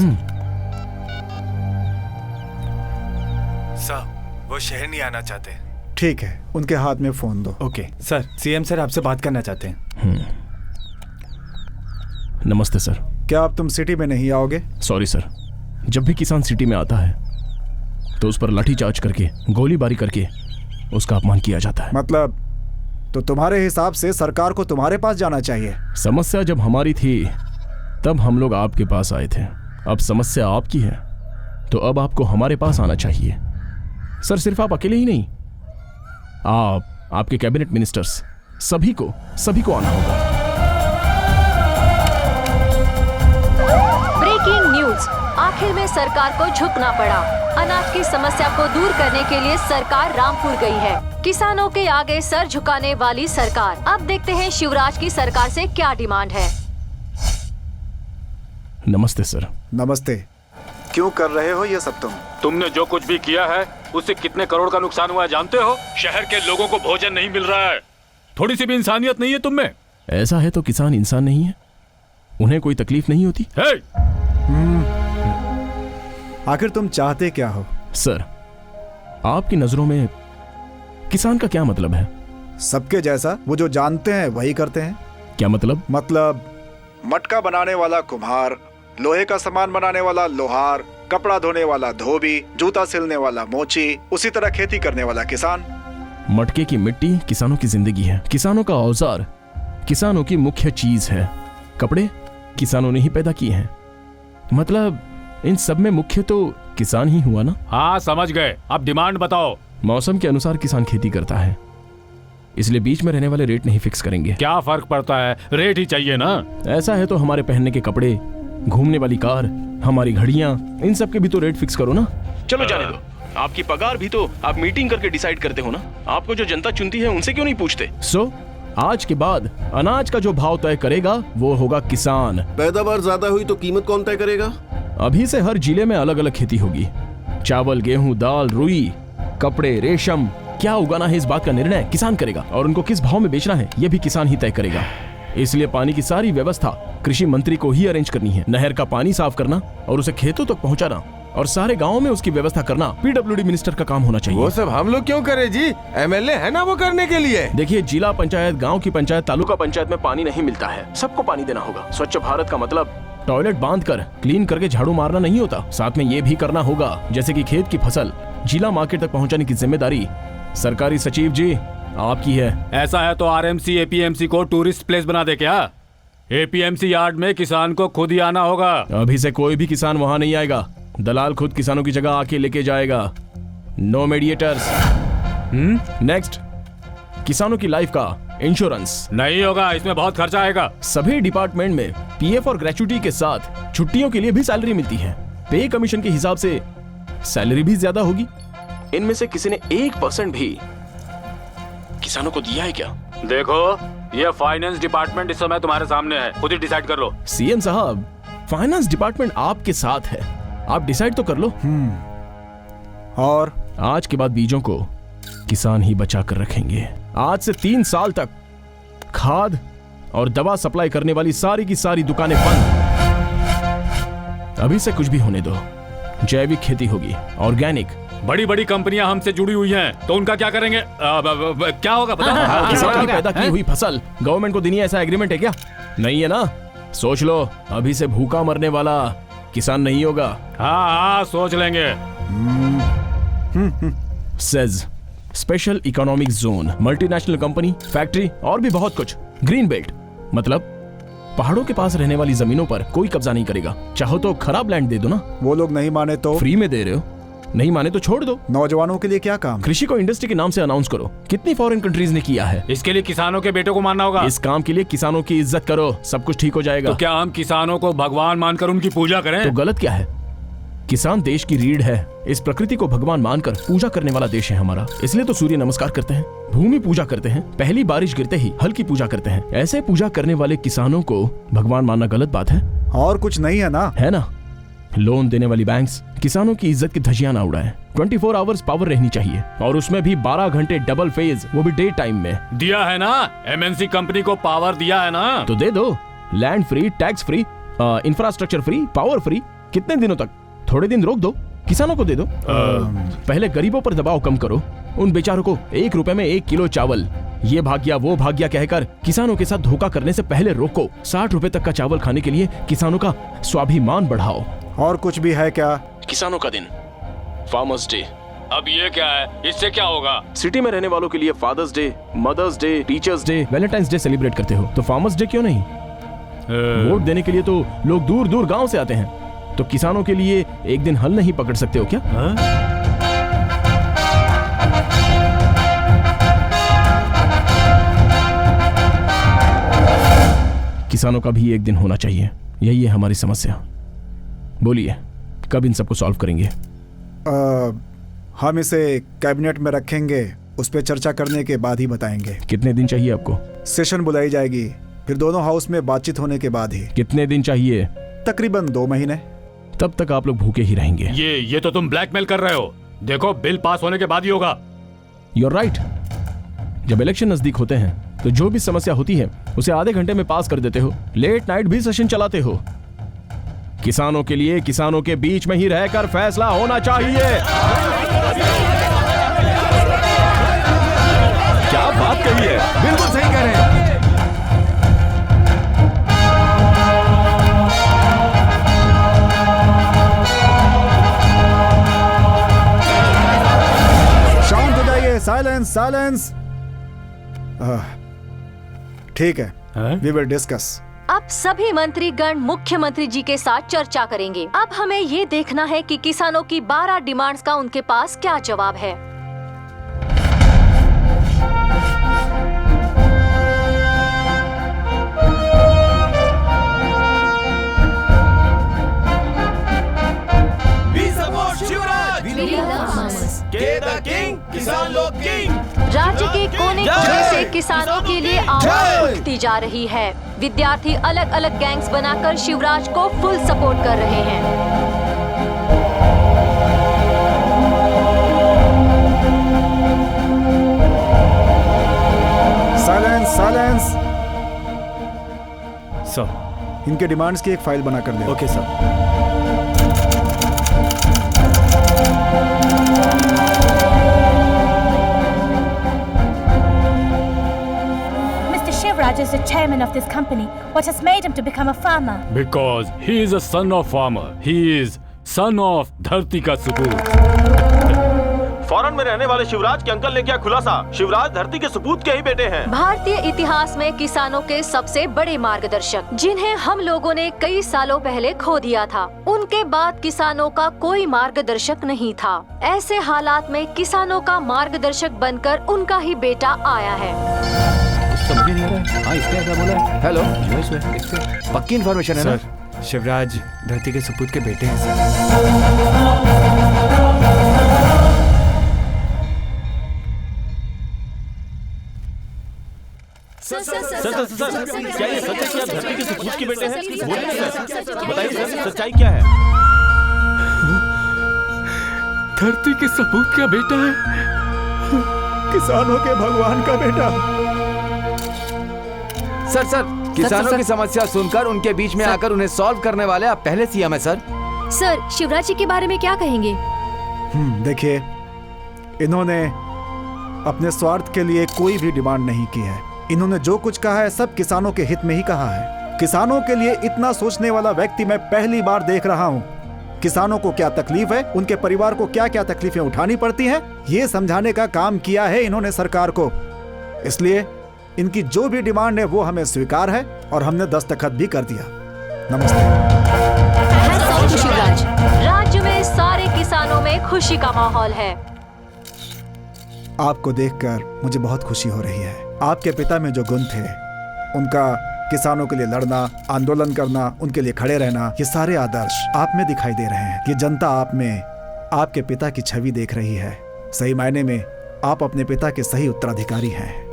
सर, वो शहर नहीं आना चाहते।
ठीक है, उनके हाथ में फोन दो।
ओके सर, सीएम सर आपसे बात करना चाहते हैं।
नमस्ते सर।
क्या अब तुम सिटी में नहीं आओगे?
सॉरी सर, जब भी किसान सिटी में आता है तो उस पर लाठीचार्ज करके, गोलीबारी करके उसका अपमान किया जाता है।
मतलब तो तुम्हारे हिसाब से सरकार को तुम्हारे पास जाना चाहिए।
समस्या जब हमारी थी तब हम लोग आपके पास आए थे। अब समस्या आपकी है तो अब आपको हमारे पास आना चाहिए। सर, सिर्फ आप अकेले ही नहीं, आपके कैबिनेट मिनिस्टर्स, सभी को आना होगा।
ब्रेकिंग न्यूज, आखिर में सरकार को झुकना पड़ा। अनाज की समस्या को दूर करने के लिए सरकार रामपुर गई है। किसानों के आगे सर झुकाने वाली सरकार। अब देखते हैं शिवराज की सरकार से क्या डिमांड है।
नमस्ते सर।
नमस्ते। क्यों कर रहे हो ये सब
तुमने जो कुछ भी किया है उससे कितने करोड़ का नुकसान हुआ है जानते हो? शहर के लोगों को भोजन नहीं मिल रहा है। थोड़ी सी भी इंसानियत नहीं है तुम में।
ऐसा है तो किसान इंसान नहीं है? उन्हें कोई तकलीफ नहीं होती?
आखिर तुम चाहते क्या हो?
सर, आपकी नजरों में किसान का क्या मतलब है?
सबके जैसा, वो जो जानते हैं वही करते हैं।
क्या मतलब?
मतलब मटका बनाने वाला कुम्हार, लोहे का सामान बनाने वाला लोहार, कपड़ा धोने वाला धोबी, जूता सिलने वाला मोची, उसी तरह खेती करने वाला किसान।
मटके की मिट्टी किसानों की जिंदगी है, किसानों का औजार किसानों की मुख्य चीज है, कपड़े किसानों ने ही पैदा किए हैं। मतलब इन सब में मुख्य तो किसान ही हुआ ना?
हाँ, समझ गए। अब डिमांड बताओ।
मौसम के अनुसार किसान खेती करता है, इसलिए बीच में रहने वाले रेट नहीं फिक्स करेंगे।
क्या फर्क पड़ता है, रेट ही चाहिए ना।
ऐसा है तो हमारे पहनने के कपड़े, घूमने वाली कार, हमारी घड़ियां, इन सब के भी तो रेट फिक्स करो ना। चलो जाने दो, आपकी पगार भी तो आप मीटिंग करके डिसाइड करते हो ना। आपको जो जनता चुनती है उनसे क्यों नहीं पूछते? आज के बाद अनाज का जो भाव तय करेगा वो होगा किसान।
पैदावार ज्यादा हुई तो कीमत कौन तय करेगा?
अभी से हर जिले में अलग अलग खेती होगी। चावल, गेहूं, दाल, रुई, कपड़े, रेशम, क्या उगाना है इस बात का निर्णय किसान करेगा और उनको किस भाव में बेचना है यह भी किसान ही तय करेगा। इसलिए पानी की सारी व्यवस्था कृषि मंत्री को ही अरेंज करनी है। नहर का पानी साफ करना और उसे खेतों तक पहुंचाना और सारे गांवों में उसकी व्यवस्था करना पीडब्ल्यूडी मिनिस्टर का काम होना चाहिए।
वो सब हम लोग क्यों करें जी? एमएलए है ना वो करने के लिए।
देखिए, जिला पंचायत, गांव की पंचायत, तालुका पंचायत में पानी नहीं मिलता है, सबको पानी देना होगा। स्वच्छ भारत का मतलब टॉयलेट बांध कर क्लीन करके झाड़ू मारना नहीं होता, साथ में ये भी करना होगा जैसे कि खेत की फसल जिला मार्केट तक पहुंचाने की जिम्मेदारी सरकारी सचिव जी आपकी है।
ऐसा है तो आरएमसी एपीएमसी को टूरिस्ट प्लेस बना दे क्या? एपीएमसी यार्ड में किसान को खुद ही आना होगा।
अभी से कोई भी किसान वहां नहीं आएगा, दलाल खुद किसानों की जगह आके लेके जाएगा। No mediators. नेक्स्ट, किसानों की लाइफ का इंश्योरेंस
नहीं होगा, इसमें बहुत खर्चा आएगा।
सभी डिपार्टमेंट में पीएफ और ग्रेच्युटी के साथ छुट्टियों के लिए भी सैलरी मिलती है। पे कमीशन के हिसाब से सैलरी भी ज्यादा होगी। इनमें से किसी ने 1% भी किसानों को दिया है क्या?
देखो, ये फाइनेंस डिपार्टमेंट इस समय तुम्हारे सामने है, खुद ही डिसाइड कर लो।
सीएम साहब, फाइनेंस डिपार्टमेंट आपके साथ है, आप डिसाइड तो कर लो।
और
आज के बाद बीजों को किसान ही बचा कर रखेंगे। आज से 3 साल तक खाद और दवा सप्लाई करने वाली सारी की सारी दुकानें बंद। अभी से कुछ भी होने दो, जैविक खेती होगी, ऑर्गेनिक।
बड़ी बड़ी कंपनियां हमसे जुड़ी हुई हैं, तो उनका क्या करेंगे? क्या होगा बताओ?
किसान की पैदा की हुई फसल गवर्नमेंट को देनी है, ऐसा एग्रीमेंट है क्या? नहीं है ना? सोच लो, अभी से भूखा मरने वाला किसान नहीं होगा।
हाँ, सोच लेंगे।
Says special economic zone, multinational company, factory और भी बहुत कुछ। ग्रीन बेल्ट मतलब पहाड़ों के पास रहने वाली जमीनों पर कोई कब्जा नहीं करेगा। चाहो तो खराब लैंड दे दो ना।
वो लोग नहीं माने तो?
फ्री में दे रहे हो, नहीं माने तो छोड़ दो।
नौजवानों के लिए क्या काम?
कृषि को इंडस्ट्री के नाम से अनाउंस करो। कितनी फॉरेन कंट्रीज ने किया है।
इसके लिए किसानों के बेटों को मानना होगा।
इस काम के लिए किसानों की इज्जत करो, सब कुछ ठीक हो जाएगा।
तो क्या हम किसानों को भगवान मानकर उनकी पूजा करें?
तो गलत क्या है? किसान देश की रीढ़ है। इस प्रकृति को भगवान मानकर पूजा करने वाला देश है हमारा। इसलिए तो सूर्य नमस्कार करते हैं, भूमि पूजा करते हैं, पहली बारिश गिरते ही हल की पूजा करते हैं। ऐसे पूजा करने वाले किसानों को भगवान मानना गलत बात है?
और कुछ नहीं है ना?
है ना। लोन देने वाली बैंक्स किसानों की इज्जत की धज्जियां ना उड़ाएं। 24 आवर्स पावर रहनी चाहिए और उसमें भी 12 घंटे डबल फेज, वो भी डे टाइम में।
दिया है ना, एमएनसी कंपनी को पावर दिया है ना,
तो दे दो। Land free, tax free, infrastructure free, power free. कितने दिनों तक? थोड़े दिन रोक दो, किसानों को दे दो। पहले गरीबों पर दबाव कम करो। उन बेचारों को 1 रुपए में 1 किलो चावल, ये भाग्या वो भाग्या कहकर किसानों के साथ धोखा करने से पहले रोको। 60 रुपए तक का चावल खाने के लिए किसानों का स्वाभिमान बढ़ाओ।
और कुछ भी है क्या?
किसानों का दिन, फार्मर्स डे।
अब ये क्या है? इससे क्या होगा?
सिटी में रहने वालों के लिए Father's Day, Mother's Day, Teachers' Day, Valentine's Day celebrate करते हो, तो फार्मर्स डे क्यों नहीं? वोट देने के लिए तो लोग दूर दूर गांव से आते हैं, तो किसानों के लिए एक दिन हल नहीं पकड़ सकते हो क्या? किसानों का भी एक दिन होना चाहिए, यही है हमारी समस्या। बोलिए, कब इन सबको सॉल्व करेंगे?
हम इसे कैबिनेट में रखेंगे, उस पर चर्चा करने के बाद ही बताएंगे।
कितने दिन चाहिए आपको?
सेशन बुलाई जाएगी, फिर दोनों हाउस में बातचीत होने के बाद ही।
कितने दिन चाहिए?
तकरीबन 2 महीने।
तब तक आप लोग भूखे ही रहेंगे।
ये तो तुम ब्लैकमेल कर रहे हो। देखो, बिल पास होने के बाद ही होगा।
You're right। जब इलेक्शन नजदीक होते हैं तो जो भी समस्या होती है उसे आधे घंटे में पास कर देते हो। लेट नाइट भी सेशन चलाते हो। किसानों के लिए किसानों के बीच में ही रहकर फैसला होना चाहिए।
क्या बात कही है, बिल्कुल सही कह रहे हैं।
शांत हो जाइए, साइलेंस साइलेंस। ठीक है, वी विल डिस्कस।
अब सभी मंत्रीगण मुख्यमंत्री जी के साथ चर्चा करेंगे। अब हमें ये देखना है कि किसानों की 12 डिमांड्स का उनके पास क्या जवाब है।
We support Shivraj. We love farmers. के द किंग, किसान लोग किंग।
राज्य के कोने कोने से किसानों के लिए आवाज उठती जा रही है। विद्यार्थी अलग अलग गैंग्स बनाकर शिवराज को फुल सपोर्ट कर रहे हैं।
साइलेंस।
सर,
इनके डिमांड्स की एक फाइल बना कर दे।
Okay sir.
Mr. Shivraj is the chairman of this company. What has made him to become a farmer?
Because he is a son of farmer. He is son of धरती का सपूत।
Foreign में रहने वाले शिवराज के अंकल ने किया खुलासा, शिवराज धरती के सपूत के ही बेटे हैं।
भारतीय इतिहास में किसानों के सबसे बड़े मार्गदर्शक, जिन्हें हम लोगों ने कई सालों पहले खो दिया था, उनके बाद किसानों का कोई मार्गदर्शक नहीं था। ऐसे हालात में किसानों का मार्गदर्शक बनकर उनका ही बेटा आया है।
समझ नहीं आ रहा है। हाँ, इसने ऐसा बोला है। हेलो, पक्की इन्फॉर्मेशन है ना?
सर, शिवराज धरती के सपूत के बेटे हैं
सर, क्या ये सच है कि आप धरती के सपूत के बेटे हैं? बोलिए ना सर, बताइए सर, सच्चाई क्या है?
धरती के सपूत का बेटा है,
किसानों के भगवान का बेटा।
सर, किसानों की समस्या सुनकर उनके बीच में आकर उन्हें सॉल्व करने वाले आप पहले सीएम है सर।
सर, शिवराज जी के बारे में क्या कहेंगे?
देखिए, इन्होंने अपने स्वार्थ के लिए कोई भी डिमांड नहीं की है। इन्होंने जो कुछ कहा है सब किसानों के हित में ही कहा है। किसानों के लिए इतना सोचने वाला व्यक्ति मैं पहली बार देख रहा हूँ। किसानों को क्या तकलीफ है, उनके परिवार को क्या क्या तकलीफें उठानी पड़ती हैं, ये समझाने का काम किया है इन्होंने सरकार को। इसलिए इनकी जो भी डिमांड है वो हमें स्वीकार है और हमने दस्तखत भी कर दिया। नमस्ते।
शिवराज, राज्य में सारे किसानों में खुशी का माहौल है।
आपको देखकर मुझे बहुत खुशी हो रही है। आपके पिता में जो गुण थे, उनका किसानों के लिए लड़ना, आंदोलन करना, उनके लिए खड़े रहना, ये सारे आदर्श आप में दिखाई दे रहे हैं। ये जनता आप में आपके पिता की छवि देख रही है। सही मायने में आप अपने पिता के सही उत्तराधिकारी हैं।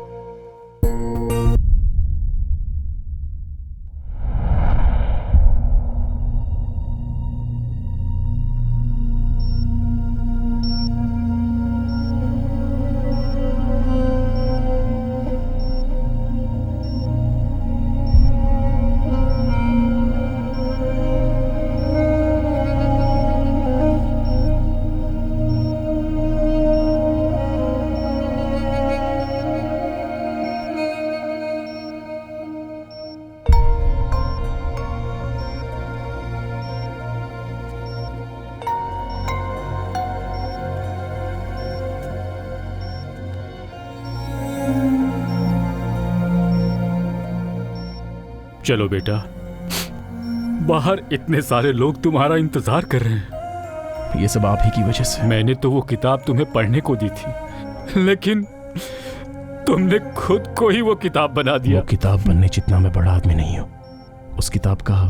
चलो बेटा, बाहर इतने सारे लोग तुम्हारा इंतजार कर रहे हैं।
ये सब आप ही की वजह से।
मैंने तो वो किताब तुम्हें पढ़ने को दी थी, लेकिन तुमने खुद को ही वो किताब बना दिया।
वो किताब बनने जितना मैं बड़ा आदमी नहीं हूँ। उस किताब का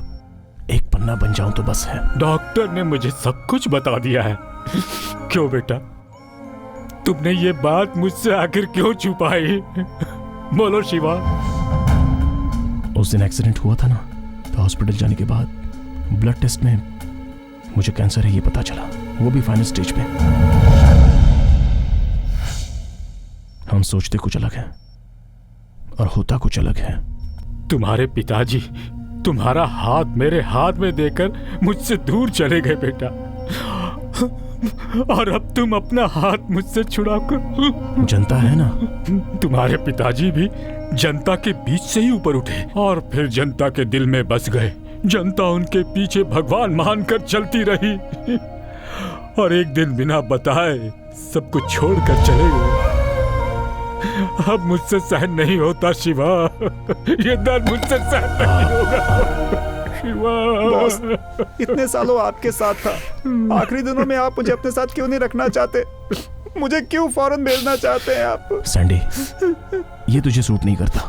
एक पन्ना बन जाऊं तो बस है।
डॉक्टर ने मुझे सब कुछ बता दिया है। क्यों बेटा, तुमने ये बात मुझसे आखिर क्यों छुपाई? बोलो शिवा।
उस दिन एक्सीडेंट हुआ था ना, तो हॉस्पिटल जाने के बाद ब्लड टेस्ट में मुझे कैंसर है ये पता चला, वो भी फाइनल स्टेज पे। हम सोचते कुछ अलग है और होता कुछ अलग है।
तुम्हारे पिताजी तुम्हारा हाथ मेरे हाथ में देकर मुझसे दूर चले गए बेटा, और अब तुम अपना हाथ मुझसे छुड़ाकर।
जनता है ना,
तुम्हारे पिताजी भी जनता के बीच से ही ऊपर उठे और फिर जनता के दिल में बस गए। जनता उनके पीछे भगवान मानकर चलती रही और एक दिन बिना बताए सब कुछ छोड़कर चले गए। अब मुझसे सहन नहीं होता शिवा, ये दर्द मुझसे सहन नहीं होगा शिवा।
बॉस, इतने सालों आपके साथ था, आखिरी दिनों में आप मुझे अपने साथ क्यों नहीं रखना चाहते? मुझे क्यों फौरन भेजना चाहते हैं आप?
सैंडी, ये तुझे सूट नहीं करता।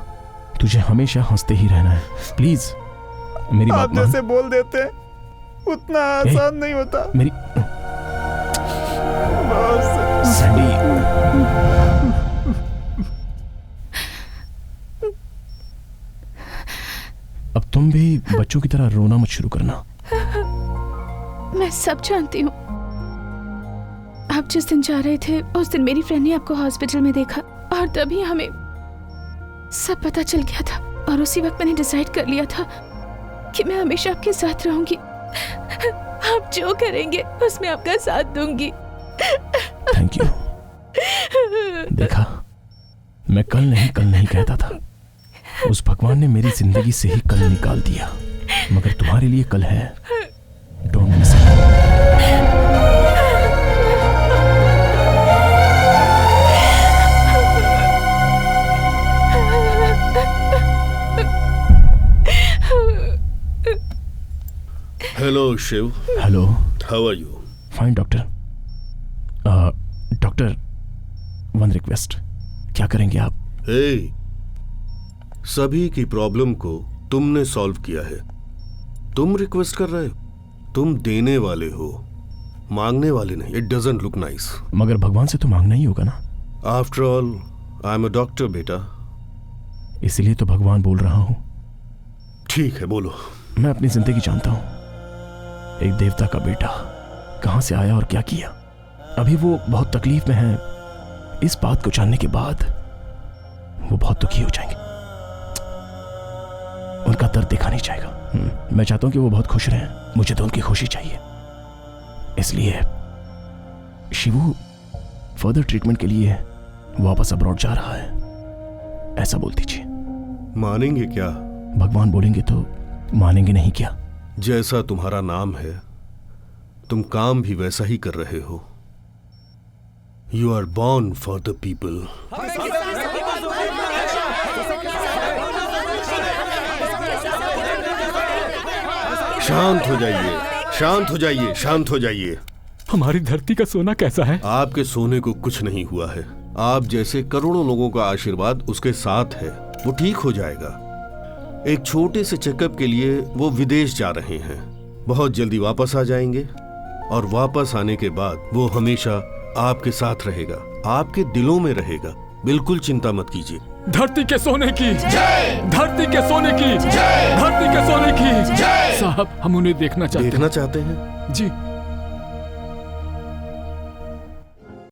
तुझे हमेशा हंसते ही रहना है। प्लीज मेरी बात
आप
मान।
जैसे बोल देते हैं उतना आसान नहीं होता।
मेरी
बॉस।
सैंडी, बच्चों की तरह रोना मत शुरू करना।
मैं सब जानती हूँ। आप जिस दिन जा रहे थे उस दिन मेरी फ्रेंड ने आपको हॉस्पिटल में देखा और तभी हमें सब पता चल गया था और उसी वक्त मैंने डिसाइड कर लिया था कि मैं हमेशा आपके साथ रहूंगी। आप जो करेंगे उसमें आपका साथ दूंगी।
Thank you. देखा, मैं कल नहीं कहता था। उस भगवान ने मेरी जिंदगी से ही कल निकाल दिया, मगर तुम्हारे लिए कल है। Don't miss it.
Hello Shiv.
Hello.
How are you?
Fine doctor. Doctor, one request, क्या करेंगे आप?
हे, सभी की प्रॉब्लम को तुमने सॉल्व किया है। तुम रिक्वेस्ट कर रहे हो, तुम देने वाले हो, मांगने वाले नहीं। It doesn't look nice.
मगर भगवान से तो मांगना ही होगा ना।
After all I am a doctor बेटा।
इसलिए तो भगवान बोल रहा हूं।
ठीक है, बोलो।
मैं अपनी जिंदगी जानता हूं। एक देवता का बेटा कहां से आया और क्या किया। अभी वो बहुत तकलीफ में है। इस बात को जानने के बाद वो बहुत दुखी हो जाएंगे। उनका दर्द देखा नहीं जाएगा। मैं चाहता हूं कि वो बहुत खुश रहें। मुझे तो उनकी खुशी चाहिए। इसलिए शिवू फर्दर ट्रीटमेंट के लिए वापस अब्रॉड जा रहा है, ऐसा बोल दीजिए।
मानेंगे क्या?
भगवान बोलेंगे तो मानेंगे, नहीं क्या?
जैसा तुम्हारा नाम है, तुम काम भी वैसा ही कर रहे हो। You are born for the people. शांत हो जाइए, शांत हो जाइए, शांत हो जाइए।
हमारी धरती का सोना कैसा है?
आपके सोने को कुछ नहीं हुआ है। आप जैसे करोड़ों लोगों का आशीर्वाद उसके साथ है। वो ठीक हो जाएगा। एक छोटे से चेकअप के लिए वो विदेश जा रहे हैं। बहुत जल्दी वापस आ जाएंगे और वापस आने के बाद वो हमेशा आपके साथ रहेगा, आपके दिलों में रहेगा। बिल्कुल चिंता मत कीजिए।
धरती के सोने की जय, धरती के सोने की जय, धरती के सोने की जय। साहब, हम उन्हें देखना चाहते हैं।
देखना चाहते हैं?
जी।